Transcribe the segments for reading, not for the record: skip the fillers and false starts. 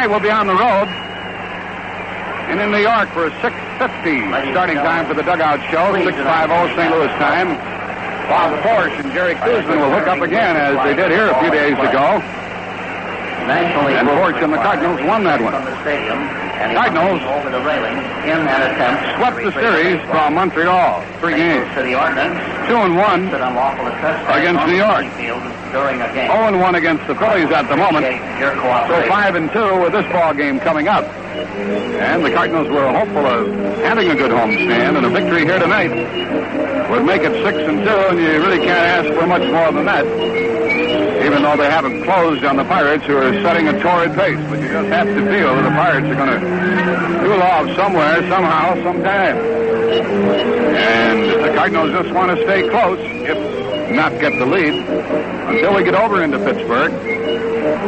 will be on the road and in New York for a 6:50 starting time for the dugout show, 6:50 St. Louis time. Bob Busch and Jerry Kuzman will hook up again as they did here a few days ago. And Busch and the Cardinals won that one. Cardinals swept the series from Montreal, 3 games. 2-1 against New York. 0-1 against the Phillies at the moment. So 5-2 with this ball game coming up. And the Cardinals were hopeful of having a good homestand, and a victory here tonight would make it 6-2, and you really can't ask for much more than that. Even though they haven't closed on the Pirates, who are setting a torrid pace. But you just have to feel that the Pirates are going to cool off somewhere, somehow, sometime. And the Cardinals just want to stay close, if not get the lead, until we get over into Pittsburgh.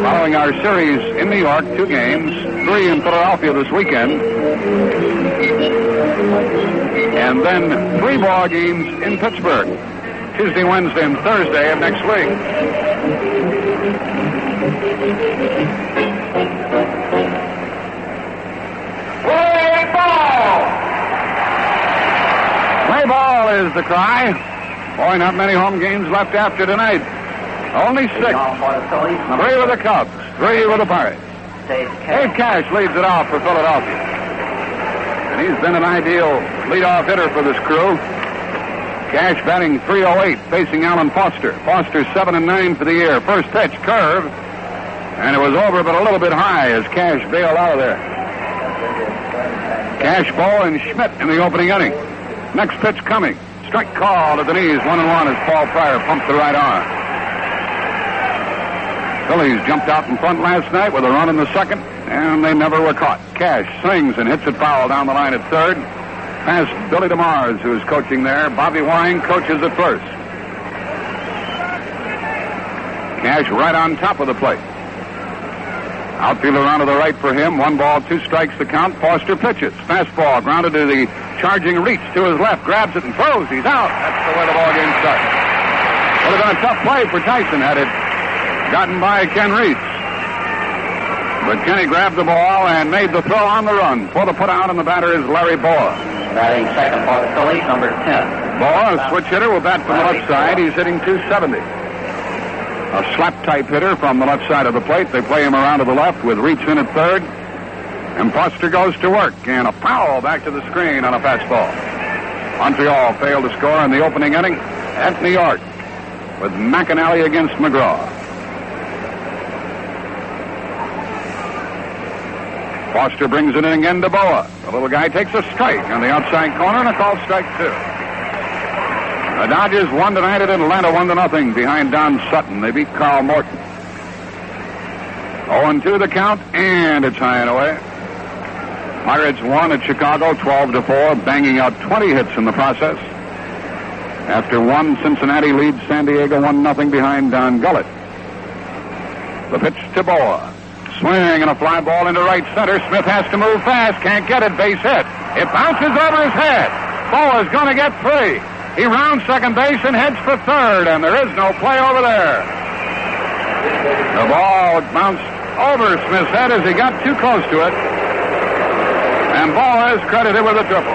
Following our series in New York, 2 games, 3 in Philadelphia this weekend. And then 3 ball games in Pittsburgh. Tuesday, Wednesday, and Thursday of next week. Play ball! Play ball is the cry. Boy, not many home games left after tonight. Only 6. 3 with the Cubs, 3 with the Pirates. Dave Cash leads it off for Philadelphia. And he's been an ideal leadoff hitter for this crew. Cash batting .308, facing Alan Foster. Foster 7-9 for the year. First pitch, curve, and it was over, but a little bit high as Cash bailed out of there. Cash, Bo, and Schmidt in the opening inning. Next pitch coming. Strike call to the knees. 1-1 as Paul Pryor pumped the right arm. Phillies jumped out in front last night with a run in the second, and they never were caught. Cash swings and hits it foul down the line at third. Past Billy DeMars, who's coaching there. Bobby Wine coaches at first. Cash right on top of the plate. Outfielder on to the right for him. 1 ball, 2 strikes the count. Foster pitches. Fastball grounded to the charging Reach to his left. Grabs it and throws. He's out. That's the way the ball game starts. Would have been a tough play for Tyson had it gotten by Ken Reitz. But Kenny grabbed the ball and made the throw on the run. For the put out, and the batter is Larry Boa. Batting second for the Phillies, number 10. Boa, a switch hitter, will bat from the left side. He's hitting .270. A slap-type hitter from the left side of the plate. They play him around to the left with Reitz in at third. And Foster goes to work. And a foul back to the screen on a fastball. Montreal failed to score in the opening inning at New York with McAnally against McGraw. Foster brings it in again to Boa. The little guy takes a strike on the outside corner and a called strike 2. The Dodgers won tonight at Atlanta 1-0 behind Don Sutton. They beat Carl Morton. 0-2 the count, and it's high and away. Pirates won at Chicago 12-4, banging out 20 hits in the process. After 1, Cincinnati leads San Diego 1-0 behind Don Gullett. The pitch to Boa. Swing and a fly ball into right center. Smith has to move fast. Can't get it. Base hit. It bounces over his head. Boa's going to get 3. He rounds second base and heads for third, and there is no play over there. The ball bounced over Smith's head as he got too close to it. And Boa is credited with a triple.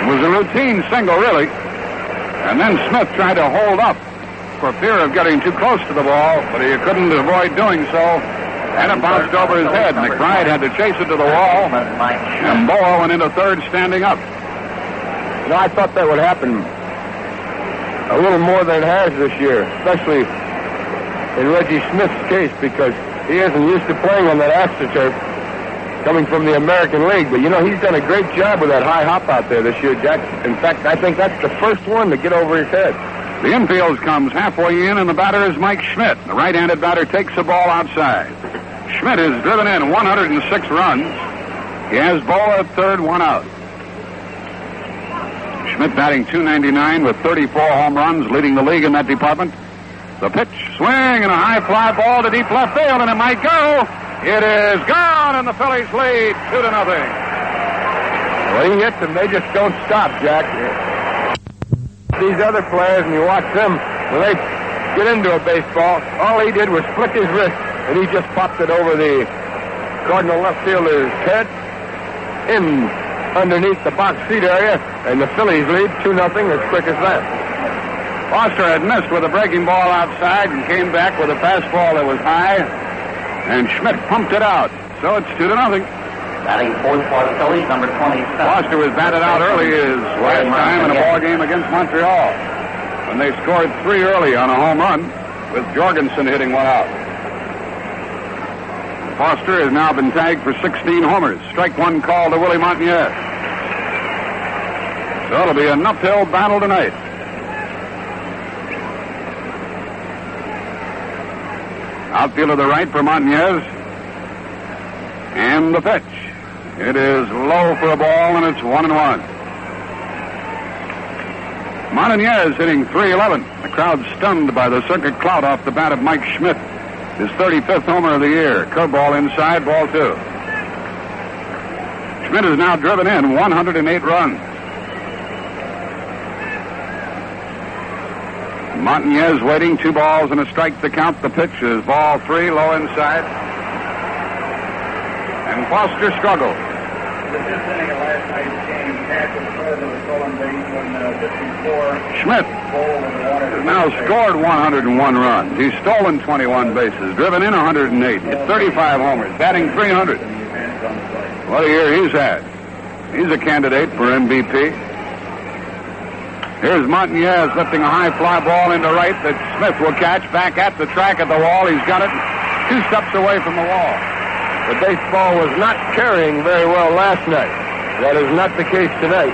It was a routine single, really. And then Smith tried to hold up for fear of getting too close to the ball, but he couldn't avoid doing so, and it bounced over his head. McBride had to chase it to the wall, and Boa went into third standing up. You know, I thought that would happen a little more than it has this year, especially in Reggie Smith's case, because he isn't used to playing on that AstroTurf coming from the American League. But, you know, he's done a great job with that high hop out there this year, Jack. In fact, I think that's the first one to get over his head. The infield comes halfway in, and the batter is Mike Schmidt. The right-handed batter takes the ball outside. Schmidt has driven in 106 runs. He has Boa at third, 1 out. Schmidt batting .299 with 34 home runs, leading the league in that department. The pitch, swing, and a high fly ball to deep left field, and it might go. It is gone, and the Phillies lead 2-0. Well, he hits them. They just don't stop, Jack. These other players, and you watch them, when they get into a baseball, all he did was flick his wrist and he just popped it over the Cardinal left fielder's head in underneath the box seat area, and the Phillies lead 2-0 as quick as that. Foster had missed with a breaking ball outside and came back with a fastball that was high, and Schmidt pumped it out. So it's 2-0. Batting fourth for the Phillies, number 27. Foster was batted out early his last time in a ball game against Montreal, when they scored 3 early on a home run, with Jorgensen hitting one out. Foster has now been tagged for 16 homers. Strike one call to Willie Montanez. So it'll be an uphill battle tonight. Outfield to the right for Montanez. And the pitch. It is low for a ball, and it's 1-1. Montanez hitting .311. The crowd stunned by the circuit clout off the bat of Mike Schmidt. His 35th homer of the year. Curveball inside, ball 2. Schmidt has now driven in 108 runs. Montanez waiting, 2 balls and a strike to count. The pitch is ball 3, low inside. And Foster struggles. The fifth inning of last night's game, Cash was third of the stolen base when 54. Schmidt has now scored 101 runs. He's stolen 21 bases, driven in 108, hit 35 homers, batting .300. What a year he's had. He's a candidate for MVP. Here's Montanez lifting a high fly ball into right that Smith will catch back at the track of the wall. He's got it 2 steps away from the wall. The baseball was not carrying very well last night. That is not the case tonight.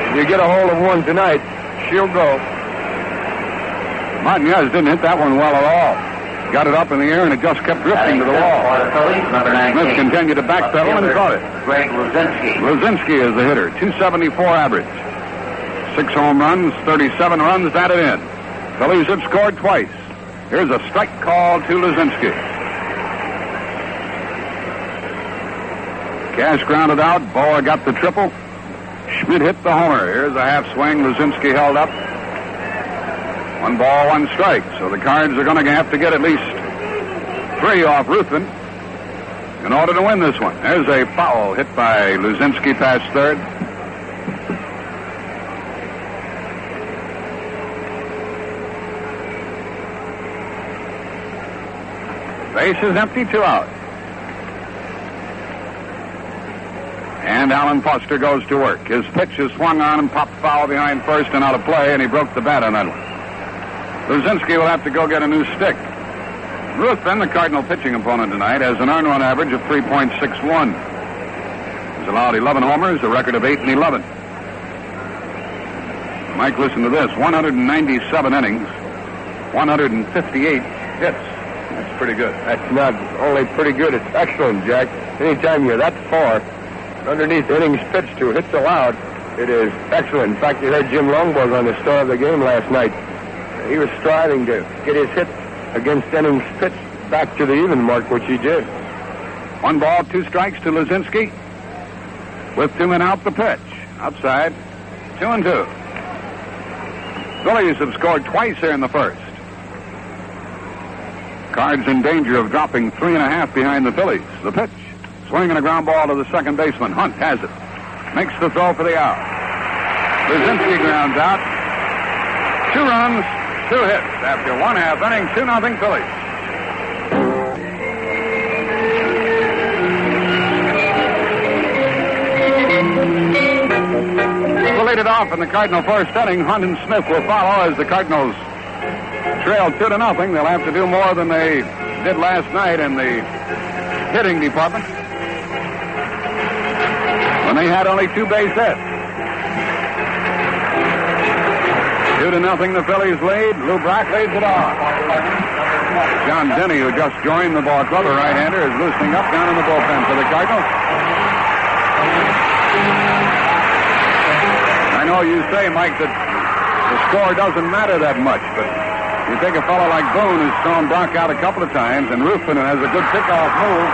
If you get a hold of one tonight, she'll go. Montanez didn't hit that one well at all. Got it up in the air, and it just kept drifting to the wall. Smith continued to backpedal and caught it. Greg Luzinski. Luzinski is the hitter, .274 average. 6 home runs, 37 runs batted in. Phillies have scored twice. Here's a strike call to Luzinski. Cash grounded out. Boa got the triple. Schmidt hit the homer. Here's a half swing. Luzinski held up. 1 ball, 1 strike. So the Cards are going to have to get at least 3 off Ruthven in order to win this one. There's a foul hit by Luzinski past third. Base is empty, 2 out. And Alan Foster goes to work. His pitch is swung on and popped foul behind first and out of play, and he broke the bat on that one. Luzinski will have to go get a new stick. Ruthven, the Cardinal pitching opponent tonight, has an earned run average of 3.61. He's allowed 11 homers, a record of 8-11. Mike, listen to this. 197 innings, 158 hits. That's pretty good. That's not only pretty good, it's excellent, Jack. Anytime you're that far underneath innings pitched to hits allowed, it is excellent. In fact, you heard Jim Longborg on the star of the game last night. He was striving to get his hit against innings pitched back to the even mark, which he did. 1 ball, 2 strikes to Luzinski. With 2 men out, the pitch. Outside, 2-2. Phillies have scored twice here in the first. Cards in danger of dropping 3.5 behind the Phillies. The pitch. Swinging a ground ball to the second baseman. Hunt has it. Makes the throw for the out. Luzinski grounds out. 2 runs, 2 hits. After 1/2 inning, 2-0 Phillies. We'll lead it off in the Cardinal first inning. Hunt and Smith will follow as the Cardinals trail 2-0. They'll have to do more than they did last night in the hitting department, when they had only 2 base hits. 2-0 the Phillies lead. Lou Brock leads it off. John Denny, who just joined the ball club, a right-hander, is loosening up down in the bullpen for the Cardinals. I know you say, Mike, that the score doesn't matter that much, but you take a fellow like Boone, who's thrown Brock out a couple of times, and Ruthven, who has a good pickoff move.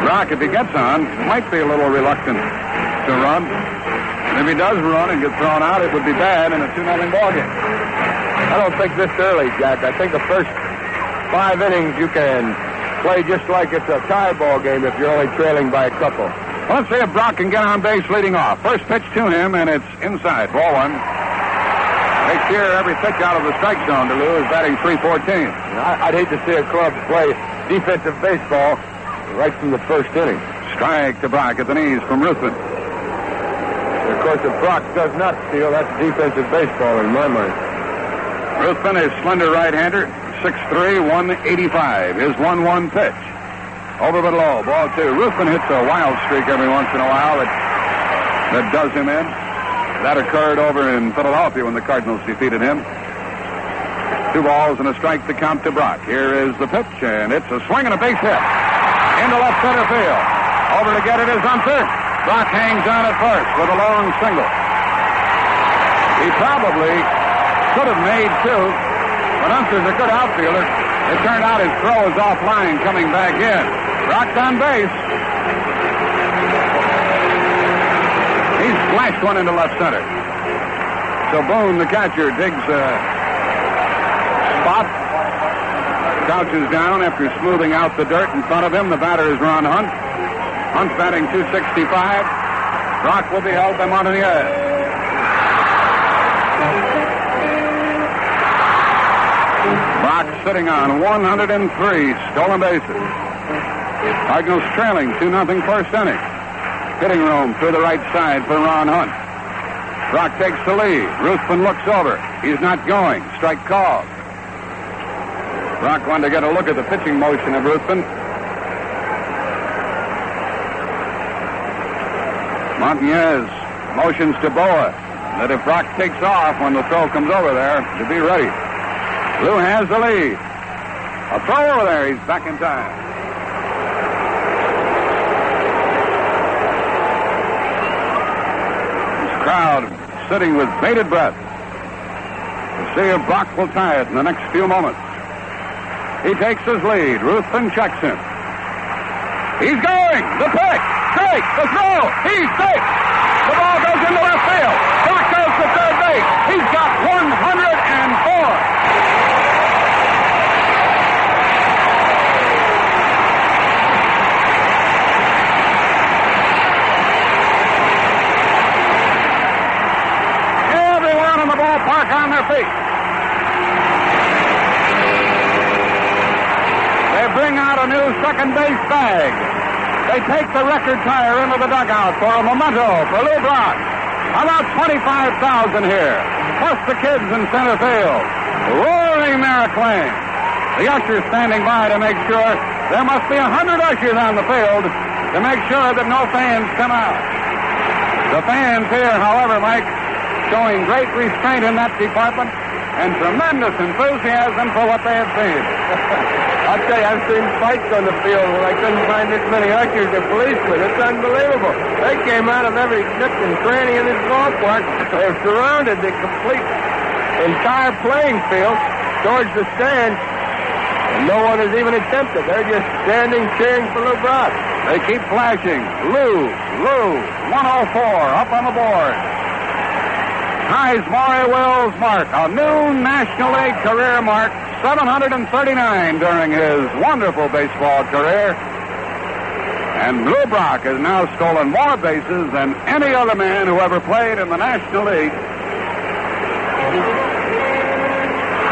Brock, if he gets on, might be a little reluctant to run. And if he does run and get thrown out, it would be bad in a 2-0 ball game. I don't think this early, Jack. I think the first 5 innings you can play just like it's a tie ball game if you're only trailing by a couple. Well, let's see if Brock can get on base leading off. First pitch to him, and it's inside. Ball one. Makes here every pitch out of the strike zone to Lou is batting .314. I'd hate to see a club play defensive baseball right from the first inning. Strike to Brock at the knees from Ruthven. Of course, if Brock does not steal, that's defensive baseball in my mind. Ruthven, a slender right-hander, 6'3", 185. His 1-1 pitch. Over but low. Ball two. Ruthven hits a wild streak every once in a while that does him in. That occurred over in Philadelphia when the Cardinals defeated him. 2 balls and a strike to count to Brock. Here is the pitch, and it's a swing and a base hit. Into left center field. Over to get it is Unser. Brock hangs on at first with a long single. He probably could have made 2, but Unser's a good outfielder. It turned out his throw is offline coming back in. Brock's on base. He's flashed one into left center. So Boone, the catcher, digs a spot. Crouches down after smoothing out the dirt in front of him. The batter is Ron Hunt. Hunt's batting .265. Brock will be held by Montanez. Brock sitting on 103 stolen bases. Cardinals trailing 2-0 first inning. Hitting room through the right side for Ron Hunt. Brock takes the lead. Ruthven looks over. He's not going. Strike called. Brock wanted to get a look at the pitching motion of Ruthven. Montanez motions to Boa that if Brock takes off when the throw comes over there, to be ready. Lou has the lead. A throw over there. He's back in time. This crowd sitting with bated breath to see if Brock will tie it in the next few moments. He takes his lead. Ruthven checks him. He's going. The pick. Strike. The throw. He's safe. The ball goes into left field. Brock goes to third base. He's got 104. Everyone in the ballpark on their feet. They bring out a new second base bag. They take the record tire into the dugout for a memento for Lou Brock. About 25,000 here, plus the kids in center field, roaring their acclaim. The ushers standing by to make sure. There must be 100 ushers on the field to make sure that no fans come out. The fans here, however, Mike, showing great restraint in that department and tremendous enthusiasm for what they have seen. I'll tell you, I've seen fights on the field where I couldn't find this many ushers or policemen. It's unbelievable. They came out of every nook and cranny in this ballpark. They've surrounded the complete entire playing field towards the stands, and no one has even attempted. They're just standing, cheering for Lou Brock. They keep flashing. Lou, 104 up on the board. Ties Maury Wills' mark, a new National League career mark, 739 during his wonderful baseball career. And Lou Brock has now stolen more bases than any other man who ever played in the National League.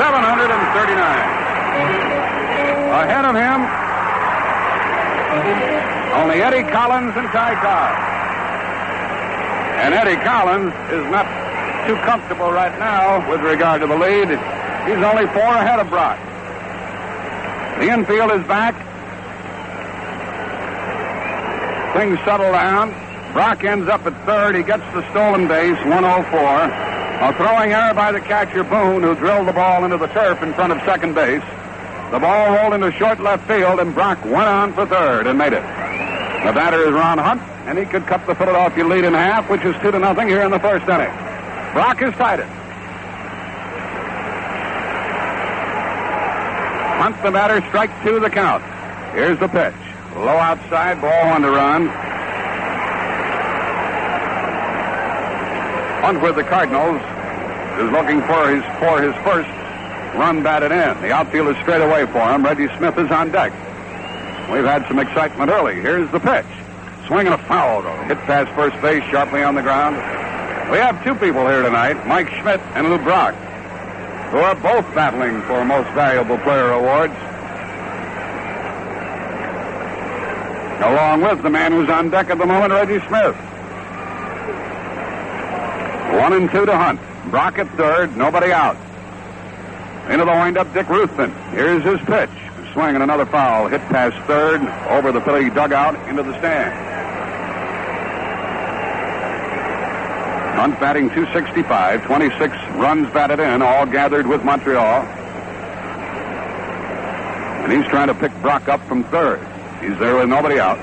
739. Ahead of him, only Eddie Collins and Ty Cobb. And Eddie Collins is not too comfortable right now with regard to the lead. He's only 4 ahead of Brock. The infield is back. Things settle down. Brock ends up at third. He gets the stolen base, 104. A throwing error by the catcher, Boone, who drilled the ball into the turf in front of second base. The ball rolled into short left field, and Brock went on for third and made it. The batter is Ron Hunt, and he could cut the Philadelphia lead in half, which is 2-0 here in the first inning. Brock has tied it. Hunt, the batter, strike 2 the count. Here's the pitch. Low outside, ball 1 to run. Hunt with the Cardinals is looking for his first run batted in. The outfield is straight away for him. Reggie Smith is on deck. We've had some excitement early. Here's the pitch. Swinging a foul, though. Hit past first base, sharply on the ground. We have two people here tonight, Mike Schmidt and Lou Brock, who are both battling for Most Valuable Player awards. Along with the man who's on deck at the moment, Reggie Smith. 1-2 to Hunt. Brock at third, nobody out. Into the windup, Dick Ruthven. Here's his pitch. Swinging another foul, hit past third, over the Philly dugout, into the stand. Hunt batting .265, 26 runs batted in, all gathered with Montreal. And he's trying to pick Brock up from third. He's there with nobody out.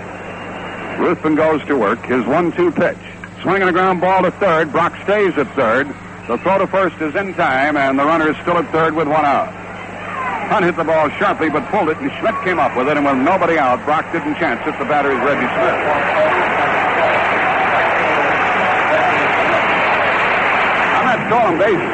Ruthven goes to work, his 1-2 pitch. Swinging a ground ball to third, Brock stays at third. The throw to first is in time, and the runner is still at third with one out. Hunt hit the ball sharply, but pulled it, and Schmidt came up with it, and with nobody out, Brock didn't chance it. The batter is Reggie Smith. On that stolen base,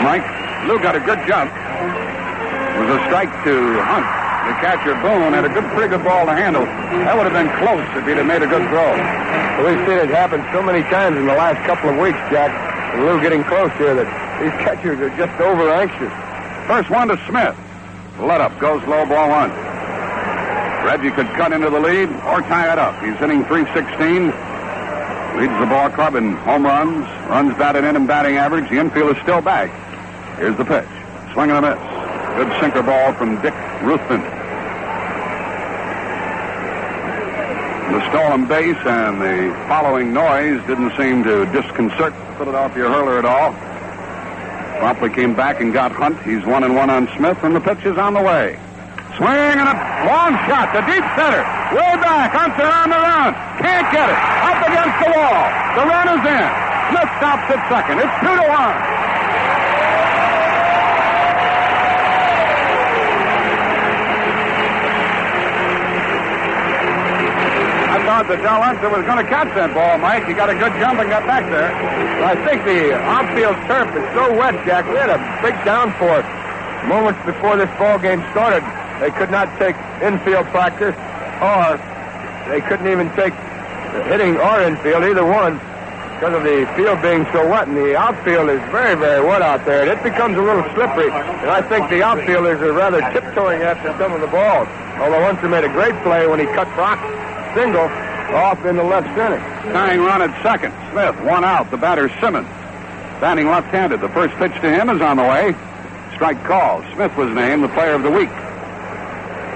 Mike, Lou got a good jump. It was a strike to Hunt. The catcher, Boone, had a pretty good ball to handle. That would have been close if he'd have made a good throw. Well, we've seen it happen so many times in the last couple of weeks, Jack, and Lou getting close here, that these catchers are just over-anxious. First one to Smith. Let up. Goes low, ball one. Reggie could cut into the lead or tie it up. He's hitting .316. Leads the ball club in home runs. Runs batted in and batting average. The infield is still back. Here's the pitch. Swing and a miss. Good sinker ball from Dick Ruthven. The stolen base and the following noise didn't seem to disconcert the Philadelphia hurler at all. Promptly came back and got Hunt. He's 1-1 on Smith, and the pitch is on the way. Swing and a long shot to deep center. Way back. Hunt's around the run. Can't get it. Up against the wall. The run is in. Smith stops at second. It's 2-1. I thought that Del Hunter was going to catch that ball, Mike. He got a good jump and got back there. I think the outfield turf is so wet, Jack. We had a big downpour moments before this ball game started. They could not take infield practice, or they couldn't even take hitting or infield, either one, because of the field being so wet. And the outfield is very, very wet out there. And it becomes a little slippery. And I think the outfielders are rather tiptoeing after some of the balls. Although Hunter made a great play when he cut Brock single off in the left center. Tying run at second. Smith, one out. The batter, Simmons, batting left-handed. The first pitch to him is on the way. Strike call. Smith was named the player of the week.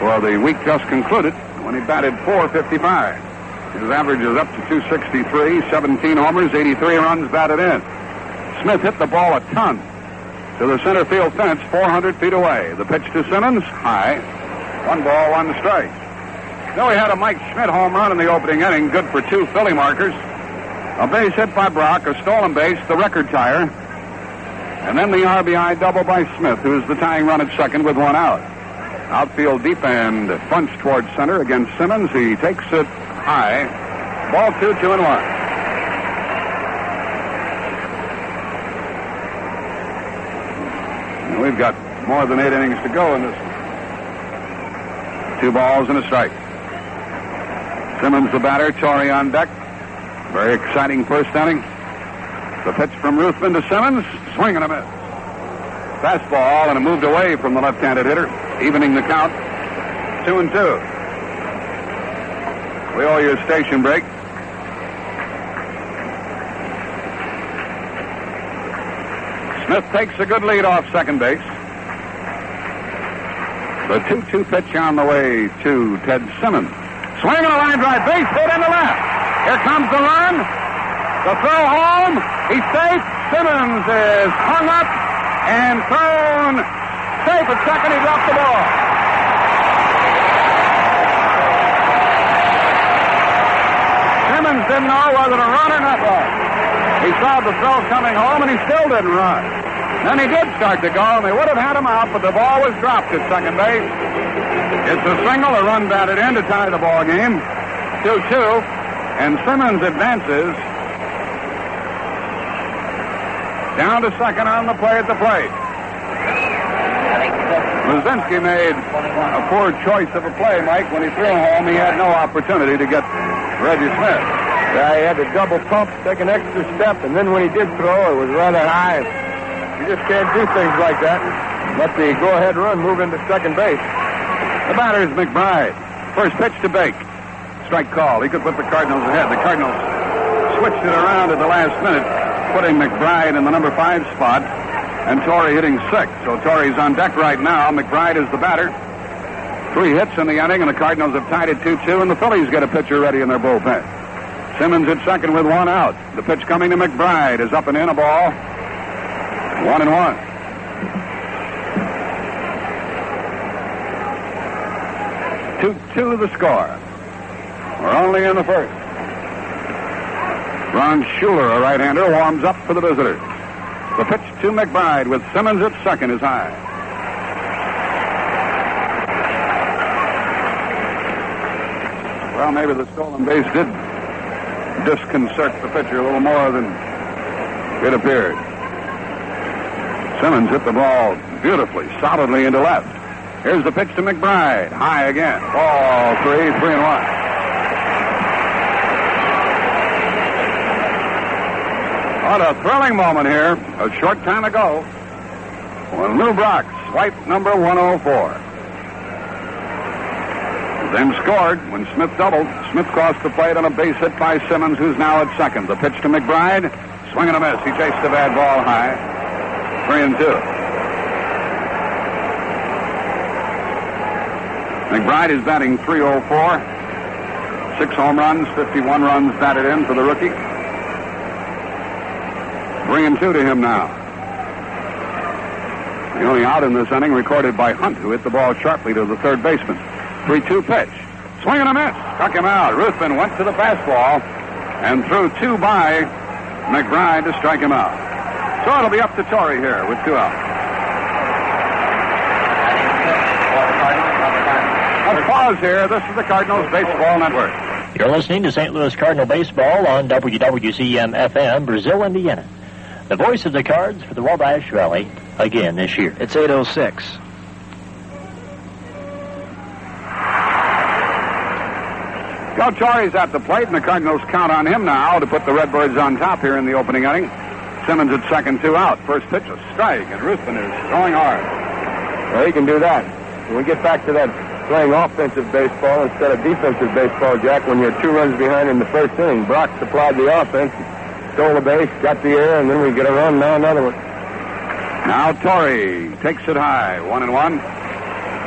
Well, the week just concluded when he batted .455. His average is up to .263, 17 homers, 83 runs batted in. Smith hit the ball a ton to the center field fence 400 feet away. The pitch to Simmons, high. 1 ball, 1 strike. Then we had a Mike Schmidt home run in the opening inning, good for 2 Philly markers. A base hit by Brock, a stolen base, the record tire. And then the RBI double by Smith, who is the tying run at second with 1 out. Outfield deep and bunched towards center against Simmons. He takes it high. Ball 2, 2-1. And we've got more than 8 innings to go in this one. 2 balls and a strike. Simmons the batter, Torrey on deck. Very exciting first inning. The pitch from Ruthven to Simmons. Swing and a miss. Fastball, and it moved away from the left-handed hitter, evening the count. 2-2. We owe you a station break. Smith takes a good lead off second base. The 2-2 pitch on the way to Ted Simmons. Swing and a line drive, base hit in the left. Here comes the run. The throw home. He's safe. Simmons is hung up and thrown safe at second. He dropped the ball. Simmons didn't know whether to run or not run. He saw the throw coming home, and he still didn't run. Then he did start to go, and they would have had him out, but the ball was dropped at second base. It's a single, a run batted in to tie the ball game. 2-2, and Simmons advances down to second on the play at the plate. Werenski made a poor choice of a play, Mike. When he threw home, he had no opportunity to get Reggie Smith. Yeah, he had to double pump, take an extra step, and then when he did throw, it was rather high. You just can't do things like that. Let the go-ahead run move into second base. The batter is McBride. First pitch to Bake. Strike call. He could put the Cardinals ahead. The Cardinals switched it around at the last minute, putting McBride in the number 5 spot and Torrey hitting 6. So Torrey's on deck right now. McBride is the batter. 3 hits in the inning, and the Cardinals have tied it 2-2, and the Phillies get a pitcher ready in their bullpen. Simmons at second with 1 out. The pitch coming to McBride is up and in, a ball. 1-1. Two the score. We're only in the first. Ron Schuler, a right-hander, warms up for the visitors. The pitch to McBride with Simmons at second is high. Well, maybe the stolen base did disconcert the pitcher a little more than it appeared. Simmons hit the ball beautifully, solidly into left. Here's the pitch to McBride. High again. Ball 3-1. What a thrilling moment here. A short time ago when Lou Brock swiped number 104. Then scored when Smith doubled. Smith crossed the plate on a base hit by Simmons, who's now at second. The pitch to McBride. Swing and a miss. He chased the bad ball high. 3-2. McBride is batting .304. 6 home runs, 51 runs batted in for the rookie. 3-2 to him now. The only out in this inning recorded by Hunt, who hit the ball sharply to the third baseman. 3-2 pitch. Swing and a miss. Struck him out. Ruthven went to the fastball and threw 2 by McBride to strike him out. So it'll be up to Torrey here with 2 outs. Let's pause here. This is the Cardinals Baseball Network. You're listening to St. Louis Cardinal Baseball on WWCM-FM, Brazil, Indiana. The voice of the Cards for the Wabash Valley again this year. It's 8:06. Joe Torrey's at the plate, and the Cardinals count on him now to put the Redbirds on top here in the opening inning. Simmons at second, 2 out. First pitch, a strike, and Ruthven is throwing hard. Well, he can do that. When we get back to that playing offensive baseball instead of defensive baseball, Jack, when you're 2 runs behind in the first inning, Brock supplied the offense, stole the base, got the air, and then we get a run, now another one. Now Torrey takes it high, 1-1.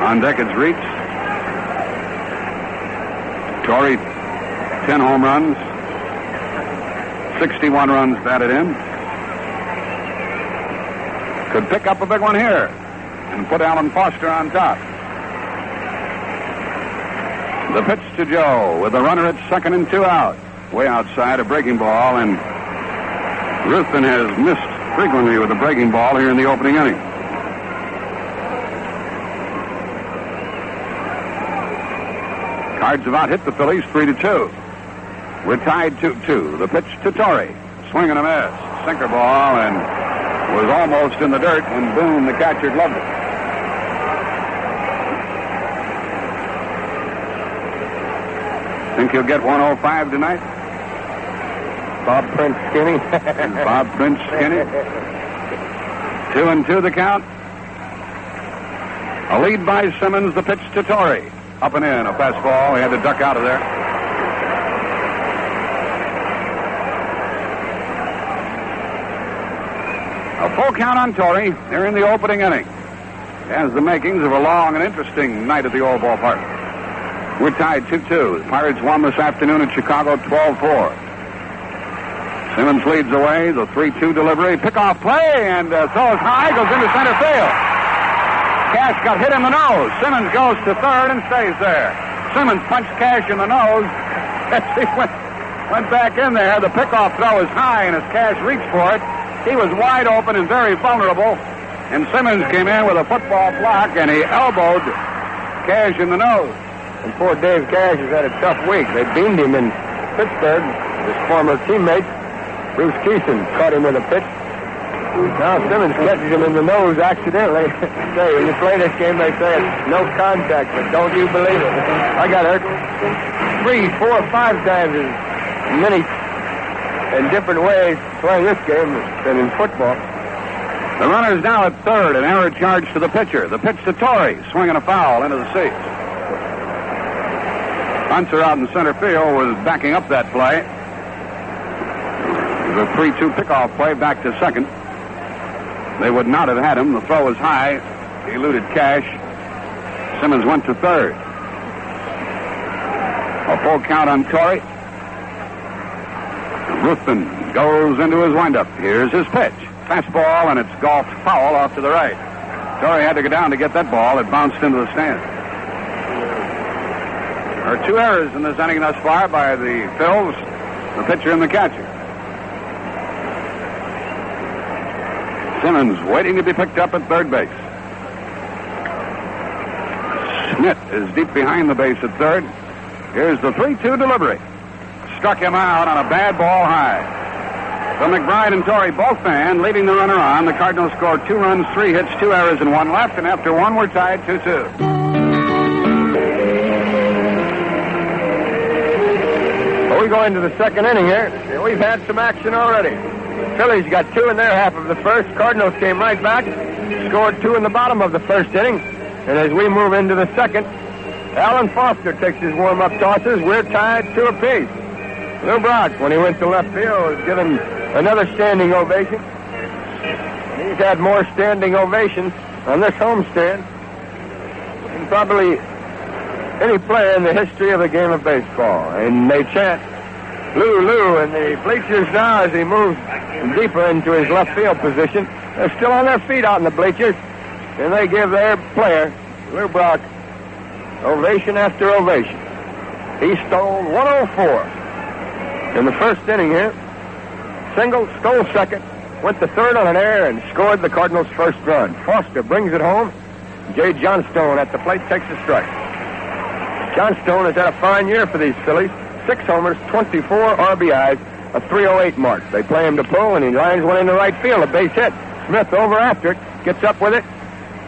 On deck it's Reitz. Torrey, 10 home runs, 61 runs batted in. Could pick up a big one here and put Alan Foster on top. The pitch to Joe with a runner at second and 2 out. Way outside, a breaking ball, and Ruthven has missed frequently with a breaking ball here in the opening inning. Cards have out hit the Phillies 3-2. We're tied 2-2. The pitch to Torrey. Swing and a miss. Sinker ball, and was almost in the dirt when Boone, the catcher, gloved it. Think he'll get 105 tonight? Bob Prince Skinny. Bob Prince Skinny. 2-2 the count. A lead by Simmons. The pitch to Torrey. Up and in. A fastball. He had to duck out of there. A full count on Torrey. They're in the opening inning. It has the makings of a long and interesting night at the old ballpark. We're tied 2-2. The Pirates won this afternoon at Chicago 12-4. Simmons leads away. The 3-2 delivery. Pickoff play and throws high. Goes into center field. Cash got hit in the nose. Simmons goes to third and stays there. Simmons punched Cash in the nose as he went back in there. The pickoff throw is high, and as Cash reached for it, he was wide open and very vulnerable. And Simmons came in with a football block, and he elbowed Cash in the nose. And poor Dave Cash has had a tough week. They beamed him in Pittsburgh. His former teammate, Bruce Keeson, caught him with a pitch. Now Simmons catches him in the nose accidentally. Say, when you play this game, they say it's no contact, but don't you believe it? I got hurt 3, 4, 5 times as many in different ways playing this game than in football. The runner's now at third, an error charge to the pitcher. The pitch to Torrey, swinging a foul into the seats. Hunter out in center field was backing up that play. The 3-2 pickoff play back to second. They would not have had him. The throw was high. He eluded Cash. Simmons went to third. A full count on Torrey. Ruthven goes into his windup. Here's his pitch. Fastball, and it's golfed foul off to the right. Torrey had to go down to get that ball. It bounced into the stand. There are 2 errors in this inning thus far by the Phils, the pitcher and the catcher. Simmons waiting to be picked up at third base. Schmidt is deep behind the base at third. Here's the 3-2 delivery. Struck him out on a bad ball high. So McBride and Torrey both fan, leading the runner on. The Cardinals scored 2 runs, 3 hits, 2 errors, and 1 left. And after 1, we're tied 2-2. Well, we go into the second inning here. We've had some action already. Phillies got 2 in their half of the first. Cardinals came right back, scored 2 in the bottom of the first inning. And as we move into the second, Alan Foster takes his warm-up tosses. We're tied 2 apiece. Lou Brock, when he went to left field, was given another standing ovation. He's had more standing ovations on this homestand than probably any player in the history of the game of baseball. And they chant, Lou, Lou, in the bleachers now as he moves deeper into his left field position. They're still on their feet out in the bleachers, and they give their player, Lou Brock, ovation after ovation. He stole 104 in the first inning here. Single, stole second, went to third on an error, and scored the Cardinals' first run. Foster brings it home. Jay Johnstone at the plate takes a strike. Johnstone has had a fine year for these Phillies. 6 homers, 24 RBIs, a 308 mark. They play him to pull, and he lines one into right field, a base hit. Smith over after it, gets up with it.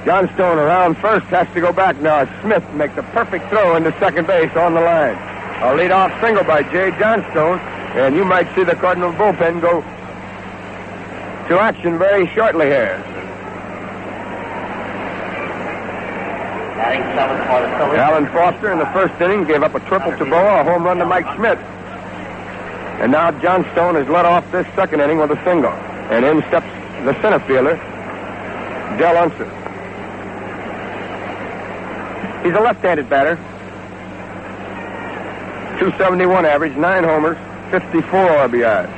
Johnstone around first, has to go back now. Smith makes a perfect throw into second base on the line. A leadoff single by Jay Johnstone, and you might see the Cardinal bullpen go to action very shortly here. Batting 7 for the Phillies. Alan Foster in the first inning gave up a triple to Boa, a home run to Mike Schmidt. And now Johnstone has led off this second inning with a single. And in steps the center fielder, Del Unser. He's a left-handed batter. 271 average, 9 homers, 54 RBIs.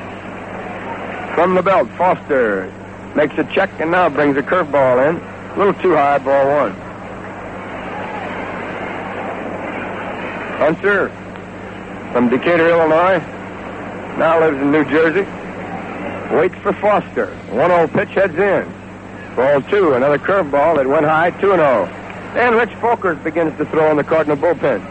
From the belt, Foster makes a check and now brings a curveball in. A little too high, ball 1. Hunter from Decatur, Illinois, now lives in New Jersey. Waits for Foster. 1-0 pitch, heads in. Ball 2, another curveball that went high, 2-0. And Rich Folkers begins to throw in the Cardinal bullpen.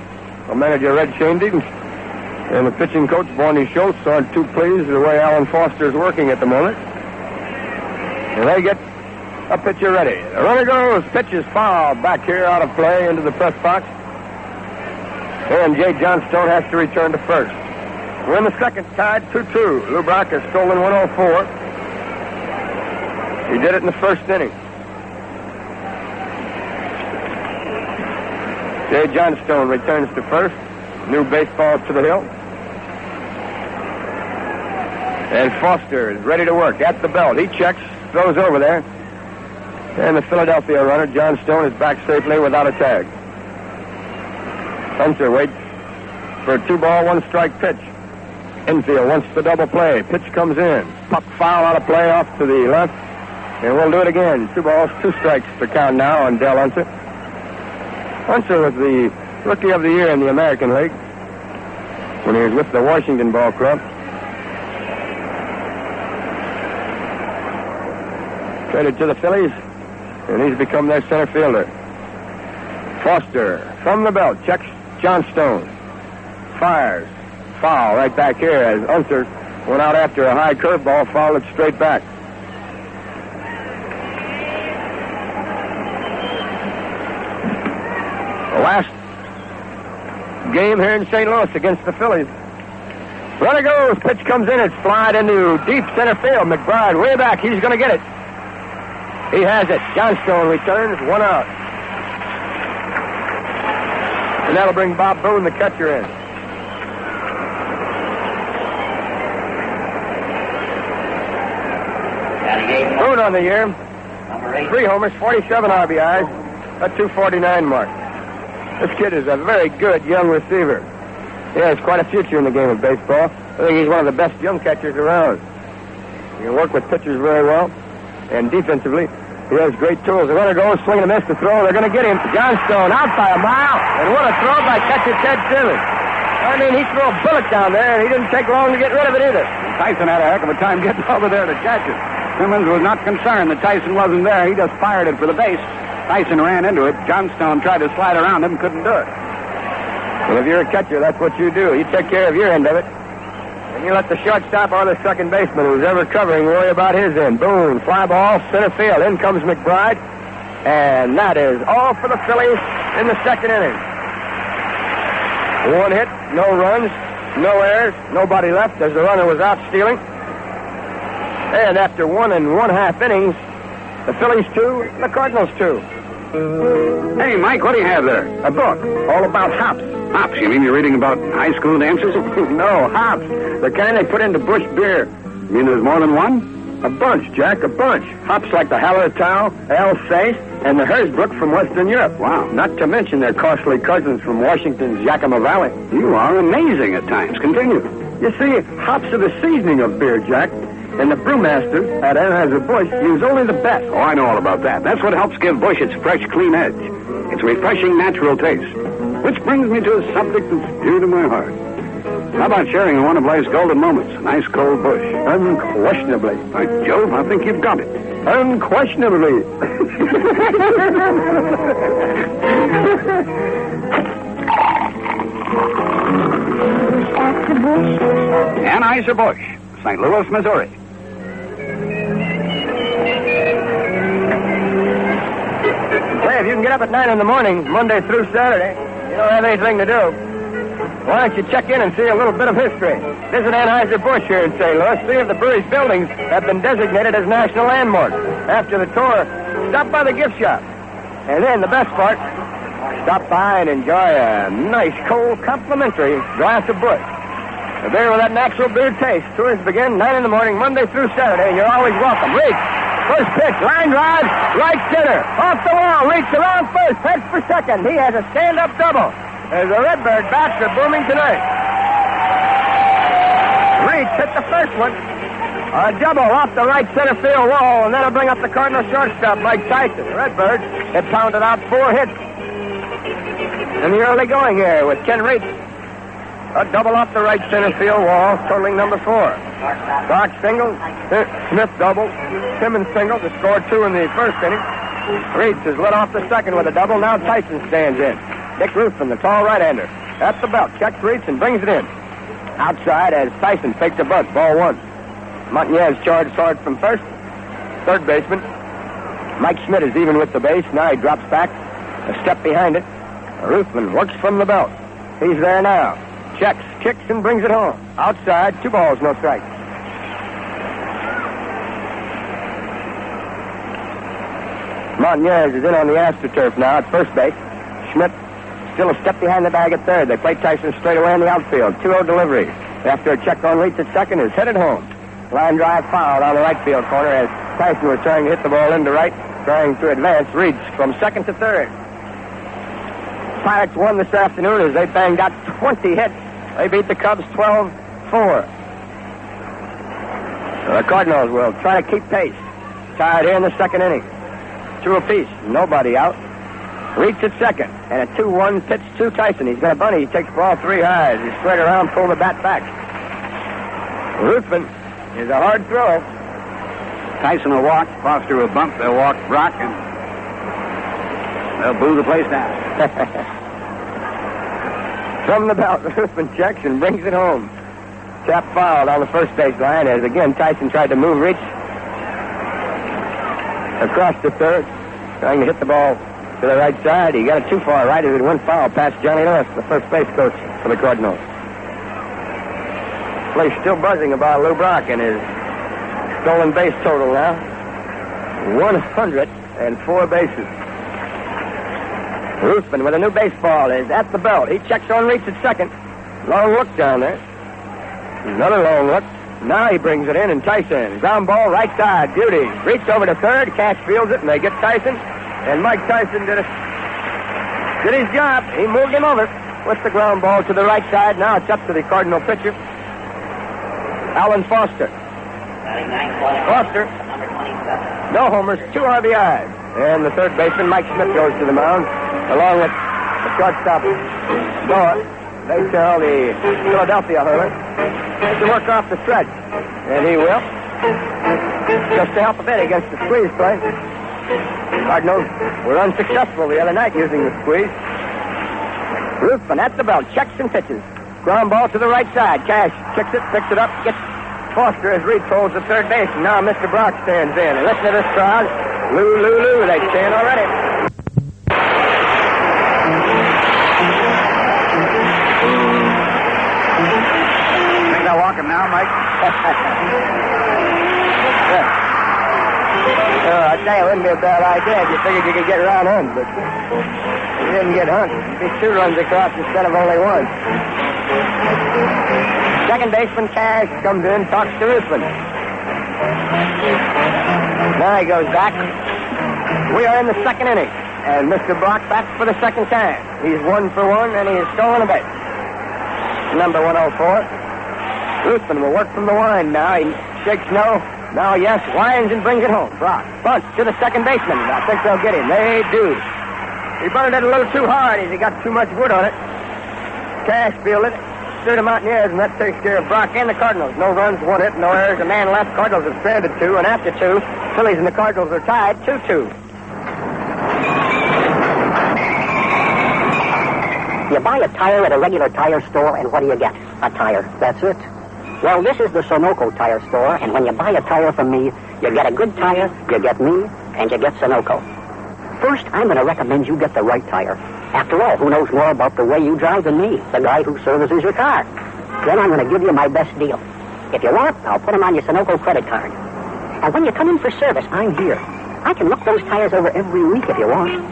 Well, manager Red Shandy and the pitching coach Barney Schultz aren't too pleased with the way Alan Foster is working at the moment. And they get a pitcher ready. The runner goes, pitch is foul back here out of play into the press box. And Jay Johnstone has to return to first. We're in the second, tied 2-2. Lou Brock has stolen 104. He did it in the first inning. Jay Johnstone returns to first. New baseball to the hill. And Foster is ready to work at the belt. He checks, throws over there. And the Philadelphia runner, Johnstone, is back safely without a tag. Hunter waits for a 2-ball, 1-strike pitch. Infield wants the double play. Pitch comes in. Puck foul out of play off to the left. And we'll do it again. 2 balls, 2 strikes to count now on Del Hunter. Hunter was the Rookie of the Year in the American League when he was with the Washington Ball Club. Traded to the Phillies, and he's become their center fielder. Foster from the belt, checks Johnstone. Fires. Foul right back here as Hunter went out after a high curveball, fouled it straight back. The last game here in St. Louis against the Phillies. Runner goes. Pitch comes in. It's flying into deep center field. McBride way back. He's going to get it. He has it. Johnstone returns. 1 out. And that'll bring Bob Boone, the catcher, in. Boone on the year. 3 homers, 47 RBIs. A 249 mark. This kid is a very good young receiver. He has quite a future in the game of baseball. I think he's one of the best young catchers around. He can work with pitchers very well. And defensively, he has great tools. The runner goes, swinging a miss to throw. They're going to get him. Johnstone out by a mile. And what a throw by catcher Ted Simmons. I mean, he threw a bullet down there, and he didn't take long to get rid of it either. Tyson had a heck of a time getting over there to catch it. Simmons was not concerned that Tyson wasn't there. He just fired it for the base. Tyson ran into it. Johnstone tried to slide around him, couldn't do it. Well, if you're a catcher, that's what you do. You take care of your end of it. And you let the shortstop or the second baseman, who's ever covering, worry about his end. Boone, fly ball, center field. In comes McBride. And that is all for the Phillies in the second inning. 1 hit, no runs, no errors, nobody left as the runner was out stealing. And after 1 1/2 innings, the Phillies 2, the Cardinals 2. Hey, Mike, what do you have there? A book all about hops. Hops? You mean you're reading about high school dances? No, hops. The kind they put into Busch beer. You mean there's more than one? A bunch, Jack, a bunch. Hops like the Hallertau, Alsace, and the Hersbruck from Western Europe. Wow. Not to mention their costly cousins from Washington's Yakima Valley. You are amazing at times. Continue. You see, hops are the seasoning of beer, Jack. And the brewmasters at Anheuser-Busch use only the best. Oh, I know all about that. That's what helps give Busch its fresh, clean edge. Its refreshing, natural taste. Which brings me to a subject that's dear to my heart. How about sharing one of life's golden moments? A nice cold Busch. Unquestionably. By Jove, I think you've got it. Unquestionably. Anheuser-Busch, St. Louis, Missouri. Say, if you can get up at 9 in the morning, Monday through Saturday, you don't have anything to do, why don't you check in and see a little bit of history? Visit Anheuser-Busch here in St. Louis. See if the brewery's buildings have been designated as national landmarks. After the tour, stop by the gift shop. And then the best part, stop by and enjoy a nice, cold, complimentary glass of Busch. A beer with that natural beer taste. Tours begin 9 in the morning, Monday through Saturday, and you're always welcome. Reach. First pitch, line drive, right center. Off the wall, reach around first, heads for second. He has a stand-up double. As the Redbird bats are booming tonight. Reach hit the first one. A double off the right center field wall, and that'll bring up the Cardinal shortstop, Mike Tyson. The Redbird had pounded out 4 hits in the early going here with Ken Reach. A double off the right center field wall, totaling number 4. Clark single, Smith double, Simmons single to score 2 in the first inning. Reach has led off the second with a double. Now Tyson stands in. Dick Ruthven, the tall right-hander, at the belt, checks Reach and brings it in. Outside as Tyson fakes a bunt, ball 1. Montanez charged hard from first. Third baseman, Mike Schmidt is even with the base. Now he drops back, a step behind it. Ruthven works from the belt. He's there now. Checks, kicks, and brings it home. Outside, 2 balls, no strikes. Montanez is in on the AstroTurf now at first base. Schmidt still a step behind the bag at third. They play Tyson straight away in the outfield. 2-0 delivery. After a check on Reach at second, is headed home. Line drive fouled on the right field corner as Tyson was trying to hit the ball into right, trying to advance Reach from second to third. Pirates won this afternoon as they banged out 20 hits. They beat the Cubs 12-4. The Cardinals will try to keep pace. Tied here in the second inning. 2 apiece. Nobody out. Reach at second. And a 2-1 pitch to Tyson. He's got a bunny. He takes ball 3 highs. He's straight around, pull the bat back. Ruthven is a hard throw. Tyson will walk. Foster will bump. They'll walk Brock, and they'll boo the place down. From the belt, Ruthven checks and brings it home. Tap fouled on the first base line as again Tyson tried to move Reach across the third, trying to hit the ball to the right side. He got it too far right as it went foul past Johnny Lewis, the first base coach for the Cardinals. Place still buzzing about Lou Brock and his stolen base total now. 104 bases. Ruthven with a new baseball is at the belt. He checks on reach at second. Long look down there. Another long look. Now he brings it in, and Tyson. Ground ball, right side. Beauty. Reached over to third. Cash fields it, and they get Tyson. And Mike Tyson did his job. He moved him over with the ground ball to the right side. Now it's up to the Cardinal pitcher, Alan Foster. Foster. Number 27. No homers, 2 RBIs. And the third baseman, Mike Smith, goes to the mound, along with the shortstop, Noah. They tell the Philadelphia hurler to work off the stretch. And he will. Just to help a bit against the squeeze play. Cardinals were unsuccessful the other night using the squeeze. Ruthven at the belt, checks and pitches. Ground ball to the right side. Cash kicks it, picks it up, gets Foster as Reed holds the third base. And now Mr. Brock stands in. And listen to this crowd. Lou, Lou, Lou. They stand already. Think I'll walk him now, Mike? I tell you, it wouldn't be a bad idea if you figured you could get around Hunt, but you didn't get Hunt. He's 2 runs across instead of only 1. Second baseman Cash comes in, talks to Ruthven. Now he goes back. We are in the second inning, and Mr. Brock bats for the second time. He's 1 for 1, and he has stolen a base. Number 104. Ruthven will work from the line now. He shakes no. Now, yes, winds and brings it home. Brock bunts to the second baseman. I think they'll get him. They do. He bunted it a little too hard as he got too much wood on it. Cash fielded it. Through the Mountaineers, and that takes care of Brock and the Cardinals. No runs, 1 hit, no errors, a man left. Cardinals have stranded 2, and after 2, Phillies and the Cardinals are tied 2-2. You buy a tire at a regular tire store, and what do you get? A tire. That's it. Well, this is the Sunoco tire store, and when you buy a tire from me, you get a good tire, you get me, and you get Sunoco. First, I'm going to recommend you get the right tire. After all, who knows more about the way you drive than me, the guy who services your car? Then I'm going to give you my best deal. If you want, I'll put them on your Sunoco credit card. And when you come in for service, I'm here. I can look those tires over every week if you want.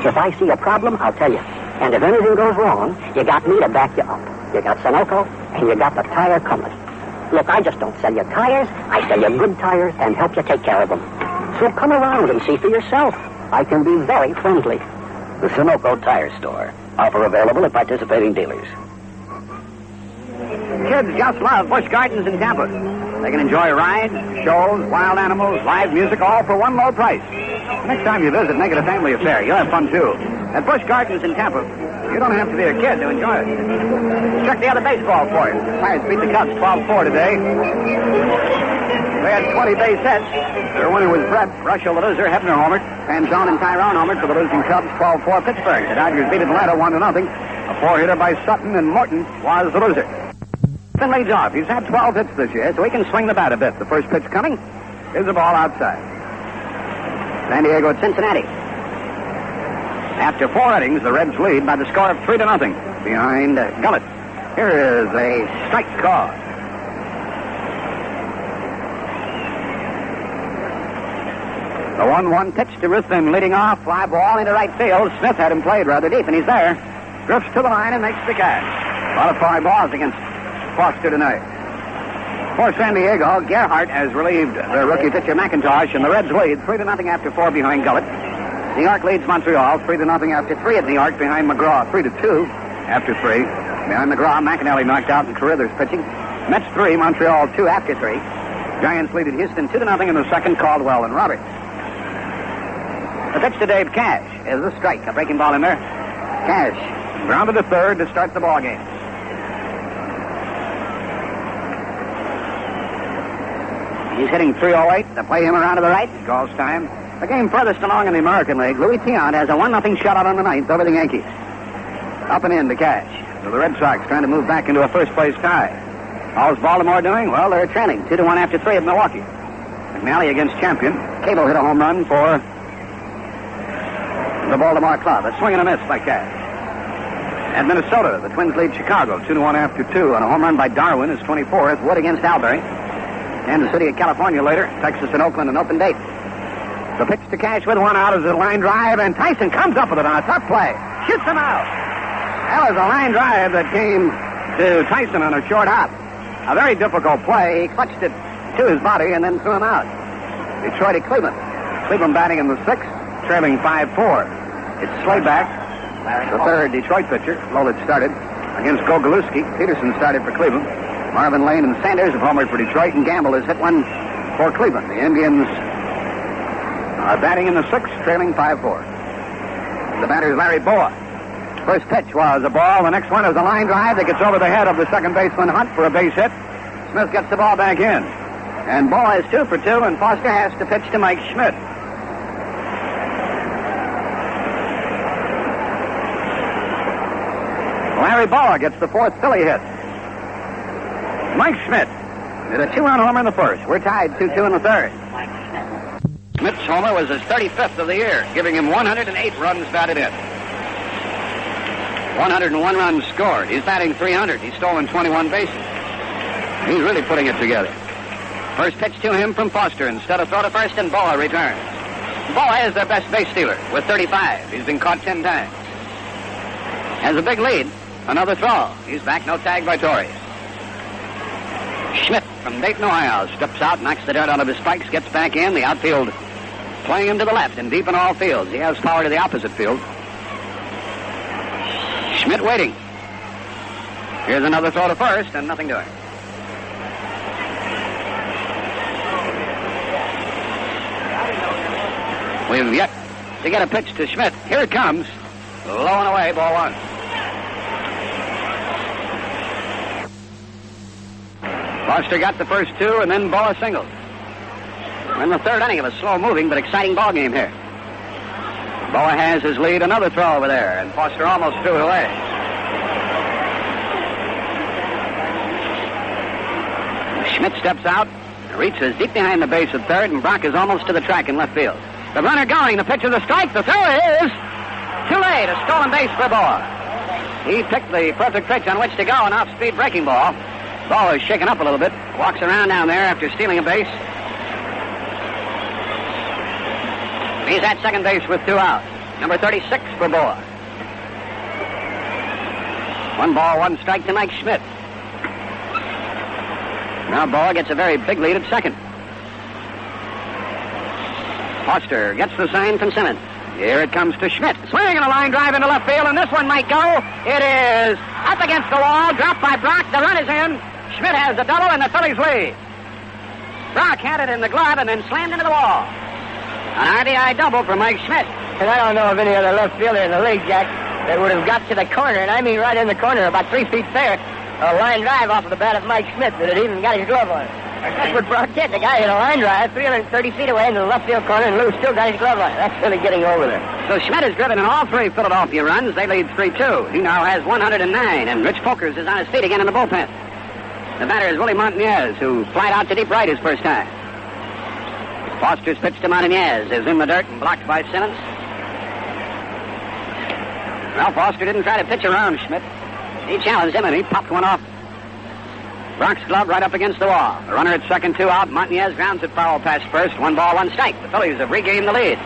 If I see a problem, I'll tell you. And if anything goes wrong, you got me to back you up. You got Sunoco, and you got the tire company. Look, I just don't sell you tires. I sell you good tires and help you take care of them. So come around and see for yourself. I can be very friendly. The Sunoco Tire Store. Offer available at participating dealers. Kids just love Busch Gardens in Tampa. They can enjoy rides, shows, wild animals, live music, all for one low price. Next time you visit, make it a family affair. You'll have fun, too. At Busch Gardens in Tampa, you don't have to be a kid to enjoy it. Check the other baseball for you. The Pirates beat the Cubs 12-4 today. They had 20 base hits. Their winner was Brett. Russell, the loser. Hebner homered. Panzone and Tyrone homered for the losing Cubs 12-4 Pittsburgh. The Dodgers beat Atlanta 1-0. A 4-hitter by Sutton, and Morton was the loser. Then leads off. He's had 12 hits this year, so he can swing the bat a bit. The first pitch coming is the ball outside. San Diego at Cincinnati. After 4 innings, the Reds lead by the score of 3-0 behind Gullett. Here is a strike call. The 1-1 pitch to Ruthven, leading off, fly ball into right field. Smith had him played rather deep, and he's there. Drifts to the line and makes the catch. A lot of fly balls against Foster tonight. For San Diego, Gerhardt has relieved their rookie pitcher McIntosh, and the Reds lead 3-0 after 4 behind Gullett. New York leads Montreal 3-0 after 3 at New York behind McGraw. 3-2 after 3. Behind McGraw, McAnally knocked out in Carruthers pitching. Mets 3, Montreal 2 after 3. Giants lead at Houston 2-0 in the second. Caldwell and Roberts. The pitch to Dave Cash is a strike. A breaking ball in there. Cash grounded to third to start the ball game. He's hitting .308 to play him around to the right. Calls time. The game furthest along in the American League. Louis Tiant has a 1-0 shutout on the ninth over the Yankees. Up and in to Cash. So the Red Sox trying to move back into a first-place tie. How's Baltimore doing? Well, they're trailing 2-1 after 3 at Milwaukee. McNally against champion. Cable hit a home run for the Baltimore club. A swing and a miss by Cash. At Minnesota, the Twins lead Chicago 2-1 after 2 on a home run by Darwin, his 24th. Wood against Albury. Kansas City at California later. Texas and Oakland an open date. The pitch to Cash with one out is a line drive, and Tyson comes up with it on a tough play. Shoots him out. That was a line drive that came to Tyson on a short hop. A very difficult play. He clutched it to his body and then threw him out. Detroit at Cleveland. Cleveland batting in the 6th, trailing 5-4. It's Slayback, the third Detroit pitcher. Lolich started against Gogolewski. Peterson started for Cleveland. Marvin Lane and Sanders have homered for Detroit, and Gamble has hit one for Cleveland. The Indians are batting in the 6th, trailing 5-4. The batter is Larry Boa. First pitch was a ball. The next one is a line drive that gets over the head of the second baseman Hunt for a base hit. Smith gets the ball back in. And Boa is 2 for 2, and Foster has to pitch to Mike Schmidt. Larry Boa gets the 4th Philly hit. Mike Schmidt did a 2-run homer in the first. We're tied 2-2 in the third. Schmidt's homer was his 35th of the year, giving him 108 runs batted in. 101 runs scored. He's batting .300. He's stolen 21 bases. He's really putting it together. First pitch to him from Foster. Instead of throw to first, and Boa returns. Boa is their best base stealer with 35. He's been caught 10 times. Has a big lead. Another throw. He's back, no tag by Torrey. Schmidt from Dayton, Ohio, steps out, knocks the dirt out of his spikes, gets back in. The outfield playing him to the left and deep in all fields. He has power to the opposite field. Schmidt waiting. Here's another throw to first, and nothing doing. We've yet to get a pitch to Schmidt. Here it comes. Low and away, ball one. Foster got the first 2, and then Boa singled. We're in the third inning of a slow-moving but exciting ball game here. Boa has his lead. Another throw over there, and Foster almost threw it away. Schmidt steps out, reaches deep behind the base at third, and Brock is almost to the track in left field. The runner going, the pitch is a strike. The throw is too late. A stolen base for Boa. He picked the perfect pitch on which to go, an off-speed breaking ball. Ball is shaken up a little bit. Walks around down there after stealing a base. He's at second base with 2 outs. Number 36 for Boa. 1 ball, 1 strike to Mike Schmidt. Now Boa gets a very big lead at second. Foster gets the sign from Simmons. Here it comes to Schmidt. Swinging a line drive into left field, and this one might go. It is up against the wall, dropped by Brock. The run is in. Schmidt has the double, and the Phillies lead. Brock had it in the glove and then slammed into the wall. An RBI double for Mike Schmidt. And I don't know of any other left fielder in the league, Jack, that would have got to the corner, and I mean right in the corner, about 3 feet there, a line drive off of the bat of Mike Schmidt that had even got his glove on it. That's what Brock did. The guy hit a line drive 330 feet away into the left field corner, and Lou still got his glove on it. That's really getting over there. So Schmidt has driven in all 3 Philadelphia runs. They lead 3-2. He now has 109, and Rich Folkers is on his feet again in the bullpen. The batter is Willie Montanez, who flied out to deep right his first time. Foster's pitch to Montanez is in the dirt and blocked by Simmons. Well, Foster didn't try to pitch around Schmidt. He challenged him, and he popped one off Brock's glove right up against the wall. The runner at second, 2 out. Montanez grounds it foul past first. 1 ball, 1 strike. The Phillies have regained the lead.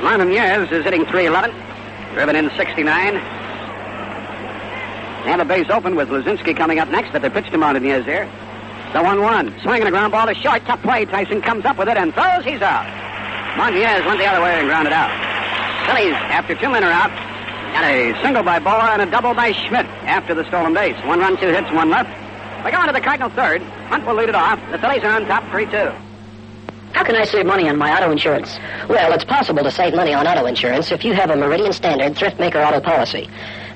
Montanez is hitting .311. Driven in 69. They have a base open with Lazinski coming up next, but they pitch to Montanez here. The 1-1. Swinging a ground ball to short. Tough play. Tyson comes up with it and throws. He's out. Montanez went the other way and grounded out. Phillies, after 2 men are out, got a single by Boa and a double by Schmidt after the stolen base. 1 run, 2 hits, 1 left. We go into the Cardinal third. Hunt will lead it off. The Phillies are on top 3-2. How can I save money on my auto insurance? Well, it's possible to save money on auto insurance if you have a Meridian Standard Thrift Maker auto policy.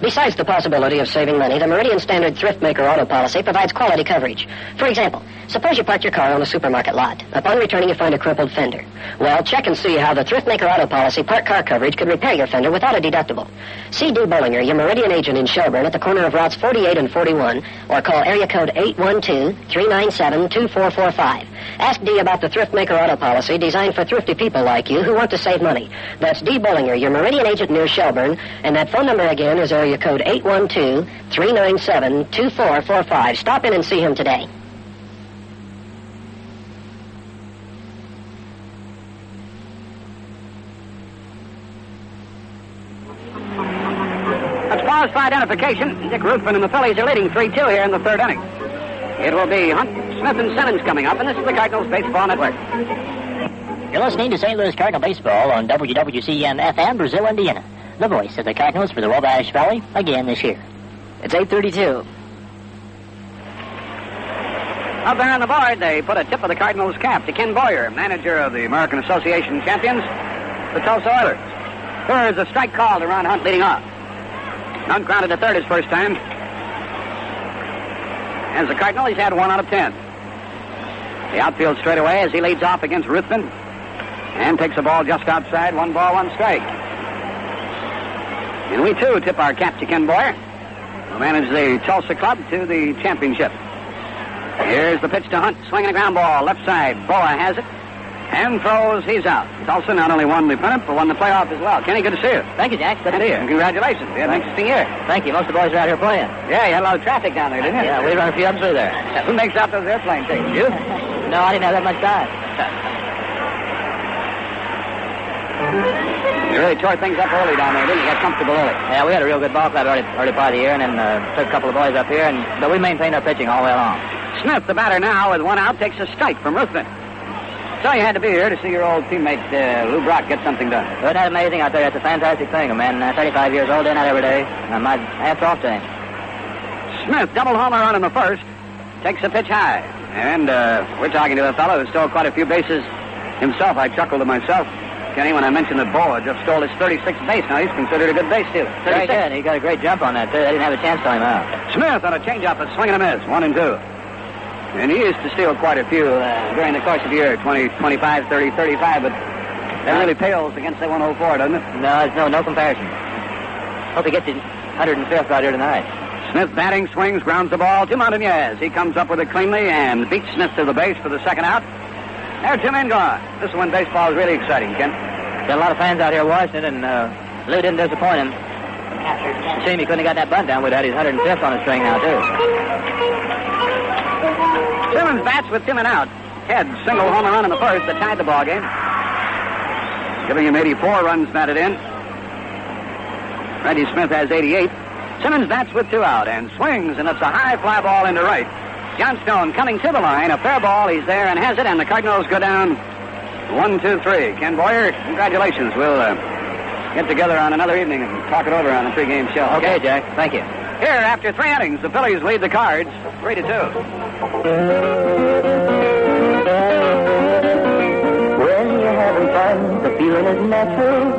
Besides the possibility of saving money, the Meridian Standard Thrift Maker auto policy provides quality coverage. For example, suppose you park your car on a supermarket lot. Upon returning, you find a crippled fender. Well, check and see how the Thrift Maker auto policy parked car coverage could repair your fender without a deductible. See D. Bollinger, your Meridian agent in Shelburne at the corner of routes 48 and 41, or call area code 812-397-2445. Ask D about the Thrift Maker auto policy designed for thrifty people like you who want to save money. That's D. Bollinger, your Meridian agent near Shelburne, and that phone number again is area code 812-397-2445. Stop in and see him today. Let's pause for identification. Dick Ruthven and the Phillies are leading 3-2 here in the third inning. It will be Hunt, Smith, and Simmons coming up, and this is the Cardinals Baseball Network. You're listening to St. Louis Cardinal Baseball on WWCM-FM, Brazil, Indiana. The voice of the Cardinals for the Wabash Valley again this year. It's 8:32. Up there on the board, they put a tip of the Cardinals cap to Ken Boyer, manager of the American Association champions, the Tulsa Oilers. Here is a strike call to Ron Hunt leading off. Hunt grounded to third his first time. As a Cardinal, he's had 1 out of 10. The outfield straight away as he leads off against Ruthven and takes a ball just outside, 1 ball, 1 strike. And we, too, tip our cap to Ken Boyer, who managed the Tulsa club to the championship. Here's the pitch to Hunt, swinging a ground ball, left side. Boa has it and throws. He's out. Tulsa not only won the pennant, but won the playoff as well. Kenny, good to see you. Thank you, Jack. Good to see you. And congratulations. You had an interesting year. Thank you. Most of the boys are out here playing. Yeah, you had a lot of traffic down there, didn't you? Yeah, we run a few of them through there. Who makes out those airplane tickets? You? No, I didn't have that much time. You really tore things up early down there, didn't you? Got comfortable early. Yeah, we had a real good ball club early part of the year, and then took a couple of boys up here, but we maintained our pitching all the way along. Smith, the batter now, with 1 out, takes a strike from Ruthven. So you had to be here to see your old teammate, Lou Brock, get something done. Isn't that amazing? I tell you, it's a fantastic thing. A man 35 years old, doing that every day. My hats off to him. Smith, double homer run in the first, takes a pitch high. And we're talking to a fellow who stole quite a few bases himself. I chuckled to myself, Kenny, when I mentioned that Boa just stole his 36th base. Now, he's considered a good base stealer. Very good. He got a great jump on that, too. They didn't have a chance to him out. Smith on a changeup, a swing and a miss, 1 and 2. And he used to steal quite a few during the course of the year, 20, 25, 30, 35, but that really pales against that 104, doesn't it? No, there's no comparison. Hope he gets his 105th out here tonight. Smith batting, swings, grounds the ball to Montañez. He comes up with it cleanly and beats Smith to the base for the second out. There are 2 men gone. This is when baseball is really exciting, Ken. Got a lot of fans out here watching it, and Lou didn't disappoint him. Shame he couldn't have got that bunt down. We'd had his 105th on a string now, too. Simmons bats with 2 men out. Head single home run in the first that tied the ball game, giving him 84 runs batted in. Reggie Smith has 88. Simmons bats with 2 out and swings, and it's a high fly ball into right. Johnstone coming to the line, a fair ball. He's there and has it, and the Cardinals go down 1-2-3. Ken Boyer, congratulations. We'll get together on another evening and talk it over on the pregame show. Okay, Jack. Thank you. Here, after 3 innings, the Phillies lead the Cards 3-2. When you're having fun, the feeling is natural.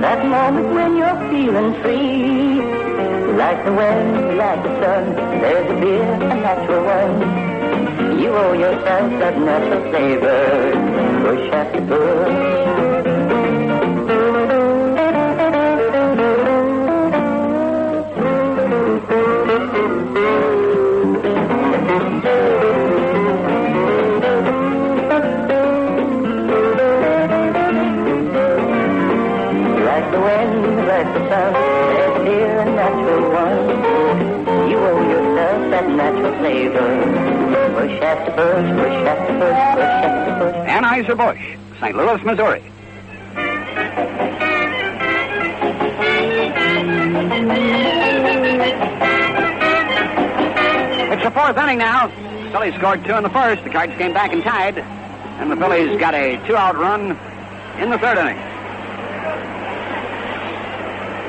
That moment when you're feeling free. Like the wind, like the sun, there's a beer, a natural one. You owe yourself that natural flavor. Busch after bush. Like the wind, like the sun, there's a beer, a natural one. You owe yourself that natural flavor. Busch after bush, bush after bush, bush after bush. Anheuser-Busch, St. Louis, Missouri. It's the 4th inning now. Phillies scored 2 in the first. The Cards came back and tied. And the Phillies got a 2-out run in the 3rd inning.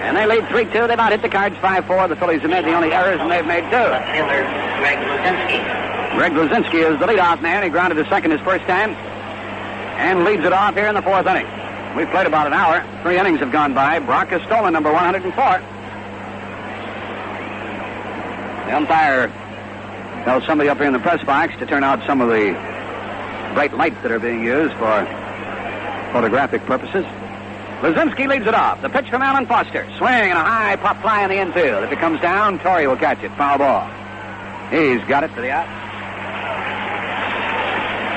And they lead 3-2. They've out hit the Cards 5-4. The Phillies have made the only errors, and they've made 2. Greg Luzinski is the leadoff man. He grounded to second his first time and leads it off here in the 4th inning. We've played about an hour. 3 innings have gone by. Brock has stolen number 104. The umpire tells somebody up here in the press box to turn out some of the bright lights that are being used for photographic purposes. Lazinski leads it off. The pitch from Alan Foster. Swing and a high pop fly in the infield. If it comes down, Torrey will catch it. Foul ball. He's got it for the out.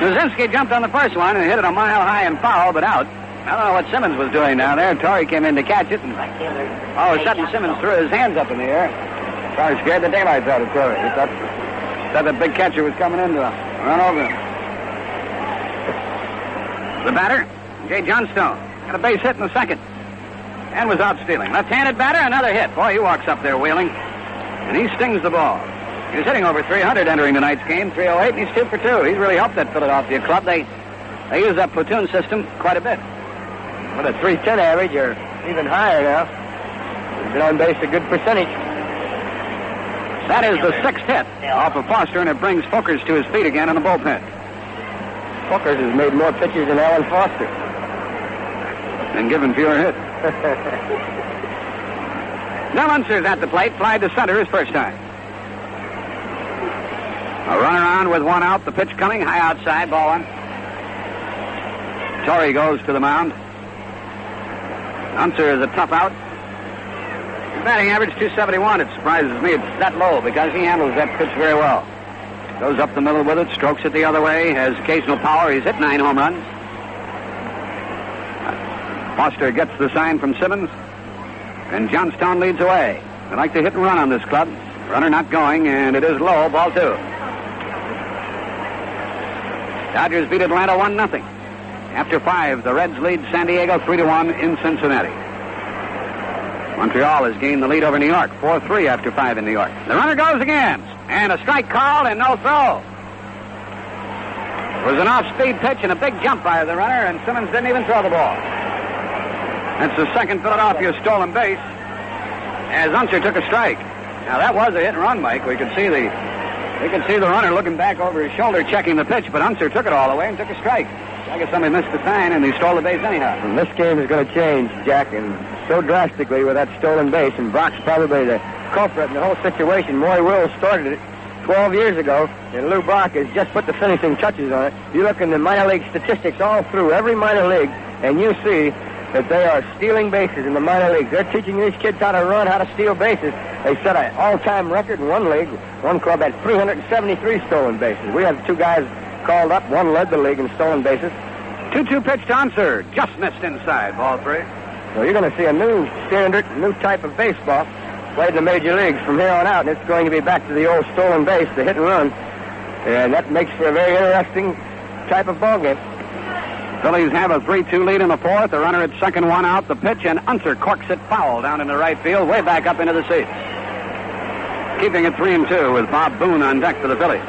Lazinski jumped on the first one and hit it a mile high and foul, but out. I don't know what Simmons was doing down there. Torrey came in to catch it, and all of a sudden Simmons threw his hands up in the air. Torrey scared the daylights out of Torrey. He thought the big catcher was coming in to run over him. The batter, Jay Johnstone, got a base hit in the second and was out stealing. Left-handed batter, another hit. Boy, he walks up there wheeling, and he stings the ball. He was hitting over 300 entering tonight's game, 308, and he's 2 for 2. He's really helped that Philadelphia club. They use that platoon system quite a bit. With a 310 average, or even higher now. He's been on base a good percentage. That is the 6th hit off of Foster, and it brings Folkers to his feet again in the bullpen. Folkers has made more pitches than Alan Foster. And given fewer hits. Now Unser's at the plate, flied to center his first time. A runner on with one out, the pitch coming, high outside, ball one. Torrey goes to the mound. Unser is a tough out. His batting average 271. It surprises me it's that low because he handles that pitch very well. Goes up the middle with it, strokes it the other way, has occasional power. He's hit 9 home runs. Foster gets the sign from Simmons, and Johnstone leads away. They like to hit and run on this club. Runner not going, and it is low, ball 2. Dodgers beat Atlanta 1-0. After 5, the Reds lead San Diego 3-1 in Cincinnati. Montreal has gained the lead over New York, 4-3 after 5 in New York. The runner goes again, and a strike called and no throw. It was an off-speed pitch and a big jump by the runner, and Simmons didn't even throw the ball. That's the second Philadelphia stolen base as Unser took a strike. Now that was a hit and run, Mike. We could see the runner looking back over his shoulder checking the pitch, but Unser took it all the way and took a strike. I guess somebody missed the sign and he stole the base anyhow. And this game is going to change, Jack, and so drastically with that stolen base, and Brock's probably the culprit in the whole situation. Maury Wills started it 12 years ago, and Lou Brock has just put the finishing touches on it. You look in the minor league statistics all through every minor league, and you see that they are stealing bases in the minor leagues. They're teaching these kids how to run, how to steal bases. They set an all-time record in one league. One club had 373 stolen bases. We have 2 guys called up. One led the league in stolen bases. 2-2 pitch to Unser. Just missed inside. Ball 3. So you're going to see a new standard, new type of baseball played in the major leagues from here on out, and it's going to be back to the old stolen base, the hit and run. And that makes for a very interesting type of ball game. Phillies have a 3-2 lead in the 4th. The runner at second, 1 out. The pitch, and Unser corks it foul down into right field, way back up into the seats. Keeping it 3-2 with Bob Boone on deck for the Phillies.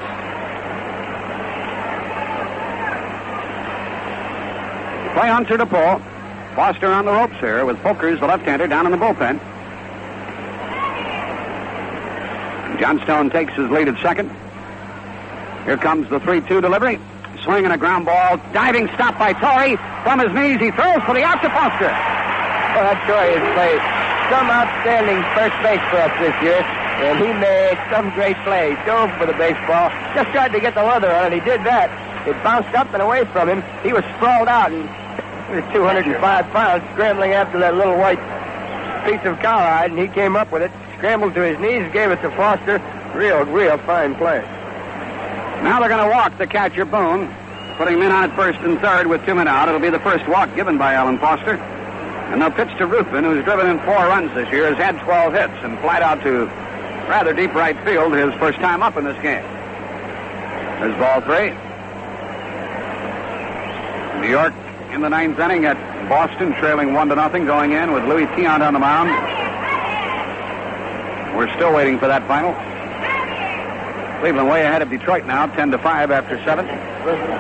Play Unser to pull. Foster on the ropes here with Folkers, the left-hander, down in the bullpen. Johnstone takes his lead at second. Here comes the 3-2 delivery. Swing and a ground ball. Diving stop by Torrey. From his knees, he throws for the out to Foster. Well, that Torrey has played some outstanding first base for us this year, and he made some great plays. Dove for the baseball. Just tried to get the leather on it. He did that. It bounced up and away from him. He was sprawled out, and he was 205 pounds, scrambling after that little white piece of cowhide, and he came up with it, scrambled to his knees, gave it to Foster. Real fine play. Now they're going to walk the catcher, Boone, putting him in on at first and third with 2 men out. It'll be the first walk given by Alan Foster. And they'll pitch to Ruthven, who's driven in 4 runs this year, has had 12 hits, and flied out to rather deep right field his first time up in this game. There's ball 3. New York in the 9th inning at Boston, trailing 1-0 going in with Louis Tiant on the mound. We're still waiting for that final. Cleveland way ahead of Detroit now, 10-5 after 7.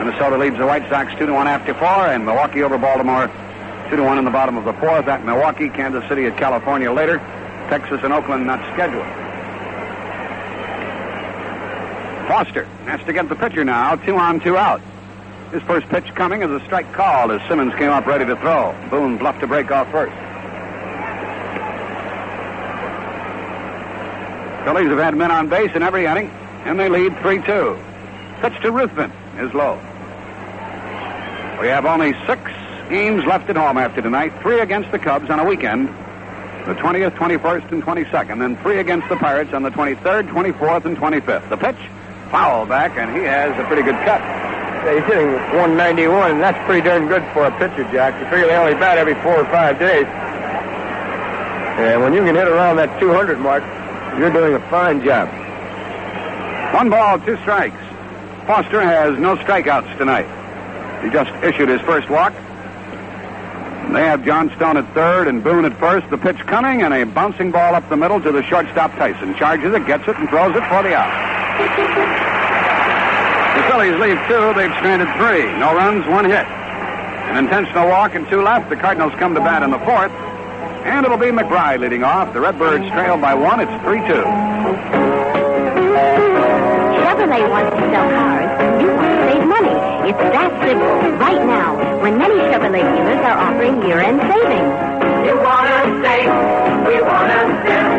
Minnesota leads the White Sox 2-1 after 4, and Milwaukee over Baltimore 2-1 in the bottom of the 4th. At Milwaukee, Kansas City at California later. Texas and Oakland not scheduled. Foster has to get the pitcher now, 2 on, 2 out. His first pitch coming is a strike called as Simmons came up ready to throw. Boone bluffed to break off first. Phillies have had men on base in every inning, and they lead 3-2. Pitch to Ruthven is low. We have only 6 games left at home after tonight. 3 against the Cubs on a weekend, the 20th, 21st, and 22nd. Then 3 against the Pirates on the 23rd, 24th, and 25th. The pitch, foul back, and he has a pretty good cut. He's hitting 191, and that's pretty darn good for a pitcher, Jack. You figure they only bat every 4 or 5 days. And when you can hit around that 200 mark, you're doing a fine job. 1 ball, 2 strikes. Foster has no strikeouts tonight. He just issued his first walk. They have Johnstone at third and Boone at first. The pitch coming, and a bouncing ball up the middle to the shortstop Tyson. Charges it, gets it, and throws it for the out. The Phillies leave 2. They've stranded 3. No runs, 1 hit. An intentional walk and 2 left. The Cardinals come to bat in the 4th. And it'll be McBride leading off. The Redbirds trail by 1. It's 3-2. Chevrolet wants to sell cars. You want to save money. It's that simple. Right now, when many Chevrolet dealers are offering year-end savings. You want to save, we want to sell.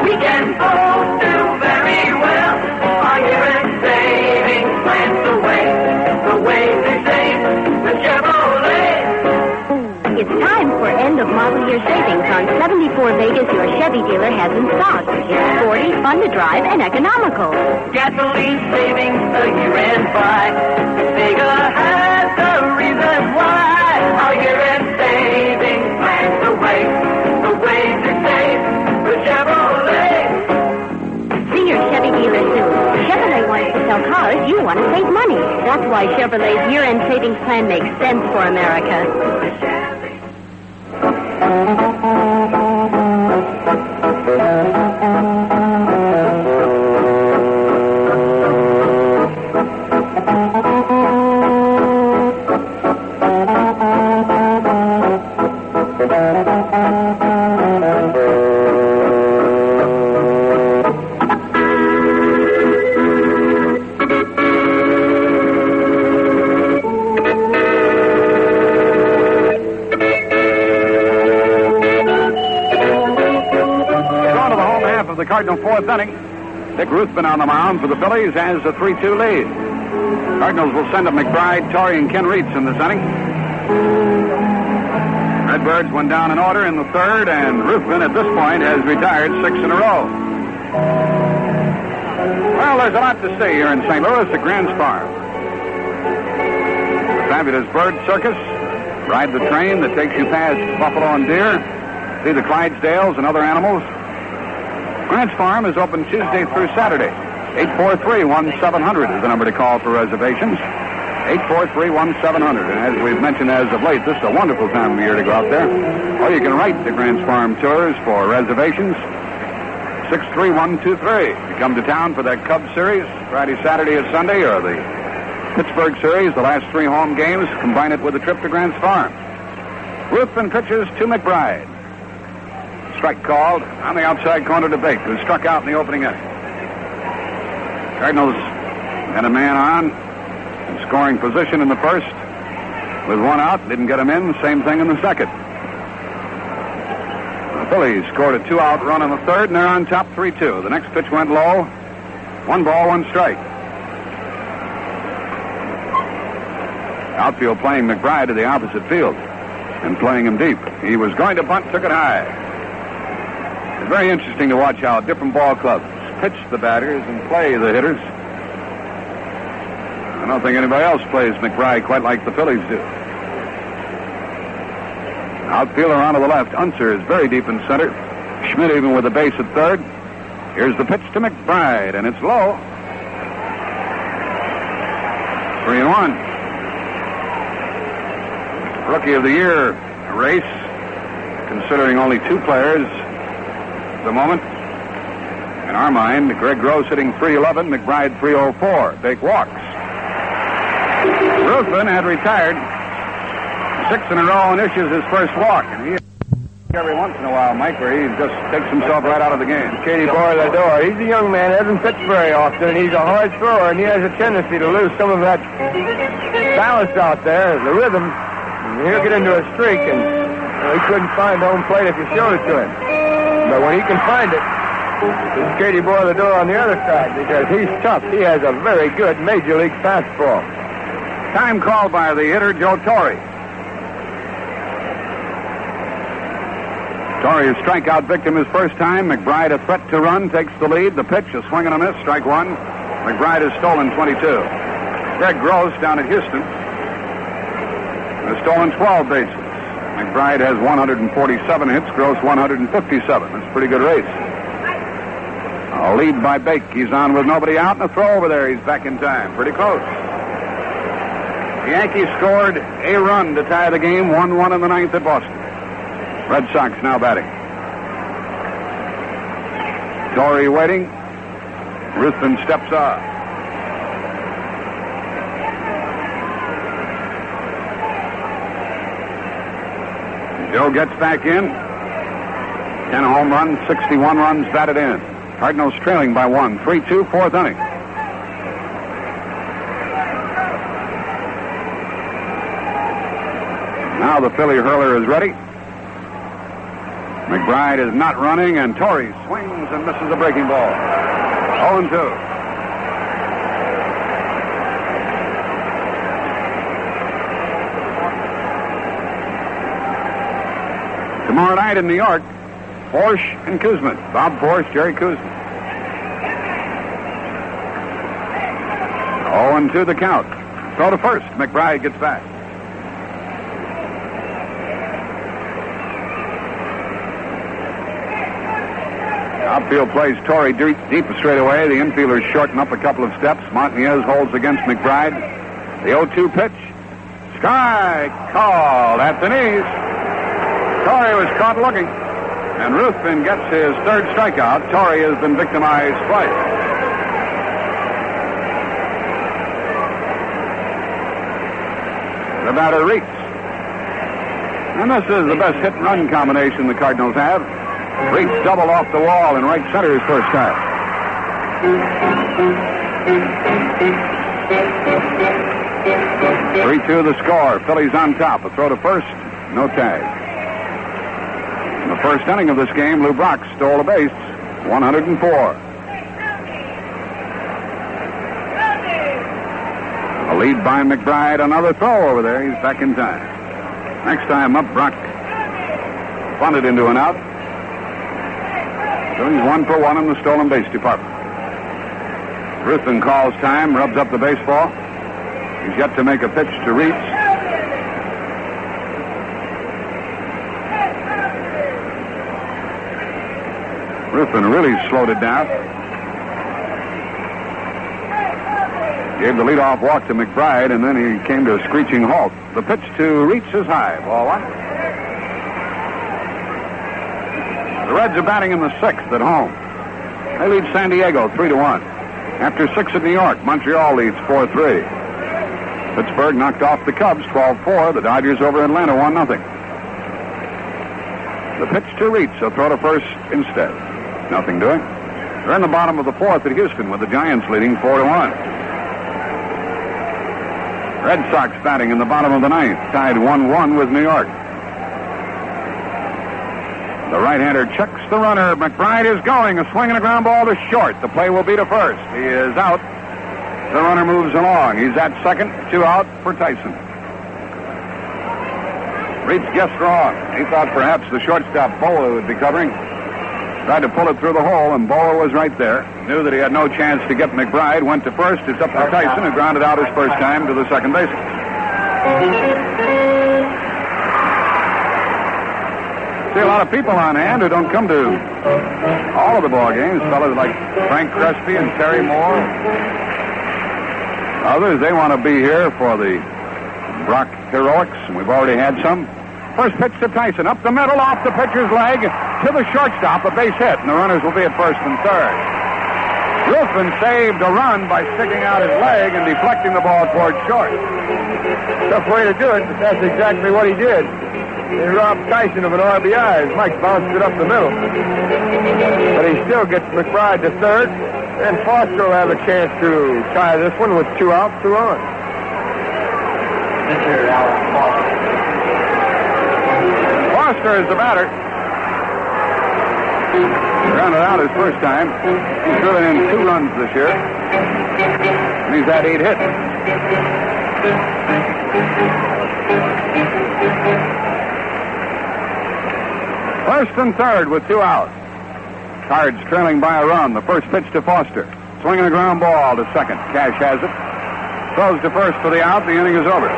We can both do very well. Our year-end savings plans the way to save the Chevrolet. It's time for end-of-model year savings on 74 Vegas your Chevy dealer has in stock. It's sporty, fun to drive, and economical. Gasoline savings a year-end buy. Vega has the reason why. Our year-end savings plans the way to save the Chevrolet. See your Chevy dealer soon. Chevrolet wants to sell cars. You want to save money. That's why Chevrolet's year-end savings plan makes sense for America. Cardinal 4th inning. Dick Ruthven on the mound for the Phillies has a 3-2 lead. Cardinals will send up McBride, Torrey, and Ken Reitz in this inning. Redbirds went down in order in the 3rd, and Ruthven at this point has retired 6 in a row. Well, there's a lot to see here in St. Louis at Grants Farm. The fabulous bird circus. Ride the train that takes you past buffalo and deer. See the Clydesdales and other animals. Grants Farm is open Tuesday through Saturday. 843-1700 is the number to call for reservations. 843-1700. And as we've mentioned as of late, this is a wonderful time of year to go out there. Or you can write to Grants Farm Tours for reservations. 63123. You come to town for that Cubs series, Friday, Saturday, or Sunday, or the Pittsburgh series, the last 3 home games, combine it with a trip to Grants Farm. Ruthven pitches to McBride. Strike called on the outside corner to Bake, who struck out in the opening inning. Cardinals had a man on in scoring position in the first with 1 out. Didn't get him in. Same thing in the second. The Phillies scored a 2-out run in the 3rd, and they're on top 3-2. The next pitch went low. 1 ball, 1 strike. Outfield playing McBride to the opposite field and playing him deep. He was going to bunt, took it high. It's very interesting to watch how different ball clubs pitch the batters and play the hitters. I don't think anybody else plays McBride quite like the Phillies do. Outfielder on to the left. Unser is very deep in center. Schmidt even with a base at 3rd. Here's the pitch to McBride, and it's low. 3-1. Rookie of the Year race, considering only 2 players at the moment. In our mind, Greg Gross hitting .311, McBride .304. Bake walks. Ruthven had retired 6 in a row and issues his first walk. And he every once in a while, Mike, where he just takes himself right out of the game. Katie bar the door. He's a young man, hasn't pitched very often, and he's a hard thrower, and he has a tendency to lose some of that ballast out there, the rhythm. And he'll get into a streak, and he couldn't find home plate if you showed it to him. But when he can find it, Katie Boy the door on the other side because he's tough. He has a very good Major League fastball. Time called by the hitter, Joe Torre. Torre's strikeout victim his first time. McBride, a threat to run, takes the lead. The pitch, a swing and a miss, strike one. McBride has stolen 22. Greg Gross down at Houston has stolen 12 bases. McBride has 147 hits, Gross 157. That's a pretty good race. A lead by Bake. He's on with nobody out, and a throw over there. He's back in time. Pretty close. The Yankees scored a run to tie the game, 1-1 in the ninth at Boston. Red Sox now batting. Torre waiting. Ruthven steps up. Joe gets back in. 10 home runs, 61 runs batted in. Cardinals trailing by 1, 3-2, fourth inning. Now the Philly hurler is ready. McBride is not running, and Torre swings and misses a breaking ball. 0-2. Tomorrow night in New York, Busch and Kuzman. Bob Busch, Jerry Kuzman. 0-2 the count. Throw to first. McBride gets back. Outfield plays Torre deep straightaway. The infielders shorten up a couple of steps. Montanez holds against McBride. The 0-2 pitch. Strike called at the knees. Torre was caught looking. And Ruthven gets his third strikeout. Torre has been victimized twice. The batter reaps. And this is the best hit and run combination the Cardinals have. Reach double off the wall in right center his first time. 3-2 the score. Phillies on top. A throw to first. No tag. In the first inning of this game, Lou Brock stole a base. 104. A lead by McBride. Another throw over there. He's back in time. Next time up, Brock bunted into an out. So he's 1 for 1 in the stolen base department. Ruthven calls time, rubs up the baseball. He's yet to make a pitch to reach. Ruthven really slowed it down. Gave the leadoff walk to McBride, and then he came to a screeching halt. The pitch to Reach is high. Ball 1. The Reds are batting in the 6th at home. They lead San Diego 3-1. After 6 at New York, Montreal leads 4-3. Pittsburgh knocked off the Cubs 12-4. The Dodgers over Atlanta 1-0. The pitch to Reach, a throw to first instead. Nothing doing. They're in the bottom of the 4th at Houston with the Giants leading 4-1. Red Sox batting in the bottom of the 9th, tied 1-1 with New York. The right-hander checks the runner. McBride is going. A swing and a ground ball to short. The play will be to first. He is out. The runner moves along. He's at second. 2 out for Tyson. Reach guessed wrong. He thought perhaps the shortstop Boa would be covering. Tried to pull it through the hole, and Boa was right there. Knew that he had no chance to get McBride. Went to first. It's up to Tyson, who grounded out his first time to the second baseman. See a lot of people on hand who don't come to all of the ball games. Fellas like Frank Crespi and Terry Moore. Others, they want to be here for the Brock heroics, and we've already had some. First pitch to Tyson, up the middle, off the pitcher's leg, to the shortstop, a base hit, and the runners will be at first and third. Ruthven saved a run by sticking out his leg and deflecting the ball toward short. Tough way to do it, but that's exactly what he did. He robbed Tyson of an RBI as Mike bounced it up the middle. But he still gets McBride to third, and Foster will have a chance to tie this one with 2 out, 2 on. Foster is the batter. Grounded out his first time. He's driven in 2 runs this year. And he's had 8 hits. First and third with 2 outs. Cards trailing by a run. The first pitch to Foster. Swinging a ground ball to second. Cash has it. Throws to first for the out. The inning is over.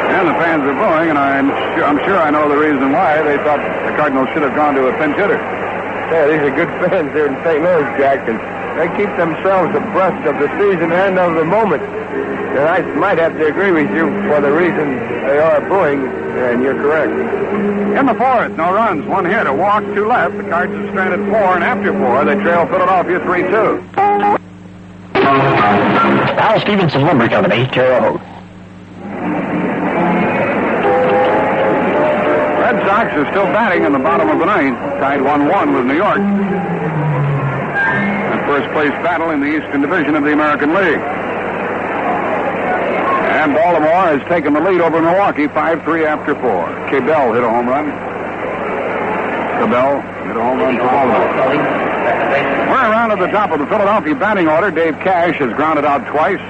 And the fans are booing, and I'm sure I know the reason why. They thought the Cardinals should have gone to a pinch hitter. Yeah, these are good fans here in St. Louis, Jack, and they keep themselves abreast of the season and of the moment. And I might have to agree with you for the reason they are booing, and you're correct. In the fourth, no runs, 1 hit, a walk, 2 left. The Cards have stranded 4, and after 4, they trail Philadelphia 3-2. Al Stevenson Lumber Company, Terre Haute. Red Sox are still batting in the bottom of the 9th, tied 1-1 with New York. A first-place battle in the Eastern Division of the American League. And Baltimore has taken the lead over Milwaukee, 5-3 after 4. Cabell hit a home run. Cabell hit a home run for Baltimore. We're around at the top of the Philadelphia batting order. Dave Cash has grounded out twice.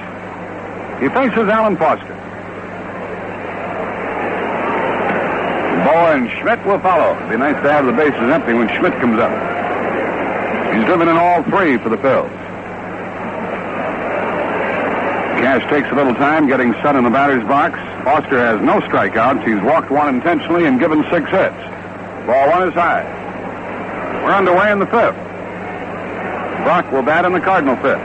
He faces Alan Foster. Boa and Schmidt will follow. It'd be nice to have the bases empty when Schmidt comes up. He's driven in all 3 for the Phillies. Cash takes a little time getting set in the batter's box. Foster has no strikeouts. He's walked 1 intentionally and given 6 hits. Ball 1 is high. We're underway in the 5th. Brock will bat in the Cardinal 5th.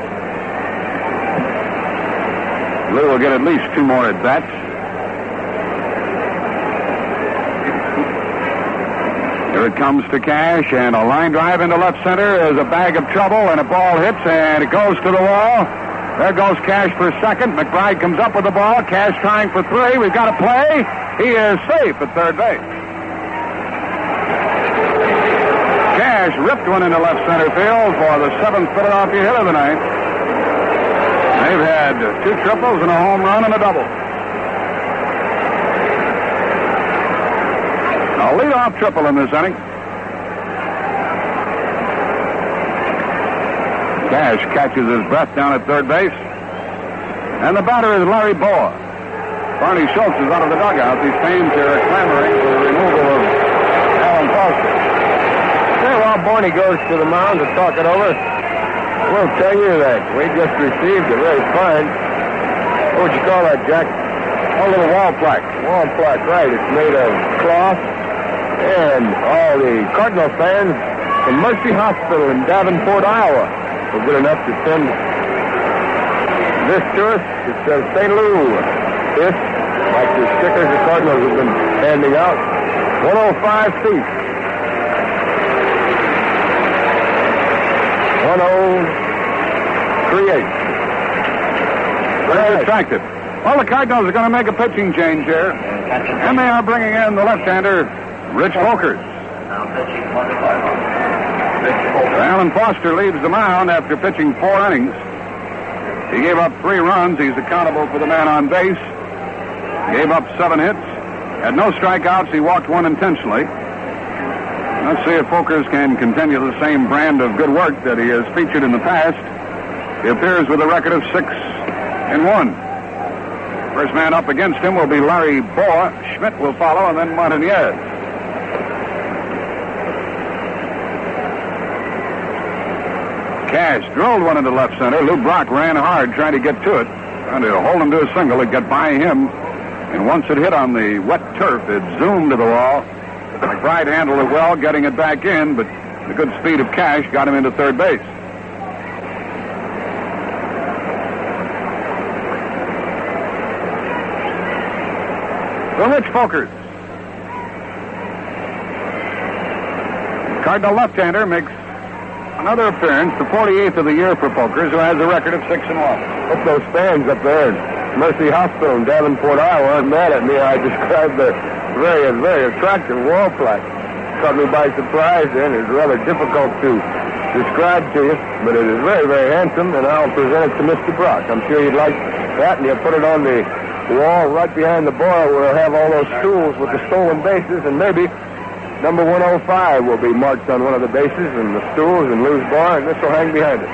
Lou will get at least 2 more at bats. Here it comes to Cash, and a line drive into left center is a bag of trouble, and a ball hits, and it goes to the wall. There goes Cash for second. McBride comes up with the ball. Cash trying for 3. We've got a play. He is safe at third base. Cash ripped one into left center field for the 7th Philadelphia hit of the night. They've had 2 triples and a home run and a double. A leadoff triple in this inning. Cash catches his breath down at third base. And the batter is Larry Boa. Barney Schultz is out of the dugout. These fans here are clamoring for the removal of Alan Foster. Yeah, while Barney goes to the mound to talk it over, we'll tell you that we just received a very fine, what would you call that, Jack? A little wall plaque. Wall plaque, right. It's made of cloth. And all the Cardinal fans from Mercy Hospital in Davenport, Iowa, were good enough to send this to us. It says St. Louis. This, like the stickers the Cardinals have been handing out, 105 feet. 1038. Very attractive. Well, the Cardinals are going to make a pitching change here. And they are bringing in the left-hander, Rich Folkers. Alan Foster leaves the mound after pitching 4 innings. He gave up 3 runs. He's accountable for the man on base. Gave up 7 hits. Had no strikeouts. He walked 1 intentionally. Let's see if Folkers can continue the same brand of good work that he has featured in the past. He appears with a record of 6-1. First man up against him will be Larry Boa. Schmidt will follow, and then Montañez. Cash drilled one into left center. Lou Brock ran hard trying to get to it, trying to hold him to a single. It got by him, and once it hit on the wet turf, it zoomed to the wall. McBride handled it well, getting it back in, but the good speed of Cash got him into third base. So Rich Folkers. Cardinal left-hander makes another appearance, the 48th of the year for Folkers, who has a record of 6-1. Hope those fans up there at Mercy Hospital in Davenport, Iowa, aren't mad at me. I described the very attractive wall plaque. Caught me by surprise, and it's rather difficult to describe to you, but it is very handsome, and I'll present it to Mr. Brock. I'm sure you'd like that, and you'll put it on the wall right behind the bar where we'll have all those stools with the stolen bases, and maybe number 105 will be marked on one of the bases, and the stools and loose bar, and this will hang behind it.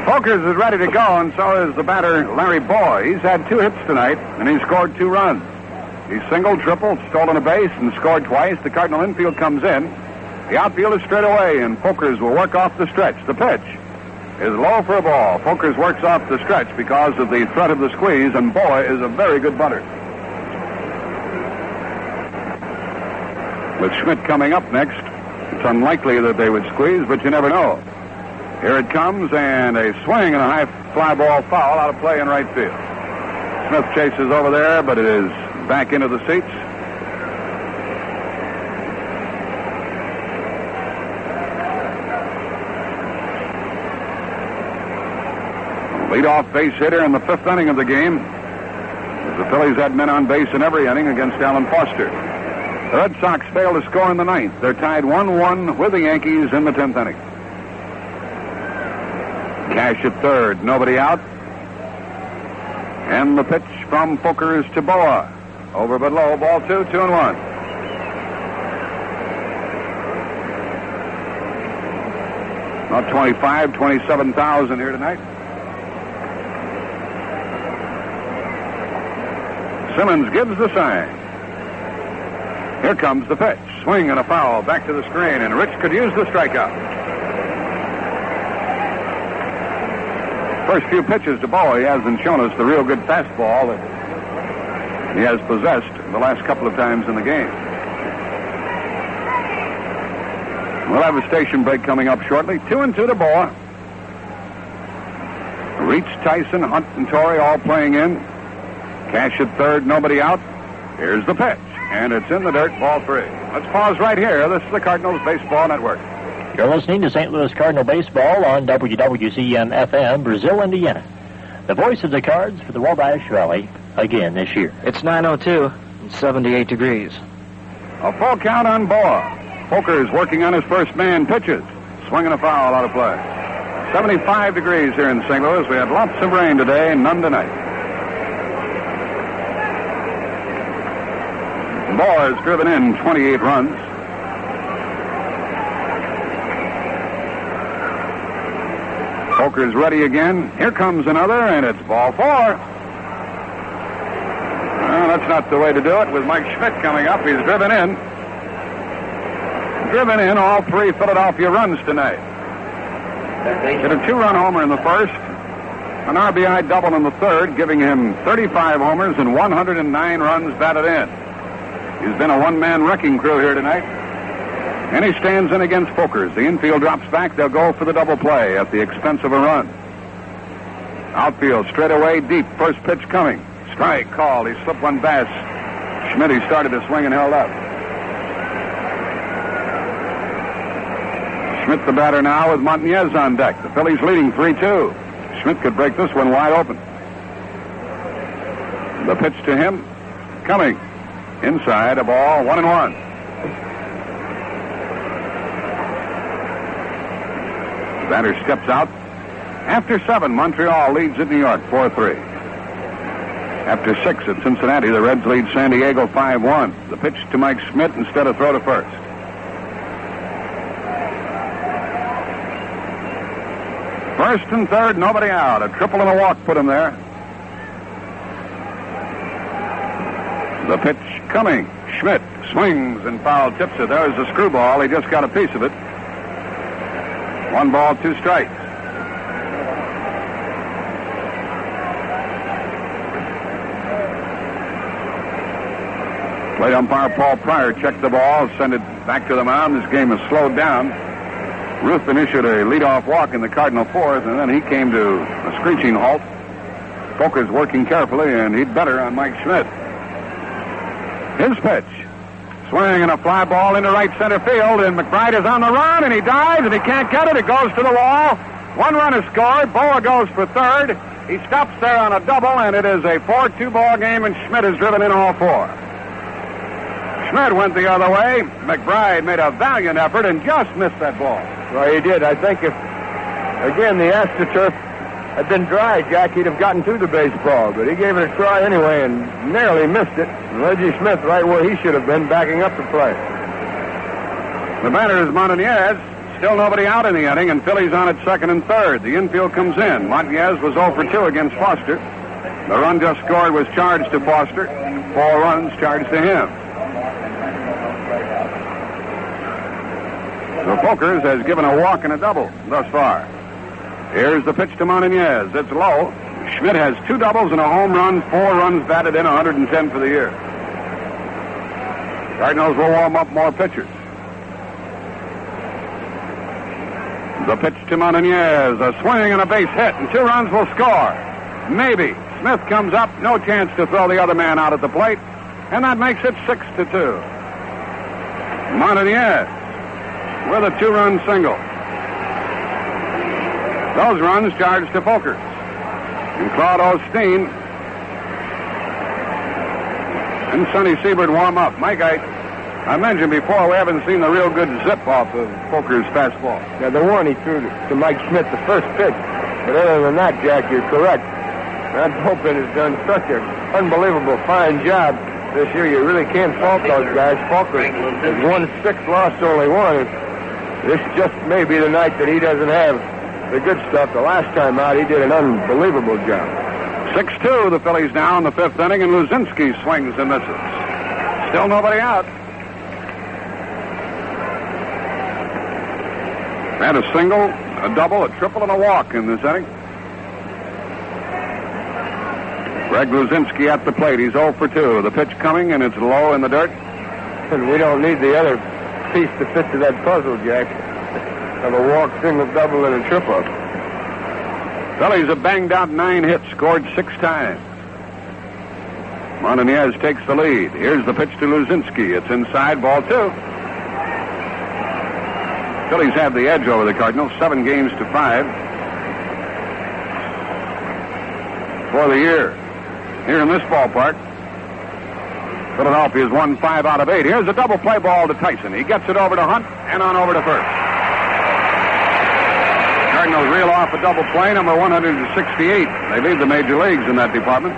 Folkers is ready to go, and so is the batter, Larry Boy. He's had 2 hits tonight, and he scored 2 runs. He singled, tripled, stolen a base, and scored twice. The Cardinal infield comes in. The outfield is straight away, and Folkers will work off the stretch. The pitch is low for a ball. Folkers works off the stretch because of the threat of the squeeze, and Boy is a very good butter. With Schmidt coming up next, it's unlikely that they would squeeze, but you never know. Here it comes, and a swing and a high fly ball foul out of play in right field. Smith chases over there, but it is back into the seats. Leadoff base hitter in the 5th inning of the game. As the Phillies had men on base in every inning against Alan Foster. The Red Sox failed to score in the 9th. They're tied 1-1 with the Yankees in the 10th inning. Cash at third, nobody out. And the pitch from Folkers to Boa. Over but low, ball 2, 2-1. About 27,000 here tonight. Simmons gives the sign. Here comes the pitch. Swing and a foul back to the screen, and Rich could use the strikeout. First few pitches to Boa, he hasn't shown us the real good fastball that he has possessed the last couple of times in the game. We'll have a station break coming up shortly. 2-2 to Boa. Reach, Tyson, Hunt, and Torrey all playing in. Cash at third, nobody out. Here's the pitch, and it's in the dirt, ball 3. Let's pause right here. This is the Cardinals Baseball Network. You're listening to St. Louis Cardinal Baseball on WWZM-FM, Brazil, Indiana. The voice of the Cards for the Wabash Rally again this year. It's 9:02 and 78 degrees. A full count on Boa. Folkers working on his first man, pitches. Swinging a foul out of play. 75 degrees here in St. Louis. We had lots of rain today, none tonight. Boa has driven in 28 runs. Folkers ready again. Here comes another, and it's ball 4. Well, that's not the way to do it with Mike Schmidt coming up. He's driven in. Driven in all 3 Philadelphia runs tonight. Hit a 2-run homer in the first. An RBI double in the third, giving him 35 homers and 109 runs batted in. He's been a one-man wrecking crew here tonight. And he stands in against Folkers. The infield drops back. They'll go for the double play at the expense of a run. Outfield straight away deep. First pitch coming. Strike called. He slipped one pass. Schmidt, he started to swing and held up. Schmidt the batter now with Montañez on deck. The Phillies leading 3-2. Schmidt could break this one wide open. The pitch to him coming. Inside, a ball, 1-1. Batter steps out. After 7, Montreal leads at New York 4-3. After 6 at Cincinnati, the Reds lead San Diego 5-1. The pitch to Mike Schmidt instead of throw to first. First and third, nobody out. A triple and a walk put him there. The pitch coming. Schmidt swings and foul tips it. There's the screwball. He just got a piece of it. 1 ball, 2 strikes. Plate umpire Paul Pryor checked the ball, sent it back to the mound. This game has slowed down. Ruthven issued a leadoff walk in the Cardinal 4th, and then he came to a screeching halt. Folkers working carefully, and he'd better on Mike Schmidt. His pitch. Swing and a fly ball into right center field, and McBride is on the run, and he dives, and he can't get it. It goes to the wall. 1 run is scored. Boa goes for third. He stops there on a double, and it is a 4-2 ball game, and Schmidt has driven in all 4. Schmidt went the other way. McBride made a valiant effort and just missed that ball. Well, he did. I think if, again, the AstroTurf had been dry, Jack, he'd have gotten to the baseball, but he gave it a try anyway and narrowly missed it. And Reggie Smith right where he should have been, backing up the play. The batter is Montañez. Still nobody out in the inning, and Phillies on at second and third. The infield comes in. Montañez was 0 for 2 against Foster. The run just scored was charged to Foster. 4 runs charged to him. The Folkers has given a walk and a double thus far. Here's the pitch to Montañez. It's low. Schmidt has 2 doubles and a home run, 4 runs batted in, 110 for the year. Cardinals will warm up more pitchers. The pitch to Montañez, a swing and a base hit, and 2 runs will score. Maybe. Smith comes up, no chance to throw the other man out at the plate, and that makes it 6-2. Montañez with a 2-run single. Those runs charged to Folkers. And Claude Osteen and Sonny Siebert warm up. Mike, I mentioned before, we haven't seen the real good zip off of Folkers' fastball. Yeah, the one he threw to Mike Schmidt, the first pitch. But other than that, Jack, you're correct. That bullpen has done such an unbelievable fine job this year. You really can't fault those guys. Folkers has won 6, lost only 1. This just may be the night that he doesn't have the good stuff. The last time out, he did an unbelievable job. 6-2, the Phillies now in the 5th inning, and Luzinski swings and misses. Still nobody out. Had a single, a double, a triple, and a walk in this inning. Greg Luzinski at the plate. He's 0 for 2. The pitch coming, and it's low in the dirt. And we don't need the other piece to fit to that puzzle, Jack. Of a walk, single, double, and a triple. Phillies have banged out 9 hits, scored 6 times. Montañez takes the lead. Here's the pitch to Luzinski. It's inside, ball 2. Phillies have the edge over the Cardinals, 7 games to 5 for the year. Here in this ballpark, Philadelphia's won 5 out of 8. Here's a double play ball to Tyson. He gets it over to Hunt and on over to first. Cardinals reel off a double play, number 168. They lead the major leagues in that department.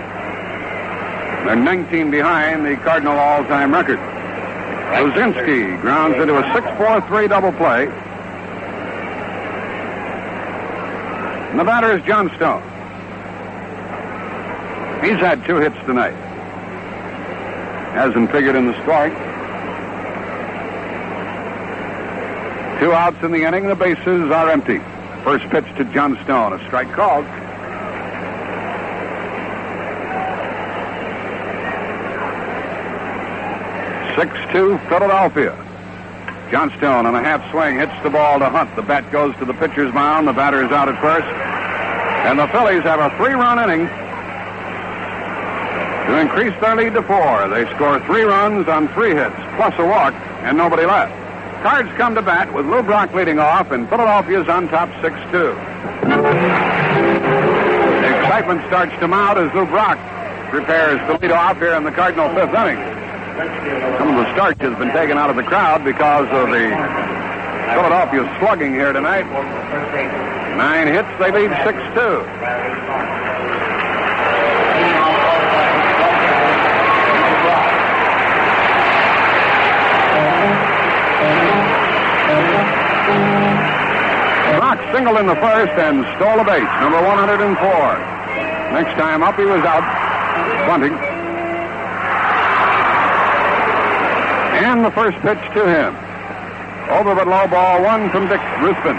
They're 19 behind the Cardinal all-time record. Luzinski grounds into a 6-4-3 double play. And the batter is Johnstone. He's had 2 hits tonight. Hasn't figured in the strike. 2 outs in the inning. The bases are empty. First pitch to Johnstone. A strike called. (6-2) Philadelphia. Johnstone on a half swing hits the ball to Hunt. The bat goes to the pitcher's mound. The batter is out at first. And the Phillies have a 3-run inning to increase their lead to 4. They score 3 runs on 3 hits, plus a walk, and nobody left. Cards come to bat with Lou Brock leading off, and Philadelphia's on top 6-2. The excitement starts to mount as Lou Brock prepares to lead off here in the Cardinal 5th inning. Some of the starch has been taken out of the crowd because of the Philadelphia slugging here tonight. 9 hits, they lead 6-2. Brock singled in the first and stole a base, number 104. Next time up, he was out bunting. And the first pitch to him. Over but low, ball 1 from Dick Ruthven.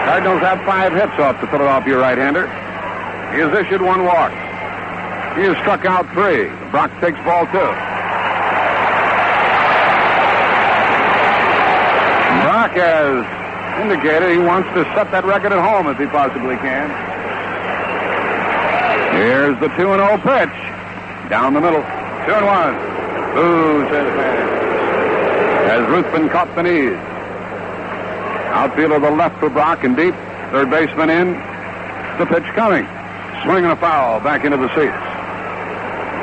Cardinals have 5 hits off the Philadelphia right-hander. He has issued 1 walk. He has struck out 3. Brock takes ball 2. Brock has indicated he wants to set that record at home if he possibly can. Here's the 2-0 pitch. Down the middle. 2-1. Boo, says the man. As Ruthven caught the knees. Outfielder to the left for Brock and deep. Third baseman in. The pitch coming. Swing and a foul back into the seats.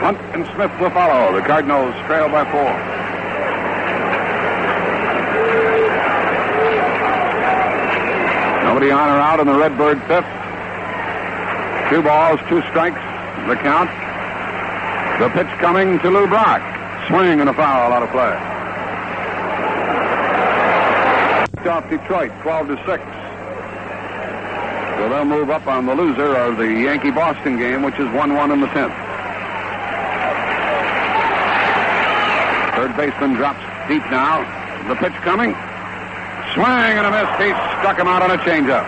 Hunt and Smith will follow. The Cardinals trail by 4. Nobody on or out in the Redbird fifth. 2 balls, 2 strikes, the count. The pitch coming to Lou Brock. Swing and a foul out of play. Off Detroit, 12-6. So they'll move up on the loser of the Yankee-Boston game, which is 1-1 in the 10th. Third baseman drops deep now. The pitch coming. Swing and a miss. He struck him out on a changeup.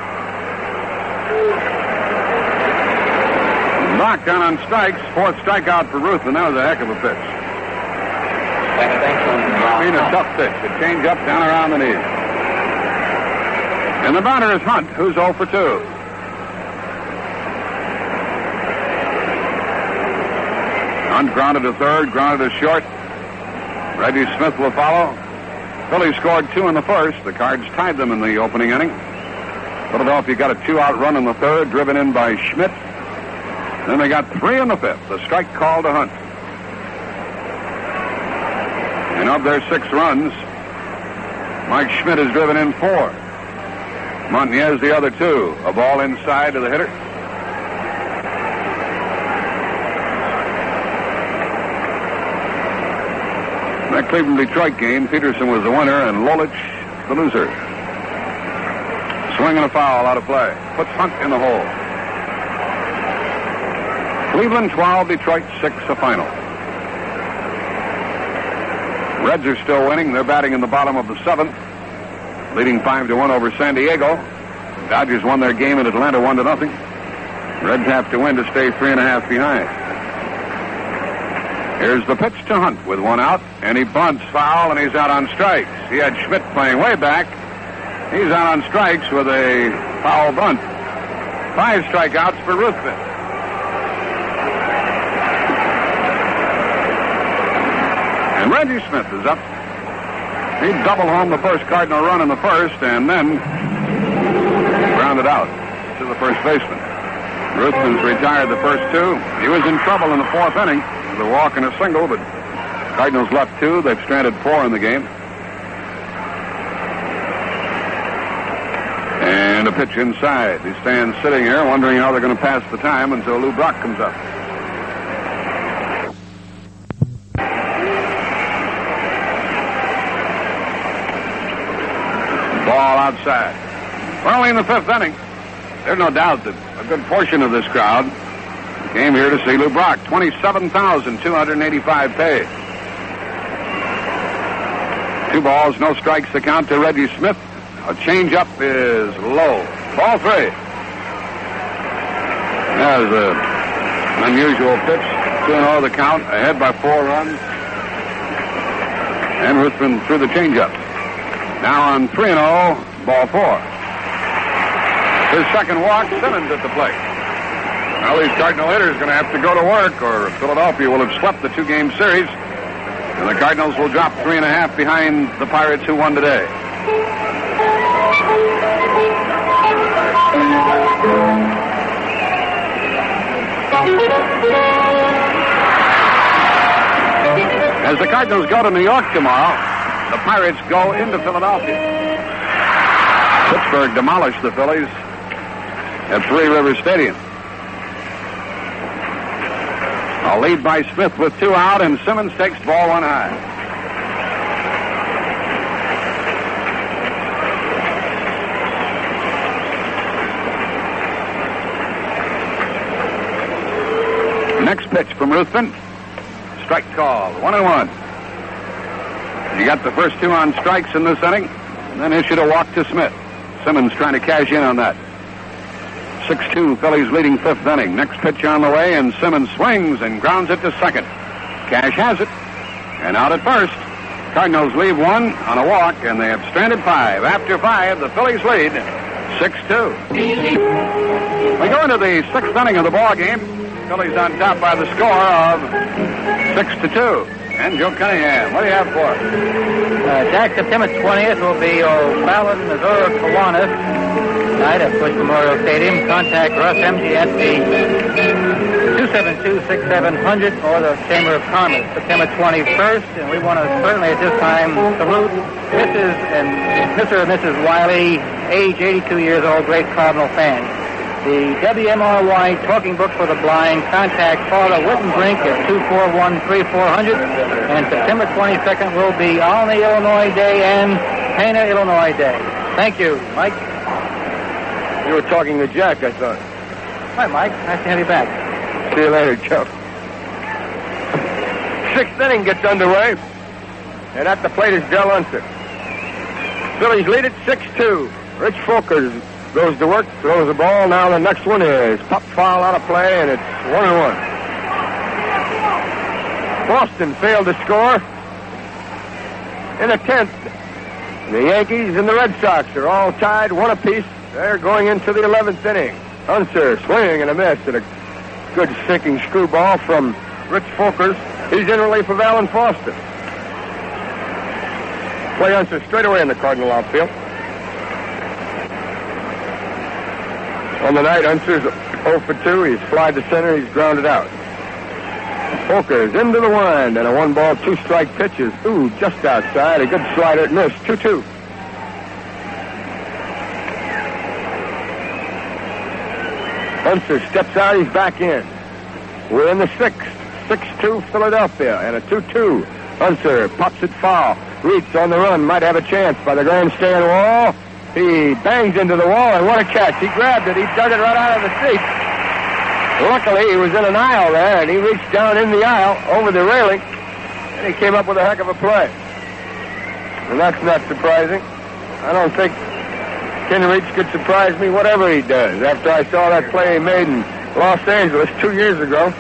Knocked down on strikes. 4th strikeout for Ruthven. That was a heck of a pitch. I mean, a tough pitch. A changeup down around the knees. And the batter is Hunt, who's 0 for 2. Hunt grounded to third, grounded to short. Reggie Smith will follow. Phillies scored 2 in the first. The Cards tied them in the opening inning. Philadelphia got a 2-out run in the third, driven in by Schmidt. Then they got 3 in the fifth. The strike call to Hunt. And of their 6 runs, Mike Schmidt has driven in 4. Montanez the other 2. A ball inside to the hitter. That Cleveland-Detroit game, Peterson was the winner and Lolich the loser. Swing and a foul out of play. Puts Hunt in the hole. Cleveland 12, Detroit 6, a final. Reds are still winning. They're batting in the bottom of the 7th, leading 5-1 over San Diego. Dodgers won their game in Atlanta 1-0. Reds have to win to stay 3.5 behind. Here's the pitch to Hunt with 1 out, and he bunts foul, and he's out on strikes. He had Schmidt playing way back. He's out on strikes with a foul bunt. 5 strikeouts for Ruthven. And Reggie Smith is up. He doubled home the first Cardinal run in the first, and then grounded out to the first baseman. Ruthven's retired the first 2. He was in trouble in the 4th inning. A walk and a single, but Cardinals left 2. They've stranded 4 in the game. And a pitch inside. He stands sitting here wondering how they're going to pass the time until Lou Brock comes up. Ball outside. We're only in the 5th inning. There's no doubt that a good portion of this crowd came here to see Lou Brock. 27,285 paid. 2 balls, no strikes to count to Reggie Smith. A changeup is low. Ball 3. That was an unusual pitch. 2-0 the count, ahead by 4 runs. And Ruthven threw the changeup. Now on 3-0, ball 4. His second walk, Simmons at the plate. Well, these Cardinal hitters are going to have to go to work, or Philadelphia will have swept the 2-game series, and the Cardinals will drop 3.5 behind the Pirates, who won today. As the Cardinals go to New York tomorrow, the Pirates go into Philadelphia. Pittsburgh demolished the Phillies at Three Rivers Stadium. A lead by Smith with 2 out, and Simmons takes ball 1 high. Next pitch from Ruthven. Strike call, 1-1. You got the first 2 on strikes in this inning, and then issued a walk to Smith. Simmons trying to cash in on that. 6-2, Phillies leading 5th inning. Next pitch on the way, and Simmons swings and grounds it to second. Cash has it, and out at first. Cardinals leave 1 on a walk, and they have stranded 5. After 5, the Phillies lead 6-2. We go into the 6th inning of the ball game. Phillies on top by the score of 6-2. And Joe Cunningham, what do you have for us? Jack, September 20th will be O'Fallon, Missouri, Kiwanis. Night at Busch Memorial Stadium. Contact Russ MG at the 672-6700 or the Chamber of Commerce, September 21st. And we want to certainly at this time salute Mr. and Mrs. Wiley, age 82 years old, great Cardinal fans. The WMRY Talking Book for the Blind. Contact Father Wittenbrink at 241-3400. And September 22nd will be Olney, Illinois Day and Pana, Illinois Day. Thank you, Mike. You were talking to Jack, I thought. Hi, Mike. Nice to have you back. See you later, Joe. Sixth inning gets underway. And at the plate is Del Unser. Phillies lead it 6-2. Rich Folkers goes to work, throws the ball. Now the next one is pop foul out of play, and it's 1-1. Boston failed to score in the 10th. The Yankees and the Red Sox are all tied, one apiece. They're going into the 11th inning. Unser swinging and a miss at a good sinking screwball from Rich Folkers. He's in relief of Alan Foster. Play Unser straight away in the Cardinal outfield. On the night, Unser's 0 for 2. He's flied to center. He's grounded out. Folkers into the wind, and a 1-ball, 2-strike pitches. Ooh, just outside. A good slider. Missed. 2-2. Unser steps out. He's back in. We're in the 6th. 6-2 Philadelphia, and a 2-2. Unser pops it foul. Reeds on the run. Might have a chance by the grandstand wall. He bangs into the wall, and what a catch. He grabbed it. He dug it right out of the seat. Luckily, he was in an aisle there, and he reached down in the aisle over the railing, and he came up with a heck of a play. And that's not surprising. I don't think Ken Reach could surprise me whatever he does. After I saw that play he made in Los Angeles 2 years ago,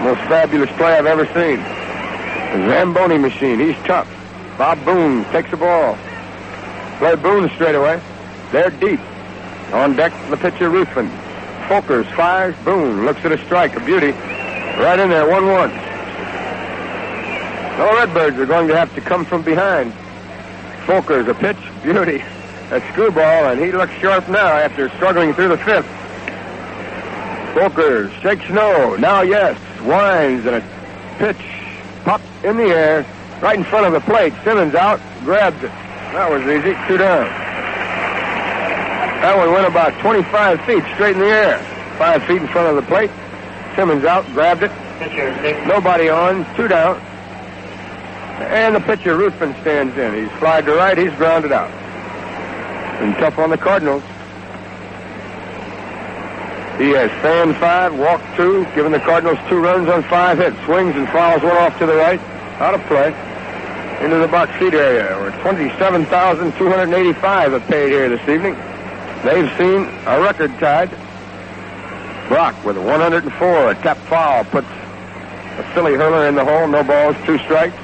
most fabulous play I've ever seen. The Zamboni machine. He's tough. Bob Boone takes the ball. Play Boone straight away. They're deep. On deck, the pitcher, Ruthven. Folkers fires. Boone looks at a strike, a beauty. Right in there, 1-1. The Redbirds are going to have to come from behind. Folkers, a pitch, beauty. A screwball, and he looks sharp now after struggling through the 5th. Folkers shakes no. Now yes. Winds, and a pitch popped in the air right in front of the plate. Simmons out, grabs it. That was easy. 2 down. That one went about 25 feet straight in the air. 5 feet in front of the plate. Simmons out, grabbed it. Nobody on. 2 down. And the pitcher, Ruthven, stands in. He's flied to right. He's grounded out. Been tough on the Cardinals. He has fanned 5, walked 2, given the Cardinals 2 runs on 5 hits. Swings and fouls one off to the right. Out of play. Into the box seat area, where 27,285 have paid here this evening. They've seen a record tied. Brock with a 104, a tap foul puts a Philly hurler in the hole. No balls, 2 strikes.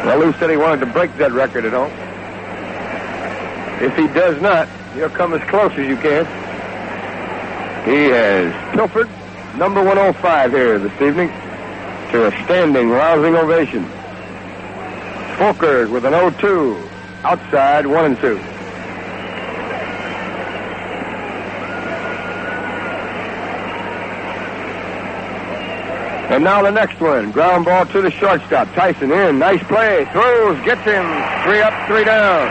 Well, Lou said he wanted to break that record at home. If he does not, you'll come as close as you can. He has pilfered number 105 here this evening to a standing, rousing ovation. Folkers with an 0-2. Outside, 1-2. And now the next one. Ground ball to the shortstop. Tyson in. Nice play. Throws. Gets him. 3 up, 3 down.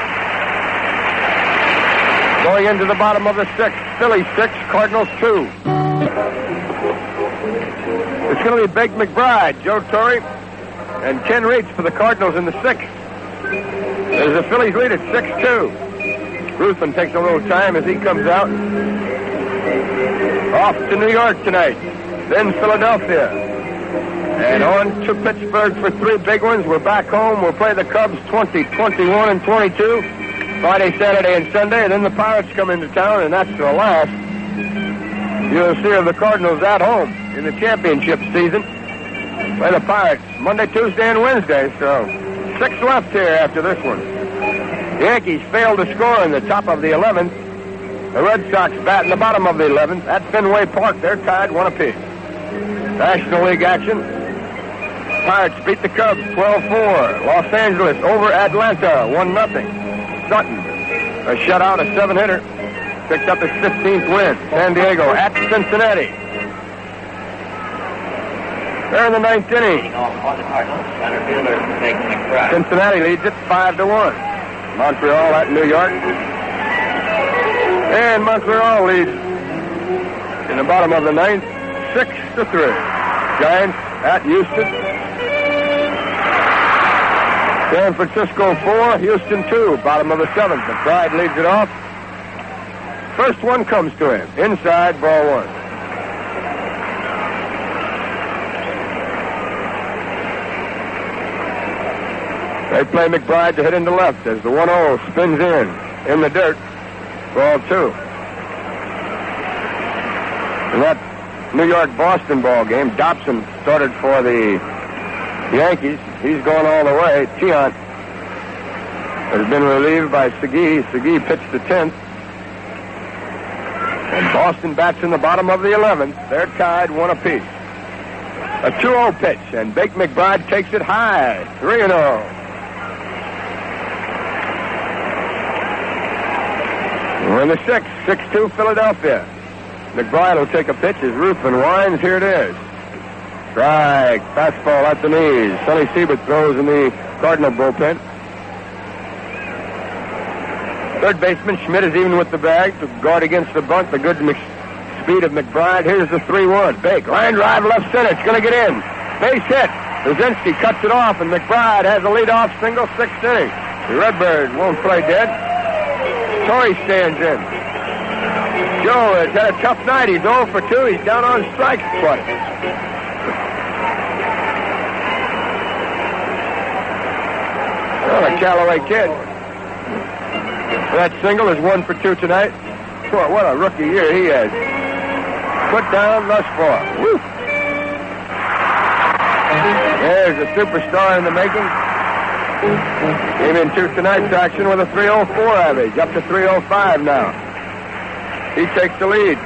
Going into the bottom of the 6th. Phillies 6, Cardinals 2. It's going to be Big McBride, Joe Torre, and Ken Reach for the Cardinals in the 6th. There's the Phillies lead at 6-2. Ruthven takes a little time as he comes out. Off to New York tonight. Then Philadelphia. And on to Pittsburgh for 3 big ones. We're back home. We'll play the Cubs 20, 21, and 22. Friday, Saturday, and Sunday. And then the Pirates come into town, and that's the last you'll see of the Cardinals at home in the championship season. Play the Pirates Monday, Tuesday, and Wednesday. So 6 left here after this one. The Yankees failed to score in the top of the 11th. The Red Sox bat in the bottom of the 11th. At Fenway Park, they're tied 1 apiece. National League action. Pirates beat the Cubs 12-4. Los Angeles over Atlanta 1-0. Sutton, a shutout, a 7-hitter. picked up his 15th win. San Diego at Cincinnati. They're in the 9th inning. Cincinnati leads it 5-1. Montreal at New York. And Montreal leads in the bottom of the 9th, 6-3. Giants at Houston. San Francisco 4, Houston 2, bottom of the 7th. McBride leads it off. First one comes to him. Inside, ball 1. They play McBride to hit into left as the 1-0 spins in the dirt. Ball 2. In that New York-Boston ball game, Dobson started for the Yankees. He's gone all the way. Tiant has been relieved by Segui. Segui pitched the 10th. And Boston bats in the bottom of the 11th. They're tied 1 apiece. A 2-0 pitch, and Bake McBride takes it high. 3-0. We're in the 6th. 6-2 Philadelphia. McBride will take a pitch as Ruthven winds. Here it is. Strike. Fastball at the knees. Sonny Siebert throws in the Cardinal bullpen. Third baseman Schmidt is even with the bag to guard against the bunt. The good speed of McBride. Here's the 3-1. Bake. Line drive left center. It's going to get in. Base hit. Brzezinski cuts it off, and McBride has a leadoff single, 6th inning. The Redbird won't play dead. Torrey stands in. Joe has had a tough night. He's 0 for 2. He's down on strikes twice. Well, a Callaway kid. That single is 1 for 2 tonight. Boy, what a rookie year he has put down thus far. Woo! There's a superstar in the making. Came into tonight's action with a 304 average, up to 305 now. He takes the lead.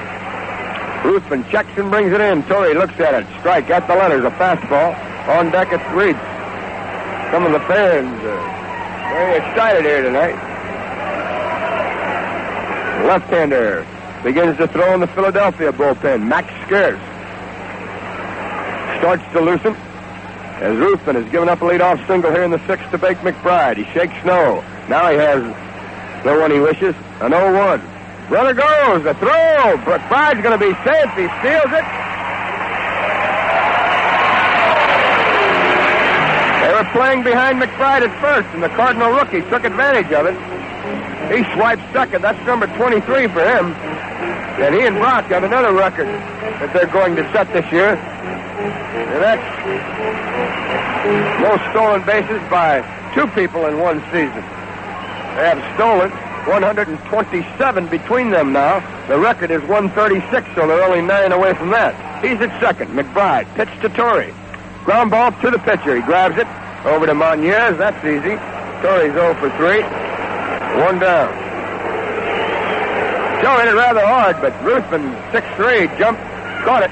Ruthven checks and brings it in. Torrey looks at it. Strike at the letters. A fastball. On deck at Reeds. Some of the fans are very excited here tonight. Left-hander begins to throw in the Philadelphia bullpen. Max Scarce starts to loosen as Ruthven has given up a leadoff single here in the 6th to Bake McBride. He shakes no. Now he has the one he wishes. An 0-1. Runner goes. The throw. McBride's going to be safe. He steals it. They were playing behind McBride at first, and the Cardinal rookie took advantage of it. He swipes second. That's number 23 for him. And he and Brock have another record that they're going to set this year. And that's most stolen bases by 2 people in one season. They have stolen 127 between them now. The record is 136, so they're only 9 away from that. He's at second. McBride. Pitch to Torrey. Ground ball to the pitcher. He grabs it. Over to Monez. That's easy. Torrey's 0 for 3. 1 down. Joe hit it rather hard, but Ruthven, 6'3", jumped, caught it,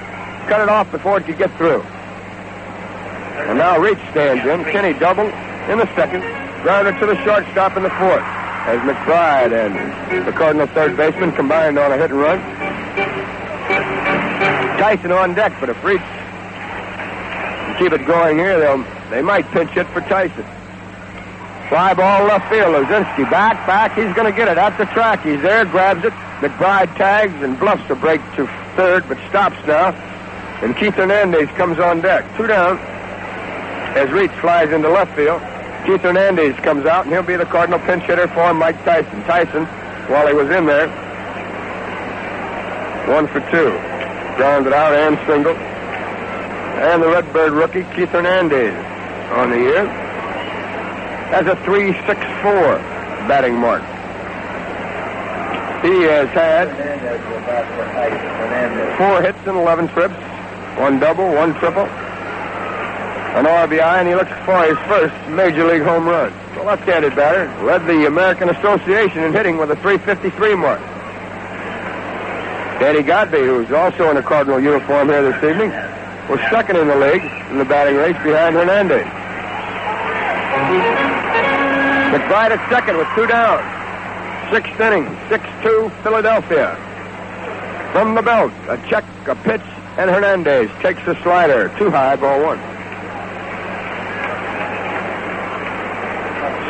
cut it off before it could get through. And now Reach stands in. Kinney double in the 2nd. Grounder to the shortstop in the 4th. As McBride and the Cardinal third baseman combined on a hit and run. Tyson on deck, but if Reach can keep it going here, they might pinch hit for Tyson. Fly ball left field. Lozinski back. He's going to get it at the track. He's there, grabs it. McBride tags and bluffs a break to third, but stops now. And Keith Hernandez comes on deck. 2 down as Reach flies into left field. Keith Hernandez comes out, and he'll be the Cardinal pinch hitter for Mike Tyson. Tyson, while he was in there, 1 for 2. Grounded out and single. And the Redbird rookie, Keith Hernandez, on the year, has a 3.64 batting mark. He has had 4 hits and 11 trips, 1 double, 1 triple, an RBI, and he looks for his first Major League home run. The left-handed batter led the American Association in hitting with a 353 mark. Danny Godby, who's also in a Cardinal uniform here this evening, was second in the league in the batting race behind Hernandez. McBride at second with 2 down. Sixth inning, 6-2 Philadelphia. From the belt, a check, a pitch, and Hernandez takes the slider. 2 high, ball 1.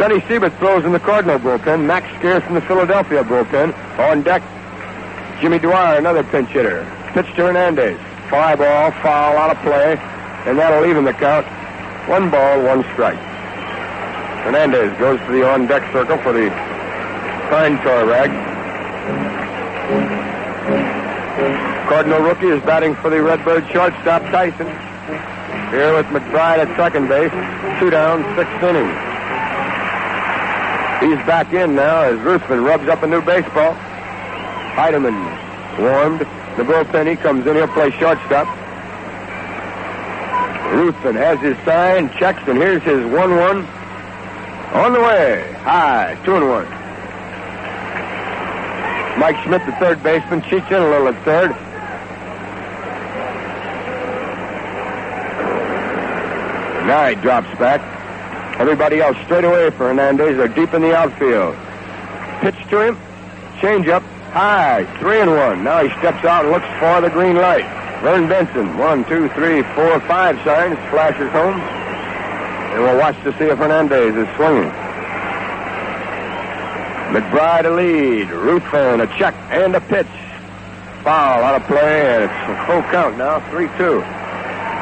Sonny Siebert throws in the Cardinal bullpen. Max Scarce in the Philadelphia bullpen. On deck, Jimmy Dwyer, another pinch hitter. Pitch to Hernandez. Fly ball, foul, out of play, and that'll even the count. 1 ball, 1 strike. Hernandez goes to the on-deck circle for the pine tar rag. Cardinal rookie is batting for the Redbird shortstop, Tyson. Here with McBride at second base. 2 down, 6th inning. He's back in now as Ruthven rubs up a new baseball. Heidemann warmed. The bullpen, he comes in. He'll play shortstop. Ruthven has his sign, checks, and here's his 1-1. On the way. High. 2-1. Mike Schmidt, the third baseman, cheats in a little at third. Now he drops back. Everybody else straight away for Hernandez. They're deep in the outfield. Pitch to him. Change up. High. 3-1. Now he steps out and looks for the green light. Vern Benson. 1, 2, 3, 4, 5 signs. Flashes home. And we'll watch to see if Hernandez is swinging. McBride a lead. Ruthven a check and a pitch. Foul out of play, and it's a full count now. 3-2.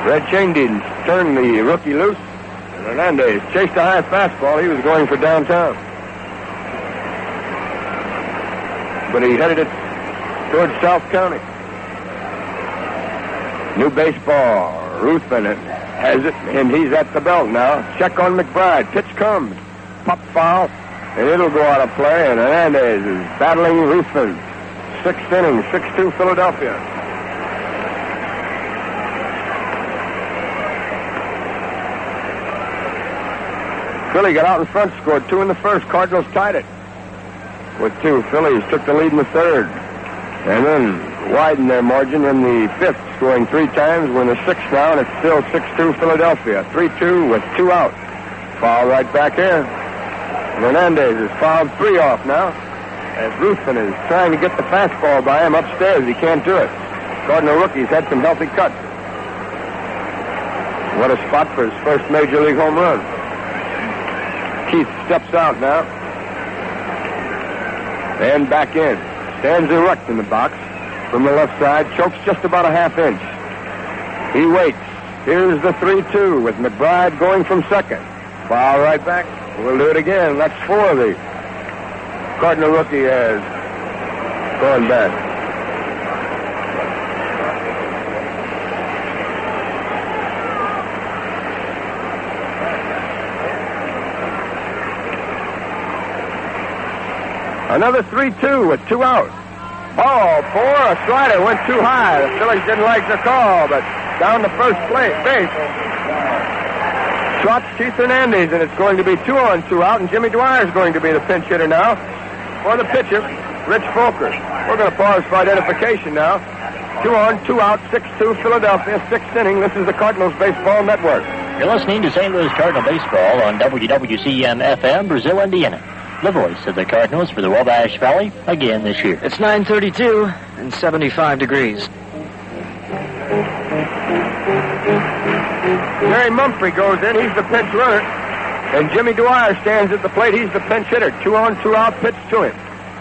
Red Chaindean turned the rookie loose. And Hernandez chased a high fastball. He was going for downtown. But he headed it towards South County. New baseball. Ruthven has it, and he's at the belt now. Check on McBride. Pitch comes. Pop foul, and it'll go out of play, and Hernandez is battling Ruthven. 6th inning, 6-2 Philadelphia. Philly got out in front, scored 2 in the first. Cardinals tied it with 2. Phillies took the lead in the third, and then widened their margin in the 5th, scoring 3 times. We're in the 6th now, and it's still 6-2 Philadelphia. 3-2 with 2 out. Foul right back here. Hernandez has fouled 3 off now, as Ruthven is trying to get the fastball by him upstairs. He can't do it. Cardinal rookie's had some healthy cuts. What a spot for his first Major League home run. Keith steps out now. And back in. Stands erect in the box. From the left side, chokes just about a half inch. He waits. Here's the 3-2 with McBride going from second. Foul right back. We'll do it again. That's 4 the Cardinal rookie has gone back. Another 3-2 with 2 out. Ball 4, a slider went too high. The Phillies didn't like the call, but down to first base. Trots Keith Hernandez, and it's going to be 2 on, 2 out, and Jimmy Dwyer is going to be the pinch hitter now for the pitcher, Rich Folker. We're going to pause for identification now. 2 on, 2 out, 6-2 Philadelphia, 6th inning. This is the Cardinals Baseball Network. You're listening to St. Louis Cardinal Baseball on WWCM-FM, Brazil, Indiana. The voice of the Cardinals for the Wabash Valley again this year. It's 9:32 and 75 degrees. Jerry Mumphrey goes in. He's the pinch runner. And Jimmy Dwyer stands at the plate. He's the pinch hitter. 2 on, 2 out, pitch to him.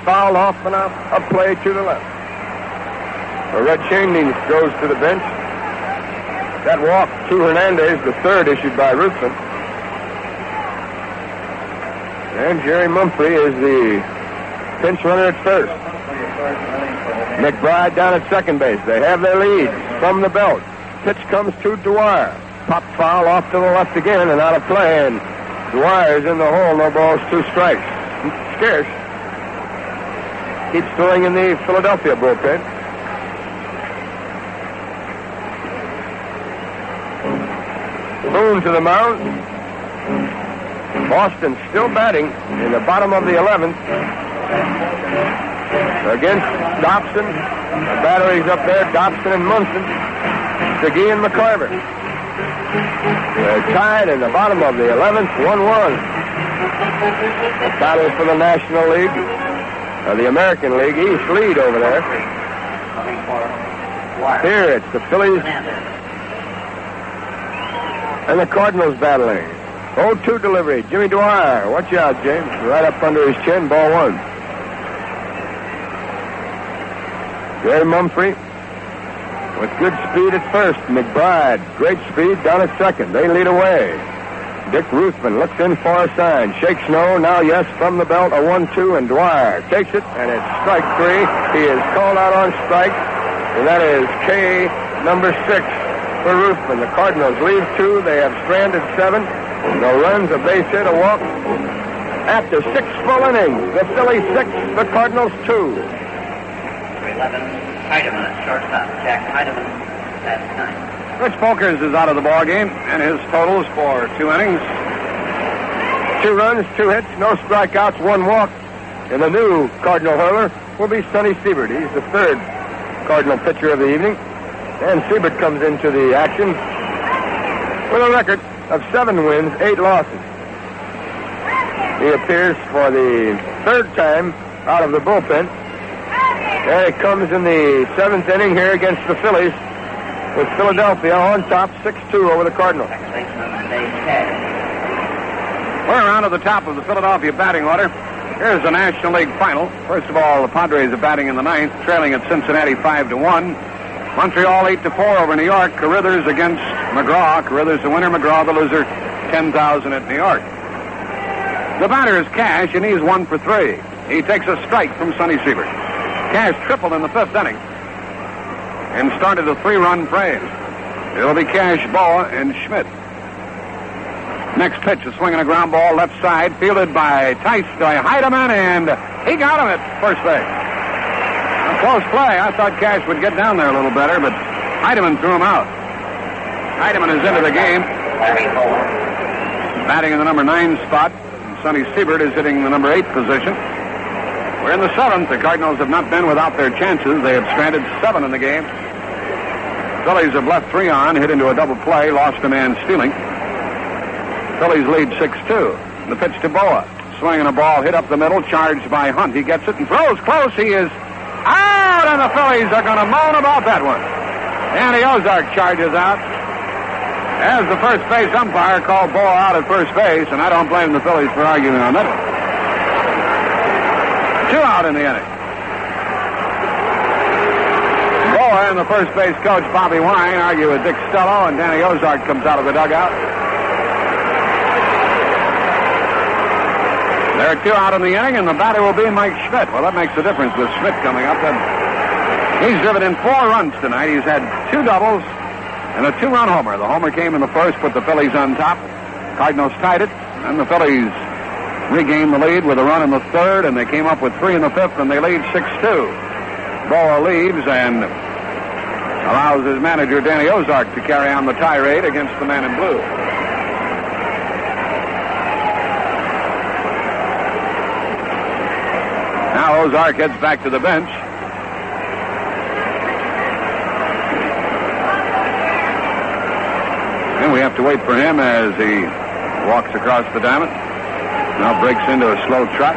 Foul off and out, a play to the left. The Red Chaindean goes to the bench. That walk to Hernandez, the third issued by Ruthven. And Jerry Mumphrey is the pinch runner at first. McBride down at second base. They have their lead from the belt. Pitch comes to Dwyer. Pop foul off to the left again and out of play. And Dwyer's in the hole. No balls, 2 strikes. Scarce keeps throwing in the Philadelphia bullpen. Boone to the mound. Boston still batting in the bottom of the 11th against Dobson. The batteries up there, Dobson and Munson, McGee and McCarver. They're tied in the bottom of the 11th, 1-1. The battle for the National League. of the American League East lead over there. Here it's the Phillies and the Cardinals battling. 0-2 delivery. Jimmy Dwyer. Watch out, James. Right up under his chin. Ball one. Gary Mumphrey with good speed at first. McBride, great speed down at second. They lead away. Dick Ruthman looks in for a sign. Shakes no. Now yes from the belt. A 1-2 and Dwyer takes it, and it's strike three. He is called out on strike, and that is K number 6 for Ruthman. The Cardinals leave 2. They have stranded 7. No runs, a base hit, a walk. After 6 full innings, the Phillies 6, the Cardinals 2. 11, Heidemann at shortstop. Jack Heidemann at 9. Rich Folkers is out of the ball game, and his totals for 2 innings. 2 runs, 2 hits, no strikeouts, 1 walk. And the new Cardinal hurler will be Sonny Siebert. He's the 3rd Cardinal pitcher of the evening. And Siebert comes into the action with a record of 7 wins, 8 losses. He appears for the 3rd time out of the bullpen. There he comes in the 7th inning here against the Phillies, with Philadelphia on top 6-2 over the Cardinals. We're around to the top of the Philadelphia batting order. Here's the National League final. First of all, the Padres are batting in the 9th, trailing at Cincinnati 5-1. Montreal 8-4 over New York. Carruthers against McGraw. Carruthers the winner, McGraw the loser. 10,000 at New York. The batter is Cash, and he's 1 for 3. He takes a strike from Sonny Siebert. Cash tripled in the 5th inning and started a 3-run frame. It'll be Cash, Boa, and Schmidt. Next pitch, a swing and a ground ball left side, fielded by Heidemann, and he got him at first base. A close play. I thought Cash would get down there a little better, but Heidemann threw him out. Heidemann is into the game. Batting in the number 9 spot. Sonny Siebert is hitting the number 8 position. We're in the 7th. The Cardinals have not been without their chances. They have stranded 7 in the game. Phillies have left 3 on, hit into a double play, lost a man stealing. Phillies lead 6-2. The pitch to Boa. Swinging a ball, hit up the middle, charged by Hunt. He gets it and throws close. He is out, and the Phillies are going to moan about that one. Danny Ozark charges out. As the first base umpire called Boa out at first base, and I don't blame the Phillies for arguing on that one. 2 out in the inning. Boa and the first base coach, Bobby Wine, argue with Dick Stello, and Danny Ozark comes out of the dugout. There are 2 out in the inning, and the batter will be Mike Schmidt. Well, that makes a difference with Schmidt coming up. He's driven in 4 runs tonight. He's had 2 doubles and a 2-run homer. The homer came in the first, put the Phillies on top. Cardinals tied it, and the Phillies regained the lead with a run in the 3rd, and they came up with 3 in the 5th, and they lead 6-2. Boa leaves and allows his manager, Danny Ozark, to carry on the tirade against the man in blue. Now Ozark heads back to the bench. And we have to wait for him as he walks across the diamond. Now breaks into a slow trot.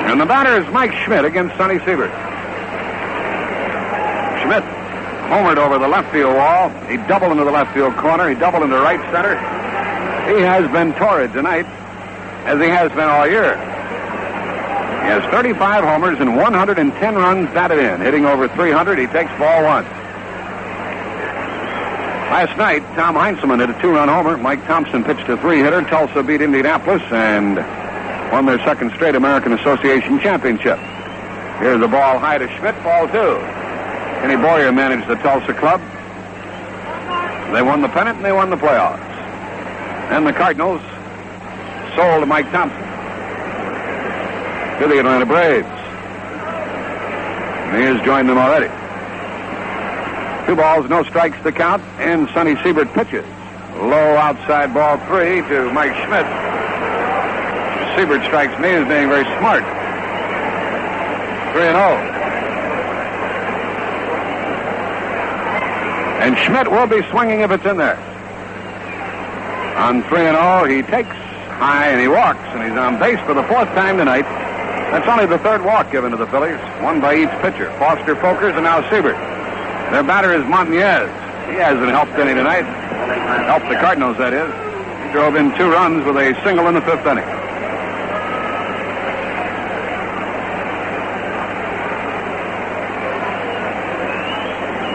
And the batter is Mike Schmidt against Sonny Siebert. Schmidt homered over the left field wall. He doubled into the left field corner. He doubled into right center. He has been torrid tonight, as he has been all year. He has 35 homers and 110 runs batted in. Hitting over 300, he takes ball 1. Last night, Tom Heinzelman hit a 2-run homer. Mike Thompson pitched a 3-hitter. Tulsa beat Indianapolis and won their 2nd straight American Association Championship. Here's the ball high to Schmidt, ball 2. Kenny Boyer managed the Tulsa club. They won the pennant and they won the playoffs. And the Cardinals sold to Mike Thompson to the Atlanta Braves. And he has joined them already. 2 balls, no strikes to count, and Sonny Siebert pitches. Low outside ball 3 to Mike Schmidt. Siebert strikes me as being very smart. 3-0. And Schmidt will be swinging if it's in there. On 3-0, he takes high, and he walks, and he's on base for the fourth time tonight. That's only the third walk given to the Phillies, one by each pitcher. Foster, Folkers, and now Siebert. Their batter is Montanez. He hasn't helped any tonight. Helped the Cardinals, that is. He drove in 2 runs with a single in the 5th inning.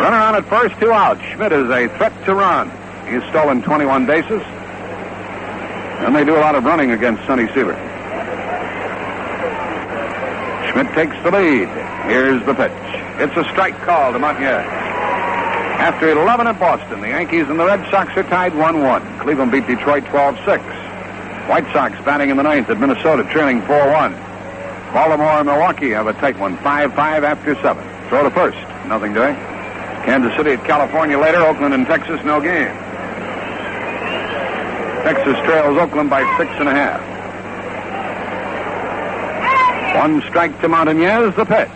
Runner on at first, 2 out. Schmidt is a threat to run. He's stolen 21 bases. And they do a lot of running against Sonny Siebert. Schmidt takes the lead. Here's the pitch. It's a strike call to Montanez. After 11 at Boston, the Yankees and the Red Sox are tied 1-1. Cleveland beat Detroit 12-6. White Sox batting in the 9th at Minnesota, trailing 4-1. Baltimore and Milwaukee have a tight one, 5-5 after 7. Throw to first, nothing doing. Kansas City at California later. Oakland and Texas, no game. Texas trails Oakland by 6.5. 1 strike to Montanez, the pitch.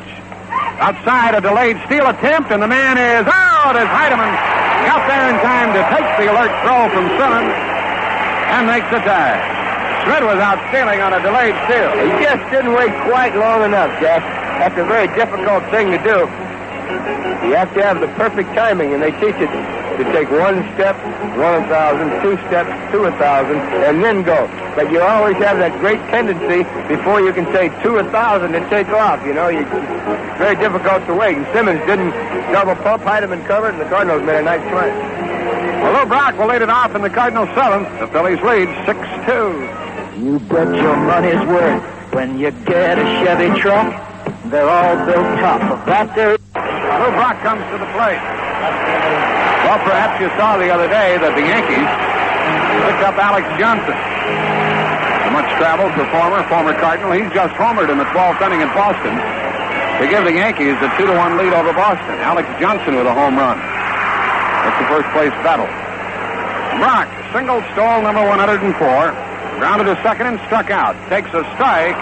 Outside, a delayed steal attempt, and the man is out as Heidemann got there in time to take the alert throw from Simmons and makes the tag. Schmidt was out stealing on a delayed steal. He just didn't wait quite long enough, Jack. That's a very difficult thing to do. You have to have the perfect timing, and they teach it to take 1 step, 1,000, 2 steps, 2,000, and then go. But you always have that great tendency before you can say 2,000 to take off. You know, it's very difficult to wait. And Simmons didn't double pump, Heidemann covered, and the Cardinals made a nice play. Well, Lou Brock will lead it off in the Cardinals' 7th. The Phillies lead 6-2. You bet your money's worth when you get a Chevy truck. They're all built tough. Of that there. Lou Brock comes to the plate. Well, perhaps you saw the other day that the Yankees picked up Alex Johnson. A much-traveled performer, former Cardinal. He's just homered in the 12th inning in Boston to give the Yankees a 2-1 lead over Boston. Alex Johnson with a home run. That's the first-place battle. Brock, single, stole number 104. Grounded to second and struck out. Takes a strike.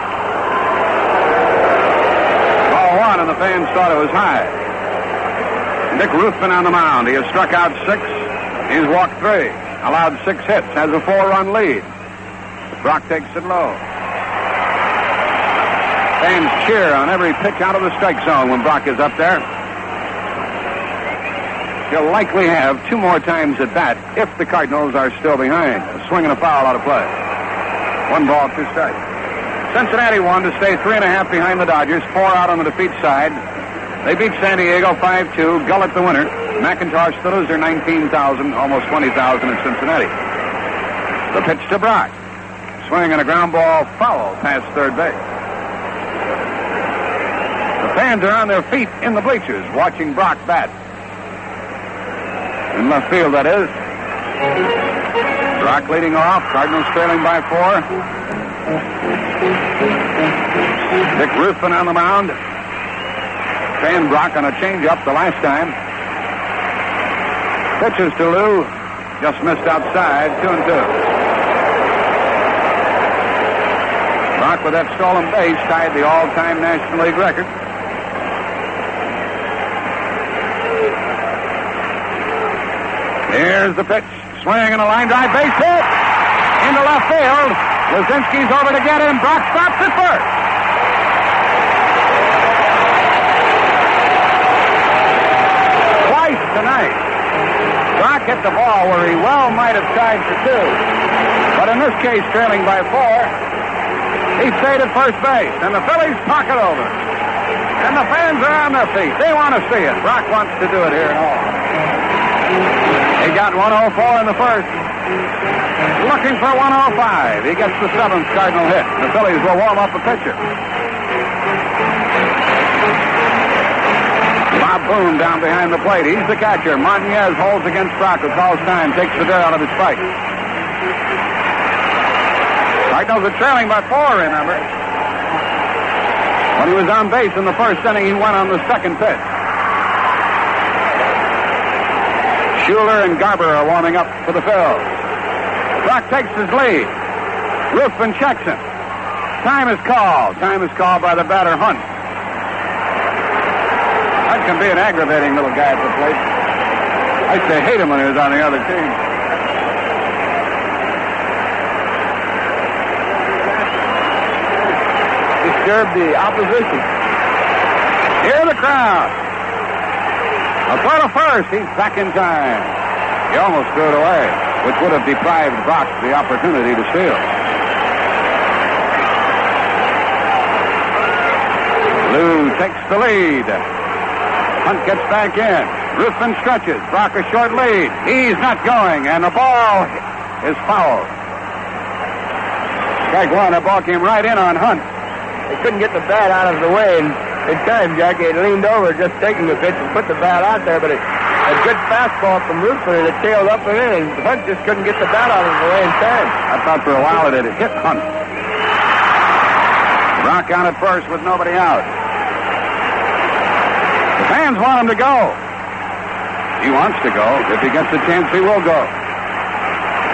Ball 1, and the fans thought it was high. Dick Ruthven on the mound. He has struck out 6. He's walked 3. Allowed 6 hits. Has a 4-run lead. Brock takes it low. Fans cheer on every pitch out of the strike zone when Brock is up there. He'll likely have 2 more times at bat if the Cardinals are still behind. A swing and a foul out of play. 1 ball, 2 strikes. Cincinnati won to stay 3.5 behind the Dodgers. 4 out on the defeat side. They beat San Diego 5-2. Gullett the winner. McIntosh the loser, 19,000, almost 20,000 in Cincinnati. The pitch to Brock. Swing and a ground ball foul past third base. The fans are on their feet in the bleachers watching Brock bat. In left field, that is. Brock leading off. Cardinals trailing by 4. Dick Ruthven on the mound. Paying Brock on a changeup the last time. Pitches to Lou. Just missed outside. 2-2. Brock with that stolen base tied the all-time National League record. Here's the pitch. Swing and a line drive. Base hit. Into left field. Lazinski's over to get him. Brock stops at first. Twice tonight. Brock hit the ball where he well might have tied for 2. But in this case, trailing by 4, he stayed at first base. And the Phillies talk it over. And the fans are on their feet. They want to see it. Brock wants to do it here and all. He got 104 in the first. Looking for 105. He gets the 7th Cardinal hit. The Phillies will warm up a pitcher. Bob Boone down behind the plate. He's the catcher. Montanez holds against Brock, who calls time, takes the dirt out of his fight. Cardinals are trailing by 4, remember. When he was on base in the first inning, he went on the second pitch. Schuler and Garber are warming up for the Phils. Brock takes his lead. Ruthven checks him. Time is called. Time is called by the batter, Hunt. That can be an aggravating little guy at the plate. I used to hate him when he was on the other team. disturb the opposition. Hear the crowd. A throw to first. He's back in time. He almost threw it away, which would have deprived Brock the opportunity to steal. Lou takes the lead. Hunt gets back in. Ruthven stretches. Brock a short lead. He's not going, and the ball is fouled. Strike one. The ball came right in on Hunt. They couldn't get the bat out of the way in time, Jackie. It leaned over, just taking the pitch and put the bat out there, but a good fastball from Ruthven, and it tailed up and in, and Hunt just couldn't get the bat out of the way in time. I thought for a while it had hit Hunt. Brock on at first with nobody out. The fans want him to go. He wants to go. If he gets a chance, he will go.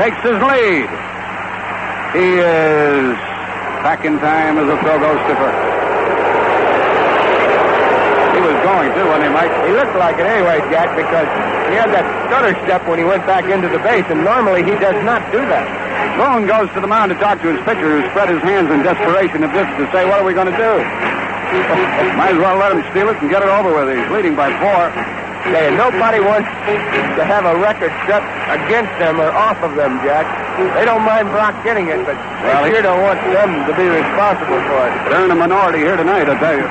Takes his lead. He is back in time as the throw goes to first. He was going to, wasn't he, Mike? He looked like it anyway, Jack, because he had that stutter step when he went back into the base, and normally he does not do that. Boone goes to the mound to talk to his pitcher, who spread his hands in desperation of this to say, what are we going to do? Might as well let him steal it and get it over with. He's leading by 4. Hey, nobody wants to have a record set against them or off of them, Jack. They don't mind Brock getting it, but they sure don't want them to be responsible for it. They're in a minority here tonight, I tell you.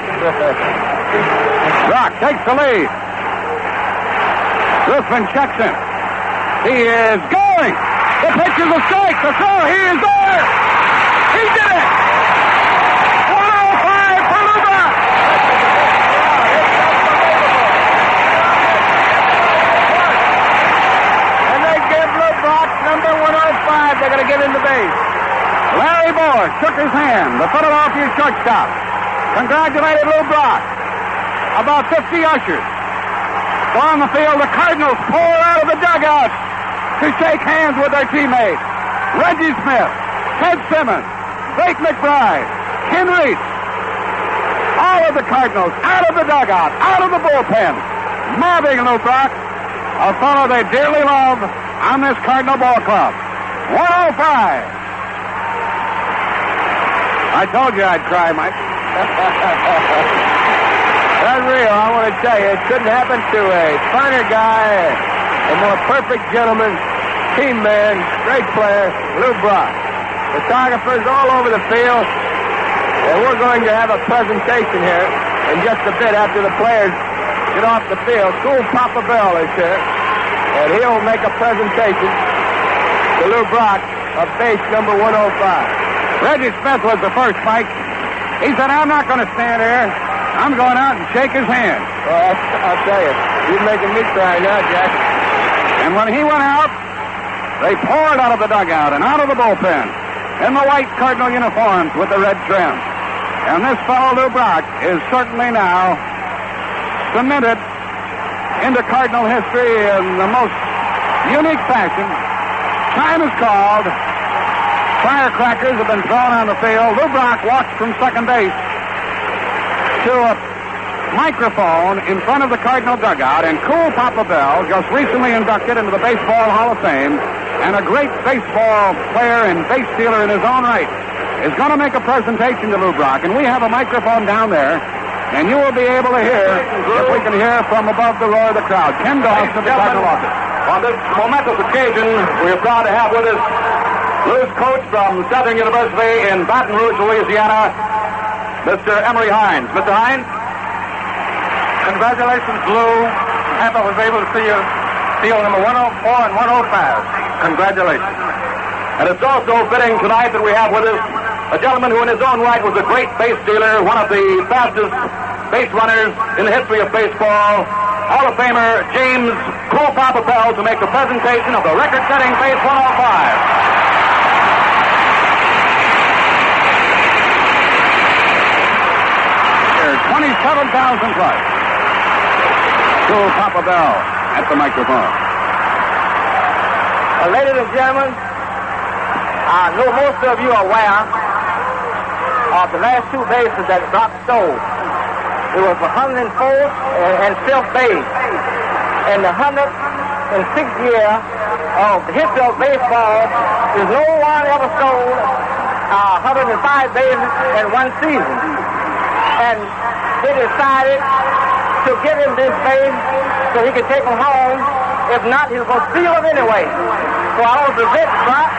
Brock takes the lead. Ruthven checks him. He is going. The pitch is a strike. The throw. He is there. He did it. 105 for Luba. And they give Luba number 105. They're going to get in the base. Larry Moore shook his hand. The Philadelphia shortstop congratulated Lou Brock. About 50 ushers go on the field. The Cardinals pour out of the dugout to shake hands with their teammates. Reggie Smith, Ted Simmons, Blake McBride, Ken Reitz. All of the Cardinals out of the dugout, out of the bullpen, mobbing Lou Brock, a fellow they dearly love on this Cardinal ball club. 105. I told you I'd cry, Mike. That's real. I want to tell you, it couldn't happen to a finer guy, a more perfect gentleman, team man, great player, Lou Brock. Photographers all over the field, and we're going to have a presentation here in just a bit after the players get off the field. Cool Papa Bell is here, and he'll make a presentation to Lou Brock of base number 105. Reggie Smith was the first, Mike. He said, I'm not going to stand here. I'm going out and shake his hand. Well, I'll tell you, you're making me cry now, Jack. And when he went out, they poured out of the dugout and out of the bullpen in the white Cardinal uniforms with the red trim. And this fellow, Lou Brock, is certainly now cemented into Cardinal history in the most unique fashion. Time is called. Firecrackers have been thrown on the field. Lou Brock walks from second base to a microphone in front of the Cardinal dugout, and Cool Papa Bell, just recently inducted into the Baseball Hall of Fame, and a great baseball player and base stealer in his own right, is going to make a presentation to Lou Brock, and we have a microphone down there, and you will be able to hear, if we can hear from above the roar of the crowd. Ken Doss of the Cardinal office. On this momentous occasion, we are proud to have with us Lou's coach from Southern University in Baton Rouge, Louisiana, Mr. Emery Hines. Mr. Hines? Congratulations, Lou. Tampa was able to see you field number 104 and 105. Congratulations. And it's also fitting tonight that we have with us a gentleman who in his own right was a great base stealer, one of the fastest base runners in the history of baseball, Hall of Famer James Cool Papa Bell, to make the presentation of the record-setting base 105. 27,000 plus. Cool Papa Bell at the microphone. Ladies and gentlemen, I know most of you are aware of the last two bases that Brock stole. It was the 104th and 5th base. In the 106th year of the history of baseball, there's no one ever stole 105 bases in one season. And they decided to give him this base so he could take them home. If not, he was going to steal them anyway. So I want to present Brock.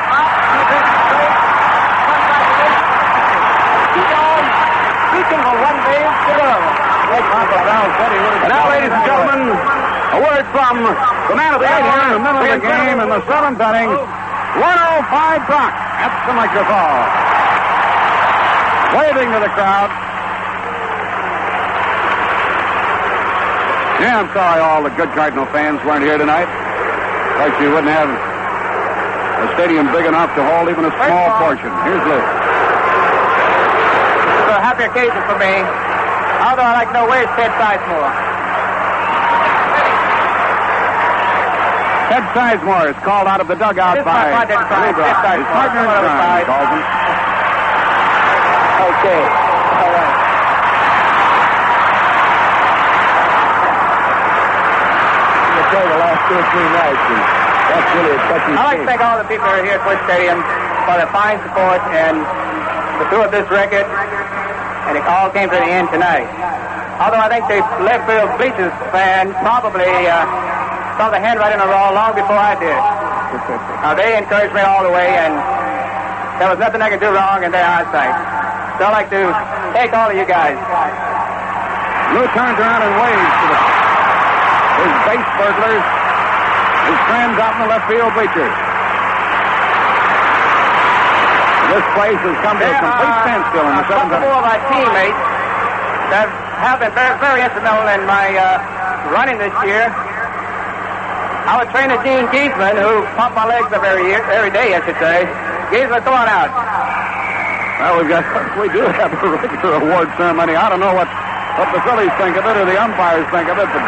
Keep on reaching from one base to the other. And now, ladies and gentlemen, a word from the man of the hour in the middle of the game in the seventh inning. 105 Brock at the microphone. Waving to the crowd. Yeah, I'm sorry all the good Cardinal fans weren't here tonight. Like you wouldn't have a stadium big enough to hold even a small portion. Here's Lou. It's a happy occasion for me. Although I'd like to know where's Ted Sizemore. Ted Sizemore is called out of the dugout by Lou Brock. His partner in crime calls him. Okay. All right. The last 2 or 3 nights, and that's really a touchy I'd like to thank all the people who are here at Busch Stadium for their fine support and the through of this record, and it all came to the end tonight. Although I think the left field bleachers fan probably saw the handwriting on the wall long before I did. They encouraged me all the way, and there was nothing I could do wrong in their eyesight. So I'd like to thank all of you guys. Lou turns around and waves to his base burglars, his friends out in the left field bleachers. This place has come to a complete standstill in the seventh inning. Couple of my teammates that have been very, very instrumental in my running this year. Our trainer, Gene Giesman, who pumped my legs up every day, I should say. Giesman, come on out. Well, we do have a regular award ceremony. I don't know what the Phillies think of it or the umpires think of it, but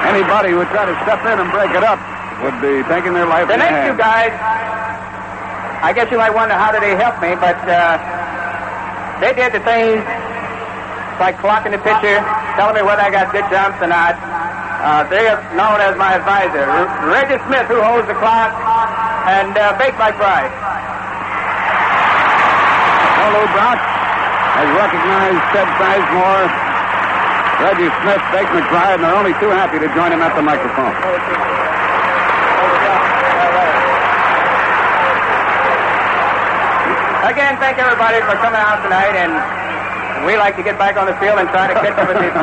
anybody who would try to step in and break it up would be taking their life in The their next hands. two guys, I guess you might wonder how did they help me, but they did the things like clocking the pitcher, telling me whether I got good jumps or not. They are known as my advisor. Reggie Smith, who holds the clock, and Bake McBride. Lou Brock has recognized Ted Sizemore, Reggie Smith, Bake McBride, and they're only too happy to join him at the microphone. Again, thank everybody for coming out tonight, and we like to get back on the field and try to catch up with the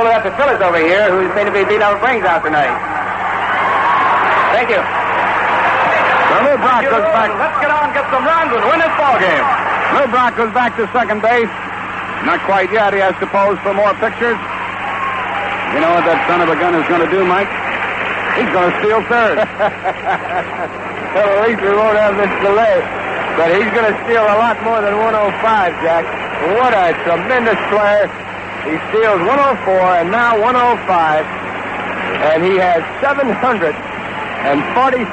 Philadelphia Phillies over here, who seem to be beating our brains out tonight. Thank you. So Lou Brock goes back. Let's get on and get some runs and win this ball game. Lou Brock goes back to second base. Not quite yet. He has to pose for more pictures. You know what that son of a gun is going to do, Mike? He's going to steal third. Well, at least we won't have this delay. But he's going to steal a lot more than 105, Jack. What a tremendous player. He steals 104 and now 105. And he has 740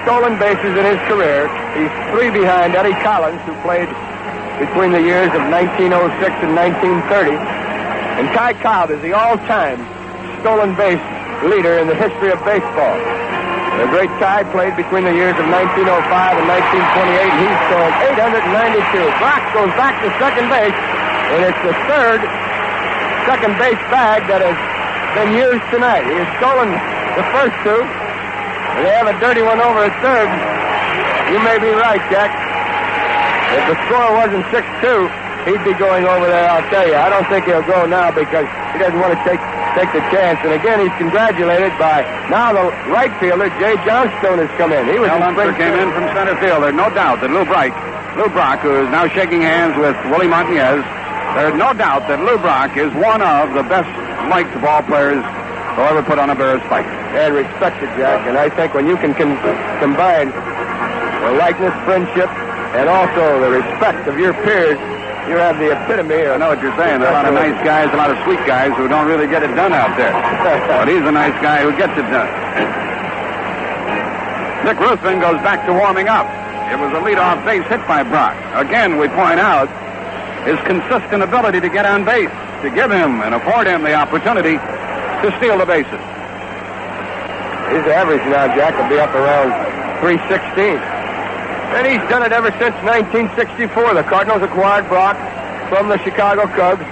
stolen bases in his career. He's 3 behind Eddie Collins, who played between the years of 1906 and 1930. And Ty Cobb is the all-time stolen base leader in the history of baseball. The great Ty played between the years of 1905 and 1928. He stole 892. Brock goes back to second base, and it's the third second base bag that has been used tonight. He has stolen the first 2, and they have a dirty one over at third. You may be right, Jack. If the score wasn't 6-2, he'd be going over there, I'll tell you. I don't think he'll go now because he doesn't want to take the chance. And again, he's congratulated by now the right fielder, Jay Johnstone, has come in. He was Al Unser came in from center field. There's no doubt that Lou Brock, who is now shaking hands with Willie Montanez, there's no doubt that Lou Brock is one of the best liked ball players who ever put on a Bears fight. And respected, Jack. And I think when you can combine the likeness, friendship, and also the respect of your peers, you have the epitome of... I know what you're saying. There are a lot of nice guys, a lot of sweet guys who don't really get it done out there. But he's a nice guy who gets it done. Dick Ruthven goes back to warming up. It was a leadoff base hit by Brock. Again, we point out his consistent ability to get on base, to give him and afford him the opportunity to steal the bases. His average now, Jack, will be up around 316. And he's done it ever since 1964. The Cardinals acquired Brock from the Chicago Cubs.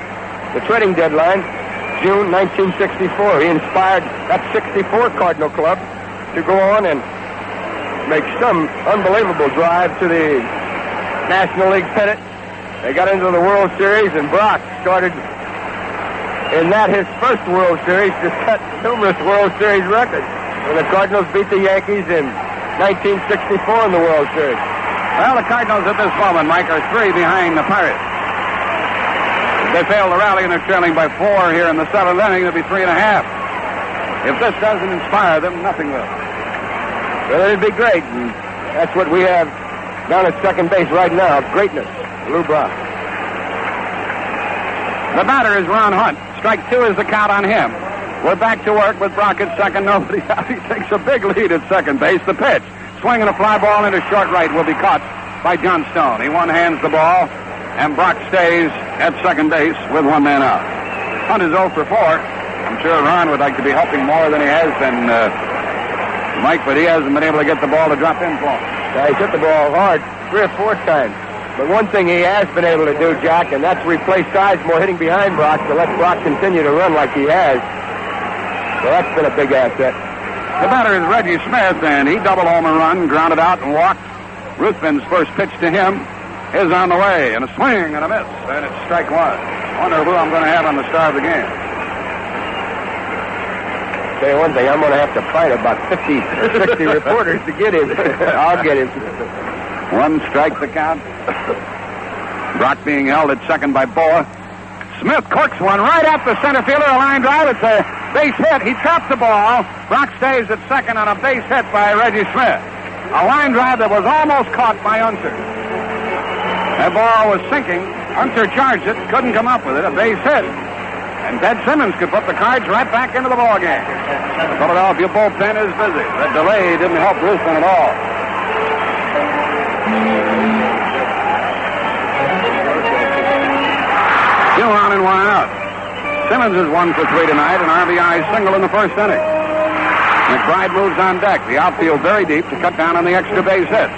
The trading deadline, June 1964. He inspired that 64 Cardinal club to go on and make some unbelievable drive to the National League pennant. They got into the World Series, and Brock started in that his first World Series to set numerous World Series records. When the Cardinals beat the Yankees in 1964 in the World Series. Well, the Cardinals at this moment, Mike, are 3 behind the Pirates. If they fail to rally and they're trailing by 4 here in the 7th inning, it'll be 3.5. If this doesn't inspire them, nothing will. Well, it'd be great, and that's what we have down at second base right now, greatness. Lou Brock. The batter is Ron Hunt. Strike 2 is the count on him. We're back to work with Brock at second. Nobody out. He takes a big lead at second base. The pitch. Swinging a fly ball into short right will be caught by John Stone. He one-hands the ball, and Brock stays at second base with 1 man out. Hunt is 0 for 4. I'm sure Ron would like to be helping more than he has been, Mike, but he hasn't been able to get the ball to drop in for him. Yeah, he's hit the ball hard 3 or 4 times. But one thing he has been able to do, Jack, and that's replace Sizemore hitting behind Brock to let Brock continue to run like he has. So that's been a big asset. The batter is Reggie Smith, and he double home and run, grounded out and walked. Ruthven's first pitch to him is on the way, and a swing and a miss, and it's strike 1. Wonder who I'm going to have on the star of the game. Tell you one thing, I'm going to have to fight about 50 or 60 reporters to get him. I'll get him. 1 strike the count. Brock being held at second by Boa. Smith corks one right at the center fielder, a line drive. It's a base hit. He trapped the ball. Brock stays at second on a base hit by Reggie Smith. A line drive that was almost caught by Unser. That ball was sinking. Unser charged it, couldn't come up with it. A base hit. And Ted Simmons could put the Cards right back into the ball game. The Philadelphia bullpen is busy. That delay didn't help Ruthven at all. 2 on and 1 out. Simmons is 1 for 3 tonight, an RBI single in the first inning. McBride moves on deck. The outfield very deep to cut down on the extra base hits.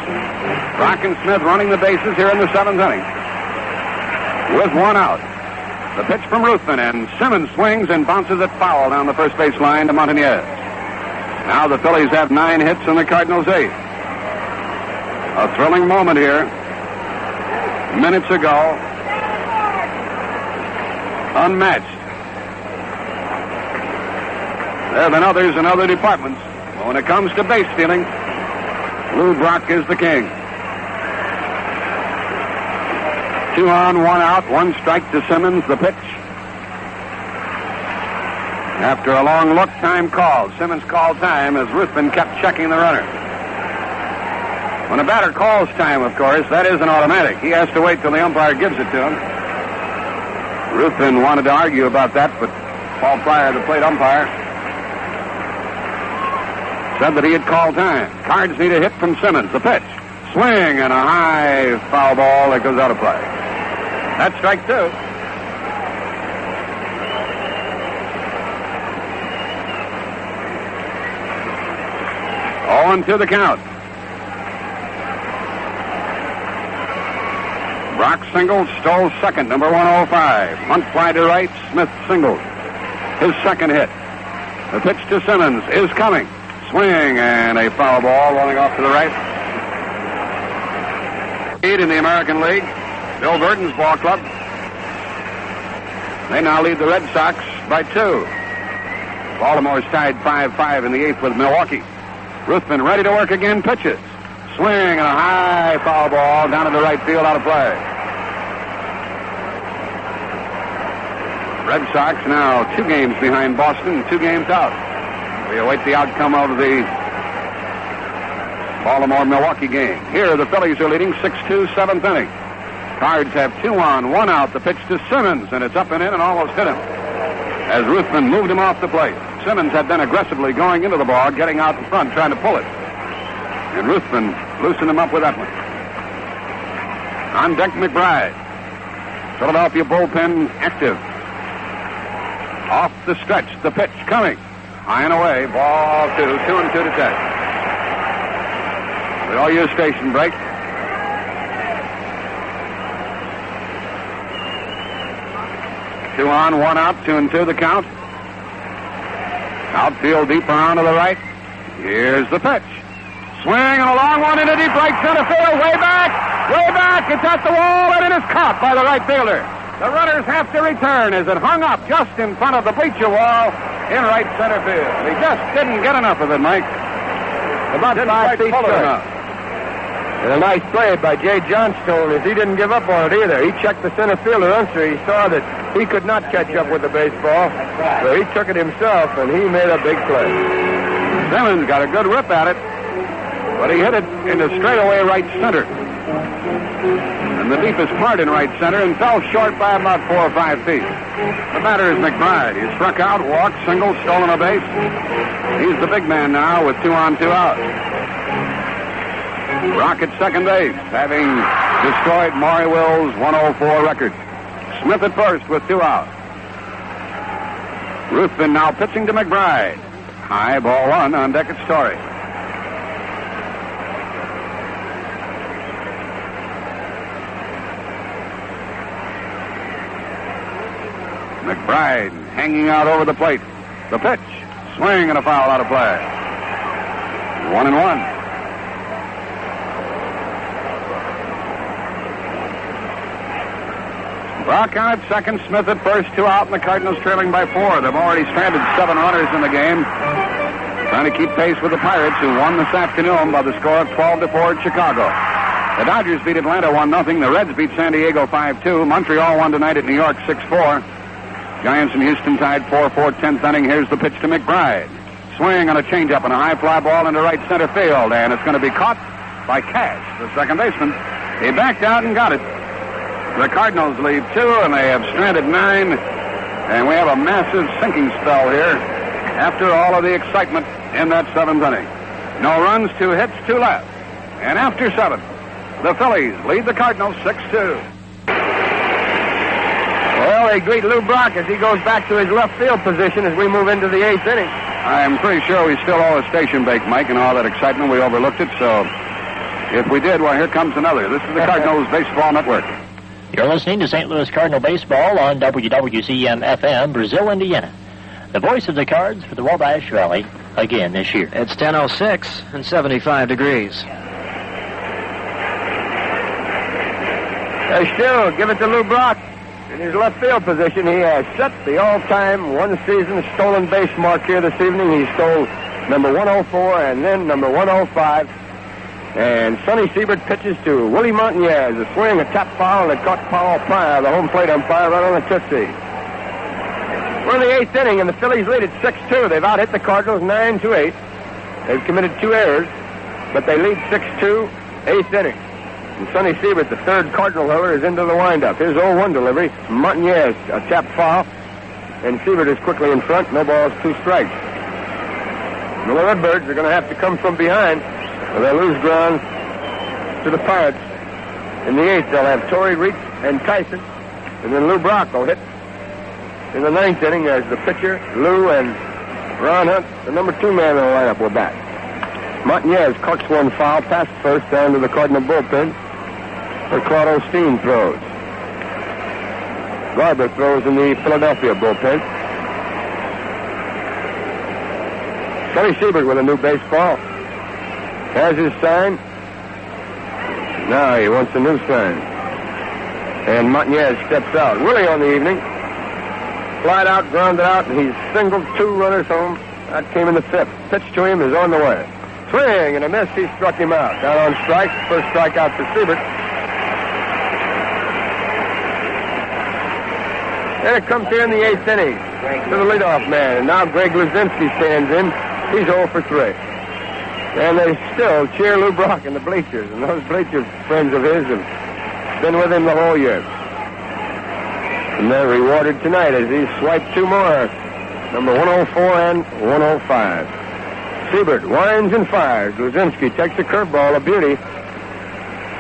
Brock and Smith running the bases here in the 7th inning. With 1 out. The pitch from Ruthven, and Simmons swings and bounces it foul down the first base line to Montañez. Now the Phillies have 9 hits and the Cardinals 8. A thrilling moment here. Minutes ago. Unmatched. There have been others in other departments. But when it comes to base stealing, Lou Brock is the king. 2 on, 1 out, 1 strike to Simmons. The pitch. After a long look, time called. Simmons called time as Ruthven kept checking the runner. When a batter calls time, of course, that isn't automatic. He has to wait till the umpire gives it to him. Ruthven wanted to argue about that, but Paul Pryor, the plate umpire, said that he had called time. Cards need a hit from Simmons. The pitch. Swing and a high foul ball that goes out of play. That's strike 2. On to the count. Brock singled, Stoll second, number 105. Hunt fly to right, Smith singled. His second hit. The pitch to Simmons is coming. Swing and a foul ball rolling off to the right. Lead in the American League, Bill Burton's ball club. They now lead the Red Sox by 2. Baltimore's tied 5-5 in the 8th with Milwaukee. Ruthven ready to work again, pitches. Swing and a high foul ball down to the right field, out of play. Red Sox now 2 games behind Boston, 2 games out. We await the outcome of the Baltimore-Milwaukee game. Here, the Phillies are leading 6-2, 7th inning. Cards have 2 on, 1 out. The pitch to Simmons, and it's up and in and almost hit him as Ruthven moved him off the plate. Simmons had been aggressively going into the ball, getting out in front, trying to pull it. And Ruthven loosened him up with that one. On deck, McBride. Philadelphia bullpen active. Off the stretch, the pitch coming. High and away, ball 2, 2-2 to 10. We all use station break. 2 on, 1 out, 2-2 the count. Outfield deep around to the right. Here's the pitch. Swing and a long one into deep right center field. Way back. It's at the wall and it is caught by the right fielder. The runners have to return as it hung up just in front of the bleacher wall in right center field. He just didn't get enough of it, Mike. About 5 feet short. And a nice play by Jay Johnstone as he didn't give up on it either. He checked the center fielder, Unser. He saw that he could not catch up with the baseball, so he took it himself, and he made a big play. Simmons got a good rip at it, but he hit it into straightaway right center. And the deepest part in right center and fell short by about 4 or 5 feet. The batter is McBride. He struck out, walked, single, stolen a base. He's the big man now with 2 on, 2 out. Brock at second base, having destroyed Maury Will's 104 record. Smith at first with 2 out. Ruthven now pitching to McBride. High, ball 1 on deck at Story. McBride hanging out over the plate. The pitch. Swing and a foul out of play. 1-1. Brock on at second, Smith at first, 2 out, and the Cardinals trailing by 4. They've already stranded 7 runners in the game. Trying to keep pace with the Pirates, who won this afternoon by the score of 12-4 at Chicago. The Dodgers beat Atlanta 1-0. The Reds beat San Diego 5-2. Montreal won tonight at New York 6-4. Giants and Houston tied 4-4, 10th inning. Here's the pitch to McBride. Swing on a changeup and a high fly ball into right center field, and it's going to be caught by Cash, the second baseman. He backed out and got it. The Cardinals lead 2, and they have stranded 9. And we have a massive sinking spell here after all of the excitement in that 7th inning. No runs, 2 hits, 2 left. And after 7, the Phillies lead the Cardinals 6-2. Well, they greet Lou Brock as he goes back to his left field position as we move into the 8th inning. I'm pretty sure we still owe a station break, Mike, and all that excitement. We overlooked it, so if we did, well, here comes another. This is the Cardinals Baseball Network. You're listening to St. Louis Cardinal Baseball on WWCM-FM, Brazil, Indiana. The voice of the Cards for the Wabash Valley again this year. It's 10:06 and 75 degrees. Still, give it to Lou Brock. In his left field position, he has set the all-time one-season stolen base mark here this evening. He stole number 104 and then number 105. And Sonny Siebert pitches to Willie Montanez. A swing, a tap foul, and it caught Paul Pryor, the home plate umpire, right on the tootsie. We're in the 8th inning, and the Phillies lead at 6-2. They've out-hit the Cardinals 9-8. They've committed 2 errors, but they lead 6-2, 8th inning. And Sonny Siebert, the third Cardinal hitter, is into the windup. His 0-1 delivery. Montanez, a tap foul, and Siebert is quickly in front. No balls, 2 strikes. The Redbirds are going to have to come from behind. They'll lose ground to the Pirates. In the 8th, they'll have Torrey, Reitz, and Tyson. And then Lou Brock will hit. In the 9th inning, there's the pitcher, Lou, and Ron Hunt, the number 2 man in the lineup, will bat. Montanez cooks one foul past first down to the Cardinal bullpen. For Claude Osteen throws. Garber throws in the Philadelphia bullpen. Sonny Siebert with a new baseball. Has his sign. Now he wants a new sign. And Montanez steps out. Willie on the evening. Flied out, grounded out, and he's singled 2 runners home. That came in the 5th. Pitch to him is on the way. Swing and a miss. He struck him out. Down on strike. First strikeout for Siebert. And it comes here in the 8th inning to the leadoff man. And now Greg Luzinski stands in. He's 0 for 3. And they still cheer Lou Brock in the bleachers. And those bleacher friends of his have been with him the whole year. And they're rewarded tonight as he swiped 2 more. Number 104 and 105. Siebert winds and fires. Luzinski takes a curveball, a beauty.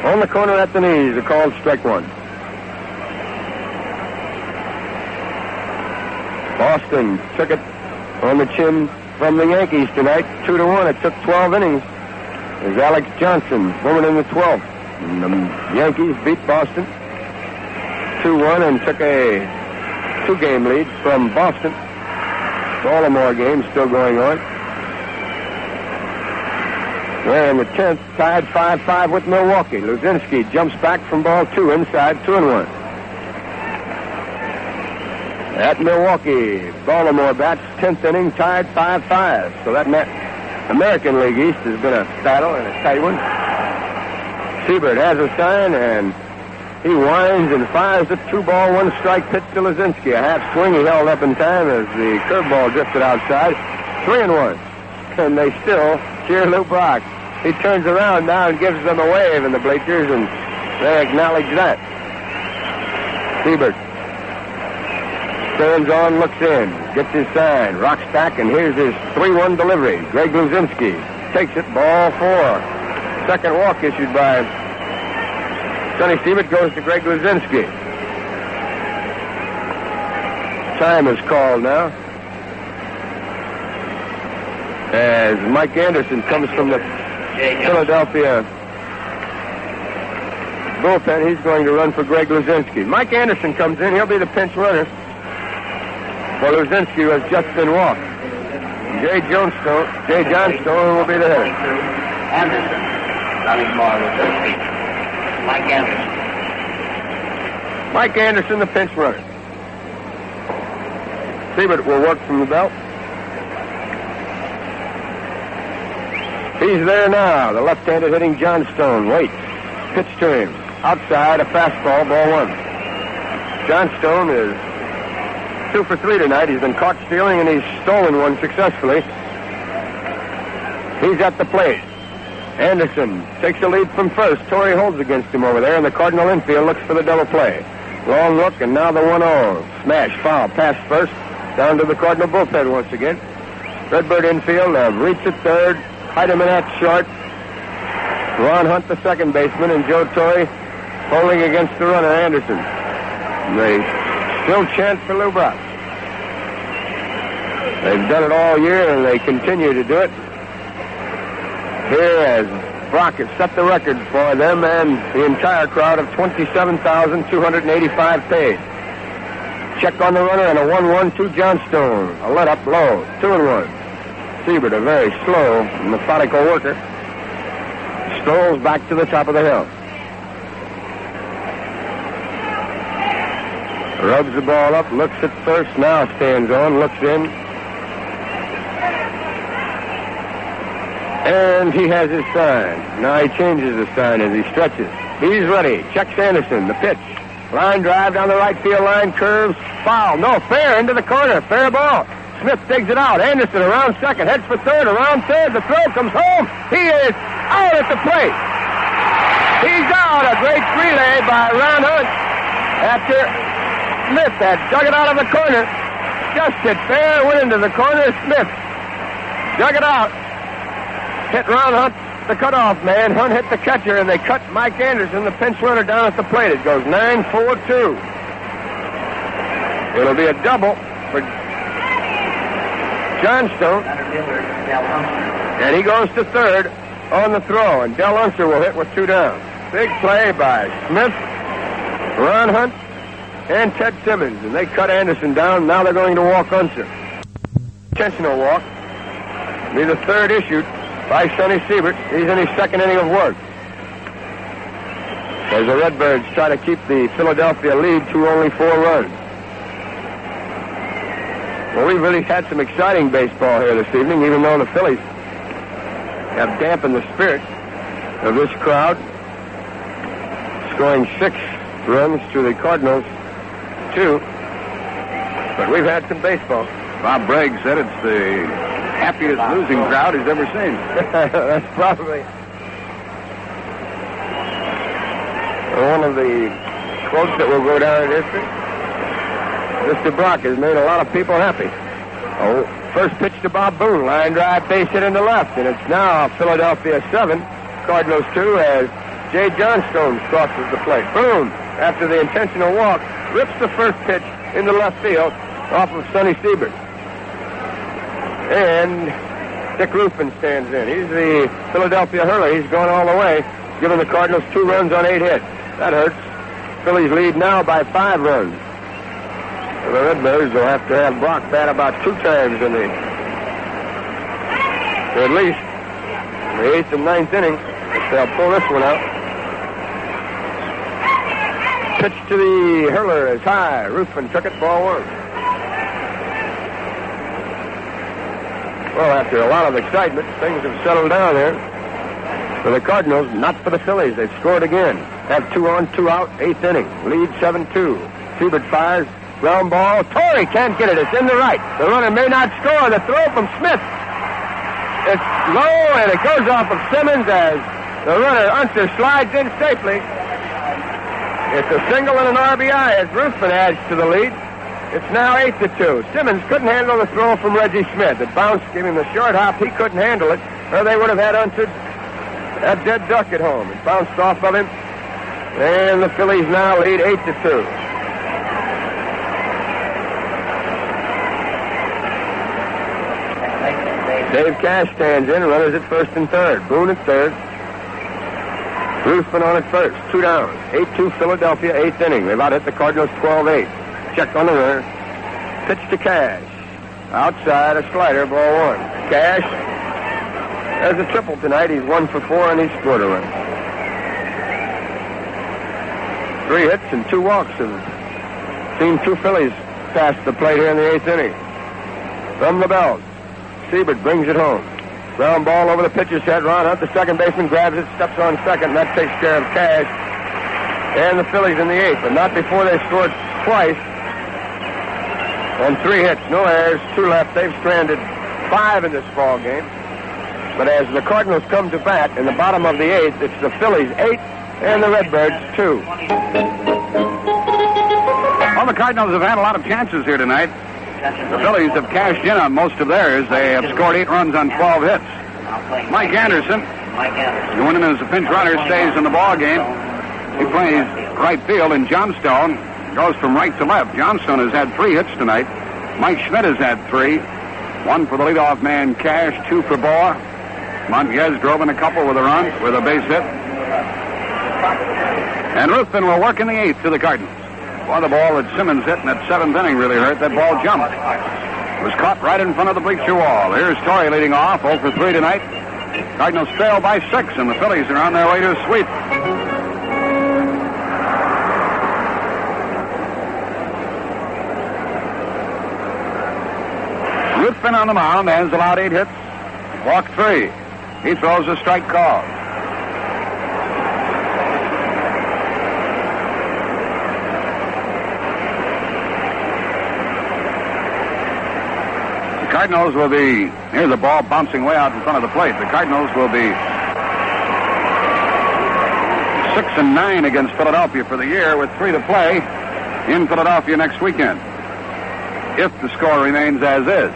On the corner at the knees, a called strike 1. Boston took it on the chin from the Yankees tonight, 2-1. It took 12 innings. As Alex Johnson won in the 12th. And the Yankees beat Boston 2-1 and took a 2-game lead from Boston. Baltimore game still going on. They're in the 10th, tied 5-5 with Milwaukee. Luzinski jumps back from ball 2 inside, 2-1. At Milwaukee, Baltimore bats 10th inning, tied 5-5. So that American League East has been a battle and a tight one. Siebert has a sign, and he winds and fires the 2-ball, 1-strike pitch to Luzinski. A half swing he held up in time as the curveball drifted outside. 3-1. And they still cheer Lou Brock. He turns around now and gives them a wave in the bleachers, and they acknowledge that. Siebert turns on, looks in, gets his sign, rocks back, and here's his 3-1 delivery. Greg Luzinski takes it, ball 4. Second walk issued by Sonny Siebert goes to Greg Luzinski. Time is called now, as Mike Anderson comes from the Philadelphia bullpen. He's going to run for Greg Luzinski. Mike Anderson comes in. He'll be the pinch runner. For Luzinski, who has just been walked. Jay Johnstone will be the hitter. Anderson, running for Luzinski. Mike Anderson. Mike Anderson, the pinch runner. Siebert will work from the belt. He's there now. The left-handed hitting Johnstone waits. Pitch to him. Outside, a fastball, ball 1. Johnstone is 2 for 3 tonight. He's been caught stealing, and he's stolen one successfully. He's at the plate. Anderson takes the lead from first. Torrey holds against him over there, and the Cardinal infield looks for the double play. Long look, and now the 1-0. Smash, foul, pass first. Down to the Cardinal bullpen once again. Redbird infield, reach at third. Heidemann at short. Ron Hunt, the second baseman, and Joe Torrey holding against the runner, Anderson. And they still chant for Lou Brock. They've done it all year, and they continue to do it. Here, as Brock has set the record for them and the entire crowd of 27,285 paid. Check on the runner and a 1-1 to Johnstone. A let up low, 2-1. Siebert, a very slow, methodical worker, strolls back to the top of the hill. Rubs the ball up, looks at first, now stands on, looks in. And he has his sign. Now he changes the sign as he stretches. He's ready. Checks Anderson, the pitch. Line drive down the right field line, curves, foul. No, fair, into the corner, fair ball. Smith digs it out. Anderson around second, heads for third, around third. The throw comes home. He is out at the plate. He's out. A great relay by Ron Hunt after Smith had dug it out of the corner. Just hit fair, went into the corner. Smith dug it out. Hit Ron Hunt, the cutoff man. Hunt hit the catcher, and they cut Mike Anderson, the pinch runner, down at the plate. It goes 9-4-2. It'll be a double for Johnstone. And he goes to third on the throw, and Del Unser will hit with 2 down. Big play by Smith, Ron Hunt, and Ted Simmons, and they cut Anderson down. Now they're going to walk Unser. Intentional walk. Be the third issued by Sonny Siebert. He's in his second inning of work. As the Redbirds try to keep the Philadelphia lead to only 4 runs. Well, we've really had some exciting baseball here this evening, even though the Phillies have dampened the spirit of this crowd, scoring 6 runs to the Cardinals 2. But we've had some baseball. Bob Bragg said it's the happiest losing crowd he's ever seen. That's probably one of the quotes that will go down in history. Mr. Brock has made a lot of people happy. Oh, first pitch to Bob Boone. Line drive, base hit in the left. And it's now Philadelphia 7, Cardinals 2, as Jay Johnstone crosses the plate. Boone, after the intentional walk, rips the first pitch into left field off of Sonny Siebert. And Dick Ruffin stands in. He's the Philadelphia hurler. He's gone all the way, giving the Cardinals 2 runs on 8 hits. That hurts. Phillies lead now by 5 runs. So the Redbirds will have to have Brock bat about 2 times in the, at least, in the 8th and 9th inning. If they'll pull this one out. Pitch to the hurler is high. Ruthven took it, ball 1. Well, after a lot of excitement, things have settled down here. For the Cardinals, not for the Phillies. They've scored again. Have 2 on, 2 out, 8th inning. Lead 7-2. Siebert fires. Ground ball. Torrey can't get it. It's in the right. The runner may not score. The throw from Smith. It's low, and it goes off of Simmons as the runner, Unser, slides in safely. It's a single and an RBI as Ruthven adds to the lead. It's now 8-2. Simmons couldn't handle the throw from Reggie Smith. It bounced, gave him the short hop. He couldn't handle it, or they would have had Unser that dead duck at home. It bounced off of him, and the Phillies now lead 8-2. Dave Cash stands in, runners at first and third. Boone at third. Ruthven on at first. 2 down. 8-2 Philadelphia, 8th inning. They've out hit the Cardinals 12-8. Check on the runner. Pitch to Cash. Outside, a slider, ball 1. Cash has a triple tonight. He's 1 for 4, and he scored a run. 3 hits and 2 walks have seen 2 Phillies pass the plate here in the 8th inning. From the belt, Siebert brings it home. Ground ball over the pitcher's head. Ron Hunt, the second baseman, grabs it, steps on second, and that takes care of Cash and the Phillies in the 8th, but not before they scored twice on 3 hits. No errors, 2 left. They've stranded 5 in this ball game. But as the Cardinals come to bat in the bottom of the 8th, it's the Phillies 8 and the Redbirds 2. Well, the Cardinals have had a lot of chances here tonight. The Phillies have cashed in on most of theirs. They have scored 8 runs on 12 hits. Mike Anderson, going in as a pinch runner, stays in the ball game. He plays right field, and Johnstone goes from right to left. Johnstone has had 3 hits tonight. Mike Schmidt has had 3. 1 for the leadoff man, Cash, 2 for Baugh. Montiel drove in a couple with a run, with a base hit. And Ruthven will work in the 8th to the Cardinals. Well, the ball that Simmons hit in that 7th inning really hurt. That ball jumped. It was caught right in front of the bleacher wall. Here's Torrey leading off, 0 for 3 tonight. Cardinals trail by 6, and the Phillies are on their way to a sweep. Ruthven on the mound has allowed 8 hits, walked 3. He throws a strike call. The Cardinals will be, here's the ball bouncing way out in front of the plate. The Cardinals will be 6-9 against Philadelphia for the year with 3 to play in Philadelphia next weekend, if the score remains as is.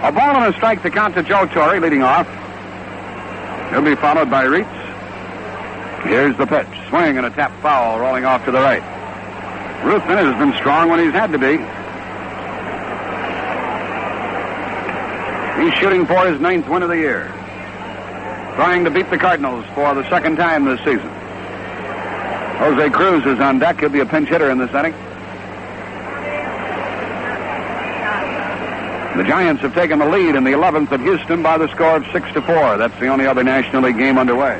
A ball and a strike to count to Joe Torrey leading off. He'll be followed by Reitz. Here's the pitch. Swing and a tap foul rolling off to the right. Ruthven has been strong when he's had to be. He's shooting for his 9th win of the year. Trying to beat the Cardinals for the 2nd time this season. Jose Cruz is on deck. He'll be a pinch hitter in this inning. The Giants have taken the lead in the 11th at Houston by the score of 6-4. That's the only other National League game underway.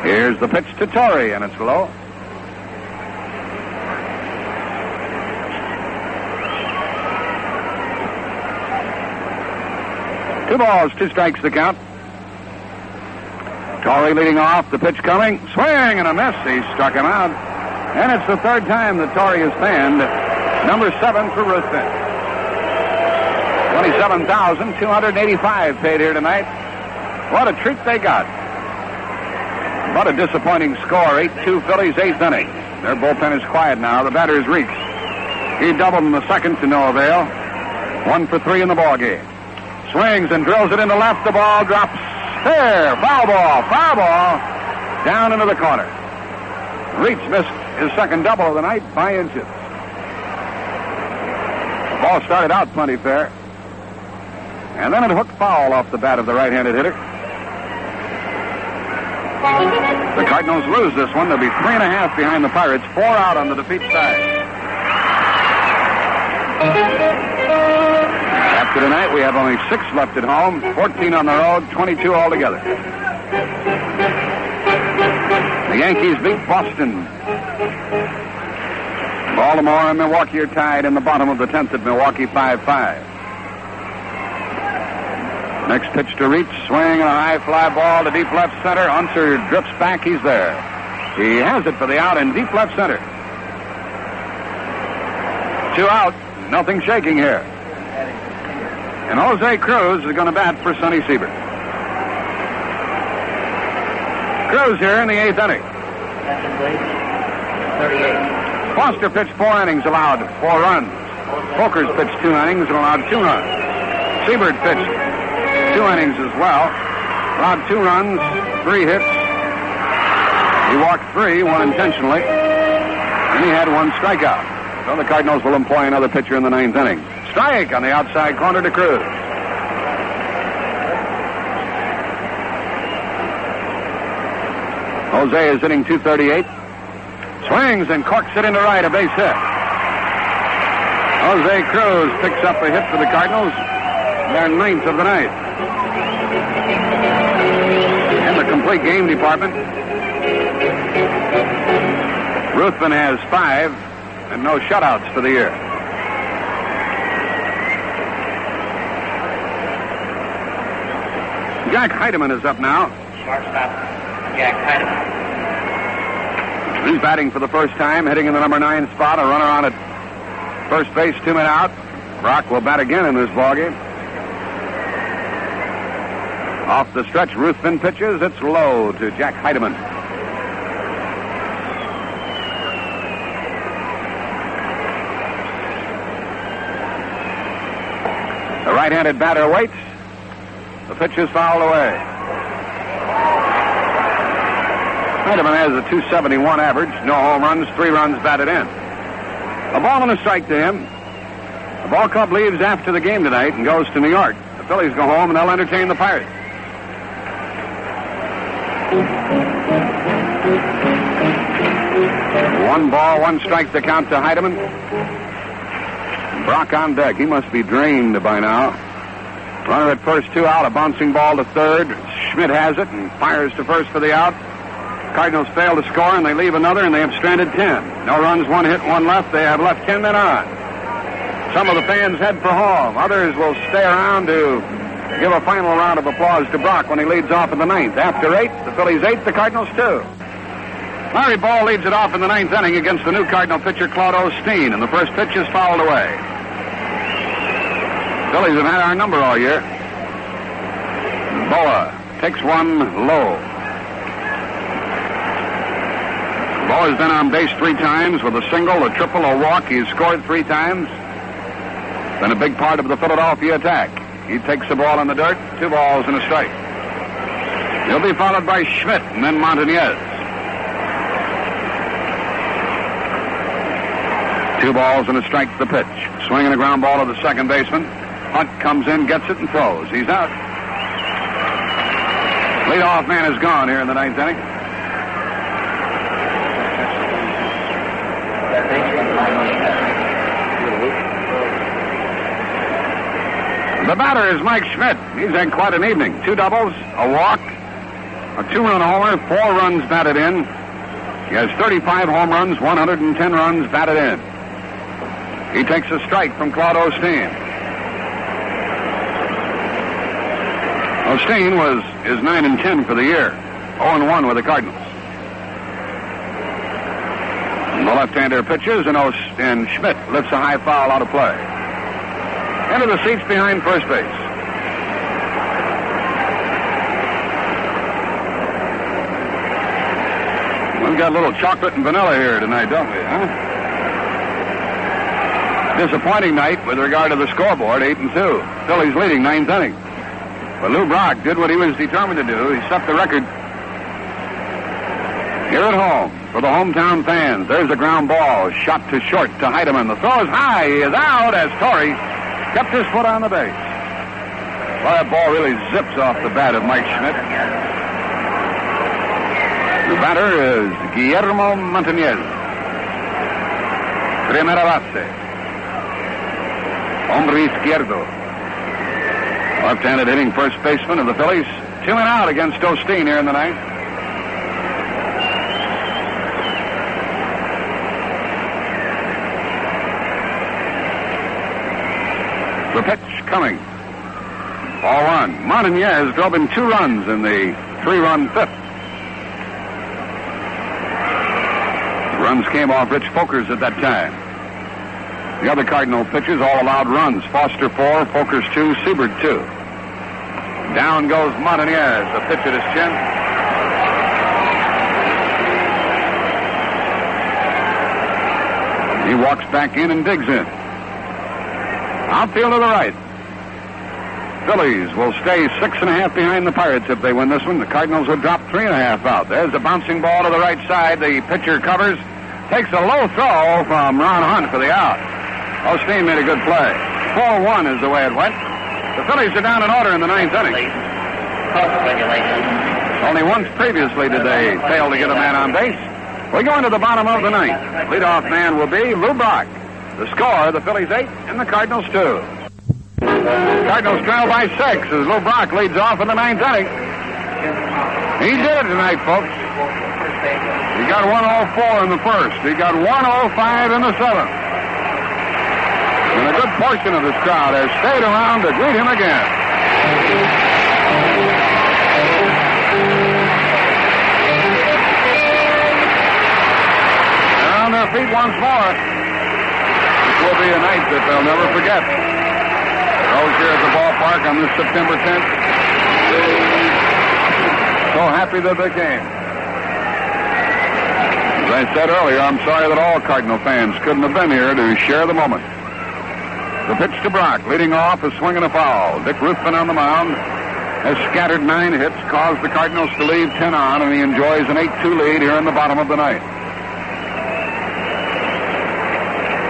Here's the pitch to Torrey, and it's low. Two balls, 2 strikes to count. Torrey leading off, the pitch coming. Swing and a miss. He struck him out. And it's the 3rd time that Torrey has fanned. Number 7 for Ruthven. $27,285 paid here tonight. What a treat they got. What a disappointing score. 8-2 Phillies, 8th inning. Their bullpen is quiet now. The batter is Reitz. He doubled in the 2nd to no avail. 1 for 3 in the ball game. Swings and drills it into left. The ball drops. There. Foul ball. Foul ball. Down into the corner. Reitz missed his 2nd double of the night by inches. The ball started out plenty fair. And then it hooked foul off the bat of the right-handed hitter. The Cardinals lose this one. They'll be 3.5 behind the Pirates. 4 out on the defeat side. After tonight, we have only 6 left at home, 14 on the road, 22 altogether. The Yankees beat Boston. Baltimore and Milwaukee are tied in the bottom of the 10th at Milwaukee 5-5. Next pitch to Reach, swing and a high fly ball to deep left center. Unser drifts back, he's there. He has it for the out in deep left center. 2 out, nothing shaking here. And Jose Cruz is going to bat for Sonny Siebert. Cruz here in the 8th inning. 38. Foster pitched 4 innings, allowed 4 runs. Folkers pitched 2 innings and allowed 2 runs. Siebert pitched 2 innings as well, allowed 2 runs, 3 hits. He walked 3, 1 intentionally, and he had 1 strikeout. So the Cardinals will employ another pitcher in the 9th inning. Strike on the outside corner to Cruz. Jose is hitting .238. Swings and corks it into right, a base hit. Jose Cruz picks up a hit for the Cardinals. Their 9th of the night. In the complete game department, Ruthven has 5 and no shutouts for the year. Jack Heidemann is up now. Shortstop, Jack Heidemann. He's batting for the first time, hitting in the number 9 spot. A runner on at first base, 2 men out. Brock will bat again in this ballgame. Off the stretch, Ruthven pitches. It's low to Jack Heidemann. The right-handed batter waits. The pitch is fouled away. Heidemann has a .271 average. No home runs, 3 runs batted in. A ball and a strike to him. The ball club leaves after the game tonight and goes to New York. The Phillies go home and they'll entertain the Pirates. One ball, 1 strike to count to Heidemann. Brock on deck. He must be drained by now. Runner at first, 2 out. A bouncing ball to third. Schmidt has it and fires to first for the out. Cardinals fail to score and they leave another and they have stranded 10. No runs, 1 hit, 1 left. They have left 10 men on. Some of the fans head for home. Others will stay around to give a final round of applause to Brock when he leads off in the 9th. After 8, the Phillies 8, the Cardinals 2. Larry Ball leads it off in the 9th inning against the new Cardinal pitcher Claude Osteen, and the first pitch is fouled away. Phillies have had our number all year. Boa takes one low. Boa's been on base 3 times with a single, a triple, a walk. He's scored 3 times. Been a big part of the Philadelphia attack. He takes the ball in the dirt, 2 balls and a strike. He'll be followed by Schmidt and then Montañez. 2 balls and a strike to the pitch. Swinging a ground ball to the second baseman. Hunt comes in, gets it, and throws. He's out. Leadoff man is gone here in the 9th inning. The batter is Mike Schmidt. He's had quite an evening. 2 doubles, a walk, a 2-run homer, 4 runs batted in. He has 35 home runs, 110 runs batted in. He takes a strike from Claude Osteen. Osteen is 9-10 for the year, 0-1 with the Cardinals. And the left-hander pitches, and Schmidt lifts a high foul out of play. Into the seats behind first base. We've got a little chocolate and vanilla here tonight, don't we, huh? Disappointing night with regard to the scoreboard, 8-2. Phillies leading 9th inning. But Lou Brock did what he was determined to do. He set the record here at home for the hometown fans. There's a ground ball, shot to short to Heidemann. The throw is high. He is out as Torrey kept his foot on the base. Well, that ball really zips off the bat of Mike Schmidt. The batter is Guillermo Montañez. Primera base. Hombre izquierdo. Left-handed hitting first baseman of the Phillies. 2 and out against Osteen here in the ninth. The pitch coming. Ball one. Montañez drove in 2 runs in the 3-run fifth. The runs came off Rich Folkers at that time. The other Cardinal pitchers all allowed runs. Foster 4, Folkers 2, Siebert 2. Down goes Montañez, a pitch at his chin. He walks back in and digs in. Outfield to the right. Phillies will stay 6.5 behind the Pirates if they win this one. The Cardinals will drop 3.5 out. There's a bouncing ball to the right side. The pitcher covers. Takes a low throw from Ron Hunt for the out. Osteen made a good play. 4-1 is the way it went. The Phillies are down in order in the ninth inning. Only once previously did they fail to get a man on base. We go into the bottom of the ninth. Leadoff man will be Lou Brock. The score, the Phillies 8 and the Cardinals 2. Cardinals trail by 6 as Lou Brock leads off in the ninth inning. He did it tonight, folks. He got 104 in the first. He got 105 in the seventh. And a good portion of this crowd has stayed around to greet him again. On their feet once more. This will be a night that they'll never forget. Those here at the ballpark on this September 10th. So happy that they came. As I said earlier, I'm sorry that all Cardinal fans couldn't have been here to share the moment. The pitch to Brock, leading off, a swing and a foul. Dick Ruthven on the mound has scattered 9 hits, caused the Cardinals to leave 10 on, and he enjoys an 8-2 lead here in the bottom of the ninth.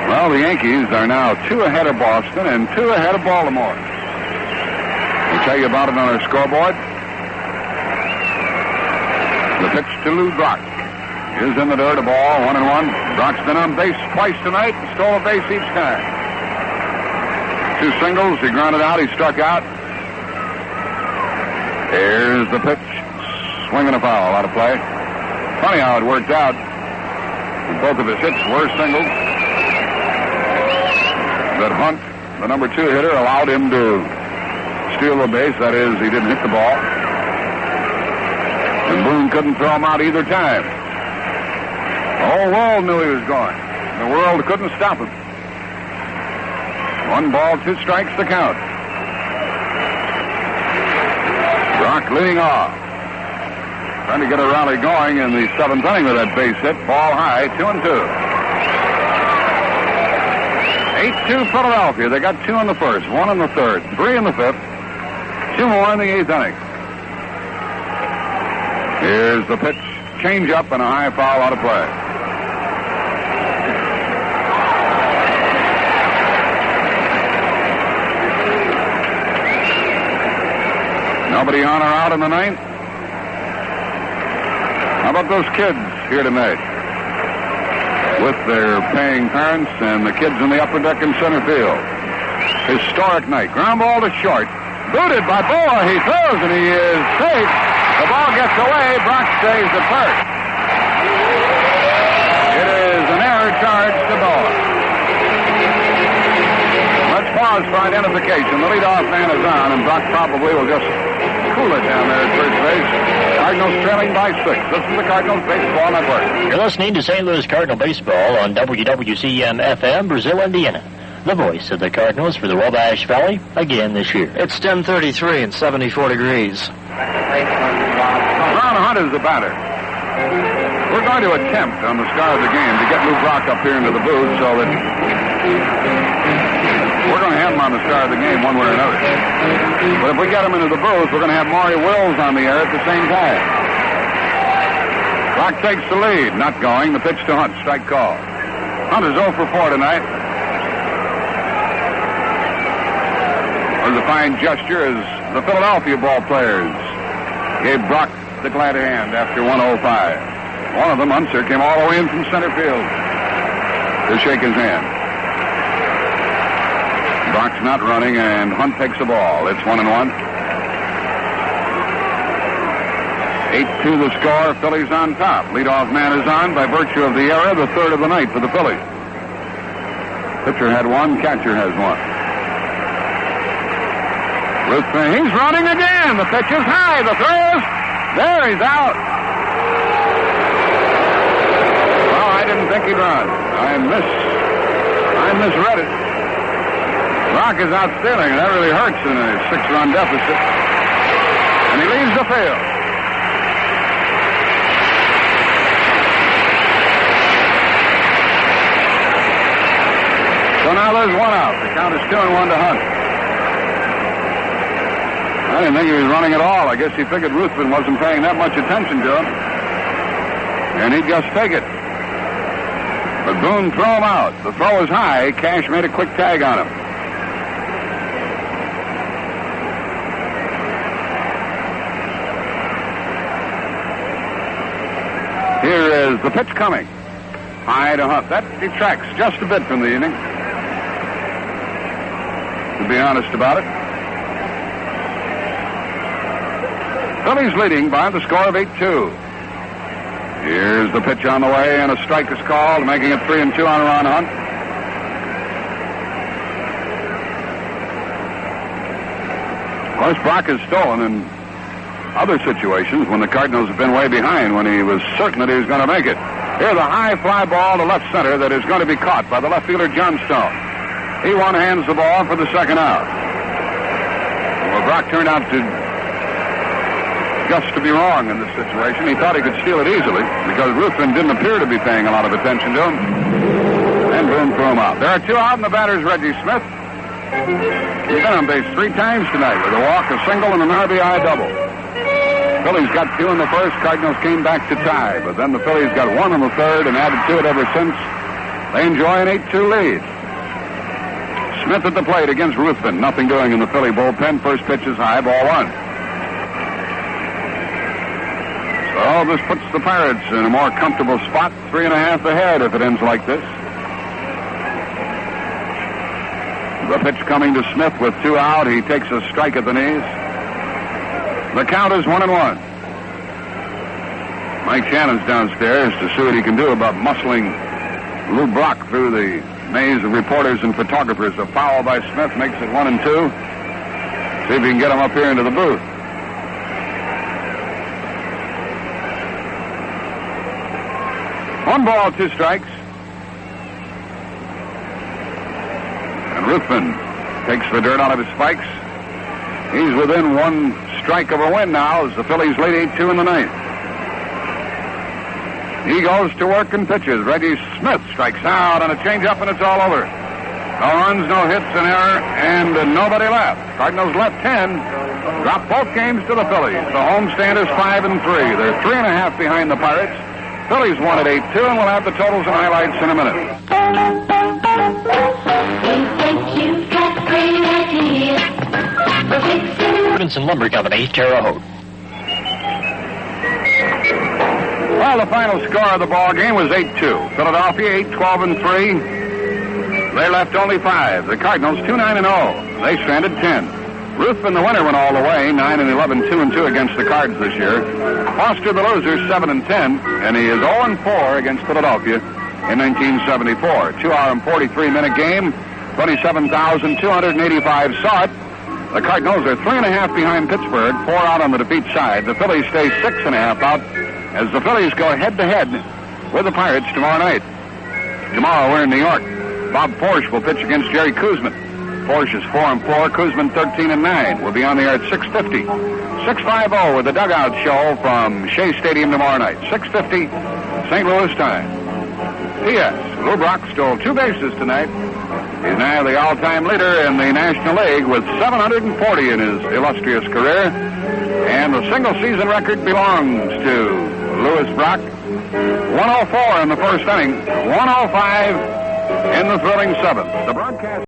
Well, the Yankees are now 2 ahead of Boston and 2 ahead of Baltimore. We'll tell you about it on our scoreboard. The pitch to Lou Brock is in the dirt, a ball, 1-1. Brock's been on base twice tonight and stole a base each time. 2 singles, he grounded out, he struck out. Here's the pitch. Swing and a foul, out of play. Funny how it worked out. Both of his hits were singles. That Hunt, the number 2 hitter, allowed him to steal the base. That is, he didn't hit the ball. And Boone couldn't throw him out either time. The whole world knew he was going. The world couldn't stop him. 1 ball, 2 strikes to count. Brock leading off. Trying to get a rally going in the 7th inning with that base hit. Ball high, 2-2. 8-2 Philadelphia. They got 2 in the first, 1 in the third, 3 in the fifth, 2 more in the 8th inning. Here's the pitch. Change up and a high foul out of play. Nobody on or out in the ninth. How about those kids here tonight? With their paying parents and the kids in the upper deck in center field. Historic night. Ground ball to short. Booted by Boa. He throws and he is safe. The ball gets away. Brock stays at first. It is an error charge to Boa. Let's pause for identification. The leadoff man is on, and Brock probably will just cool it down there at first base. Cardinals trailing by 6. This is the Cardinals Baseball Network. You're listening to St. Louis Cardinal Baseball on WWCM-FM, Brazil, Indiana. The voice of the Cardinals for the Wabash Valley again this year. It's 10:33 and 74 degrees. Ron Hunt is the batter. We're going to attempt on the start of the game to get Lou Brock up here into the booth so that we're going to have him on the start of the game one way or another. But if we get him into the booth, we're going to have Maury Wills on the air at the same time. Brock takes the lead. Not going. The pitch to Hunt. Strike call. Hunt is 0 for 4 tonight. It was a fine gesture as the Philadelphia ball players gave Brock the glad hand after 105. One of them, Unser, came all the way in from center field to shake his hand. Brock's not running, and Hunt takes the ball. It's 1-1. 8-2 the score. Phillies on top. Leadoff man is on by virtue of the error, the third of the night for the Phillies. Pitcher had one. Catcher has one. He's running again. The pitch is high. The throw is there. He's out. Well, I didn't think he'd run. I misread it. Brock is out stealing, and that really hurts in a 6-run deficit. And he leaves the field. So now there's one out. The count is 2-1 to Hunt. I didn't think he was running at all. I guess he figured Ruthven wasn't paying that much attention to him. And he'd just take it. But Boone threw him out. The throw was high. Cash made a quick tag on him. Here is the pitch coming. High to Hunt. That detracts just a bit from the inning. To be honest about it. Phillies leading by the score of 8-2. Here's the pitch on the way, and a strike is called, making it 3-2 on Ron Hunt. Of course, Brock has stolen in other situations when the Cardinals have been way behind, when he was certain that he was going to make it. Here's a high fly ball to left center that is going to be caught by the left fielder, Johnstone. He one-hands the ball for the second out. Well, Brock turned out to be wrong in this situation. He thought he could steal it easily because Ruthven didn't appear to be paying a lot of attention to him. And Boone threw him out. There are two out, and the batter's Reggie Smith. He's been on base 3 times tonight with a walk, a single, and an RBI double. Phillies got 2 in the first. Cardinals came back to tie, but then the Phillies got 1 in the third and added to it ever since. They enjoy an 8-2 lead. Smith at the plate against Ruthven. Nothing doing in the Philly bullpen. First pitch is high, ball 1. So this puts the Pirates in a more comfortable spot, 3.5 ahead if it ends like this. The pitch coming to Smith with 2 out. He takes a strike at the knees. The count is 1-1. Mike Shannon's downstairs to see what he can do about muscling Lou Brock through the maze of reporters and photographers. A foul by Smith makes it 1-2. See if he can get him up here into the booth. One ball, 2 strikes. And Ruthven takes the dirt out of his spikes. He's within 1 strike of a win now as the Phillies lead 8-2 in the ninth. He goes to work and pitches. Reggie Smith strikes out on a changeup, and it's all over. No runs, no hits, an error, and nobody left. Cardinals left 10. Dropped both games to the Phillies. The homestand is 5-3. They're 3.5 behind the Pirates. Phillies won at 8-2, and we'll have the totals and highlights in a minute. Robinson Lumber Company, Terre Haute. Well, the final score of the ball game was 8-2. Philadelphia 8-12-3. They left only 5. The Cardinals 2-9-0. They stranded 10. Ruthven, the winner, went all the way, 9-11, 2-2 against the Cards this year. Foster, the loser, 7-10, and he is 0-4 against Philadelphia in 1974. 2-hour and 43-minute game, 27,285 saw it. The Cardinals are 3.5 behind Pittsburgh, 4 out on the defeat side. The Phillies stay 6.5 out as the Phillies go head-to-head with the Pirates tomorrow night. Tomorrow we're in New York. Bob Porsche will pitch against Jerry Kuzman. Porsche is 4-4, Kuzman 13-9. We'll be on the air at 6:50. 6:50 with the Dugout Show from Shea Stadium tomorrow night. 6:50 St. Louis time. P.S. Lou Brock stole 2 bases tonight. He's now the all-time leader in the National League with 740 in his illustrious career. And the single-season record belongs to Louis Brock. 104 in the first inning, 105 in the thrilling 7th. The broadcast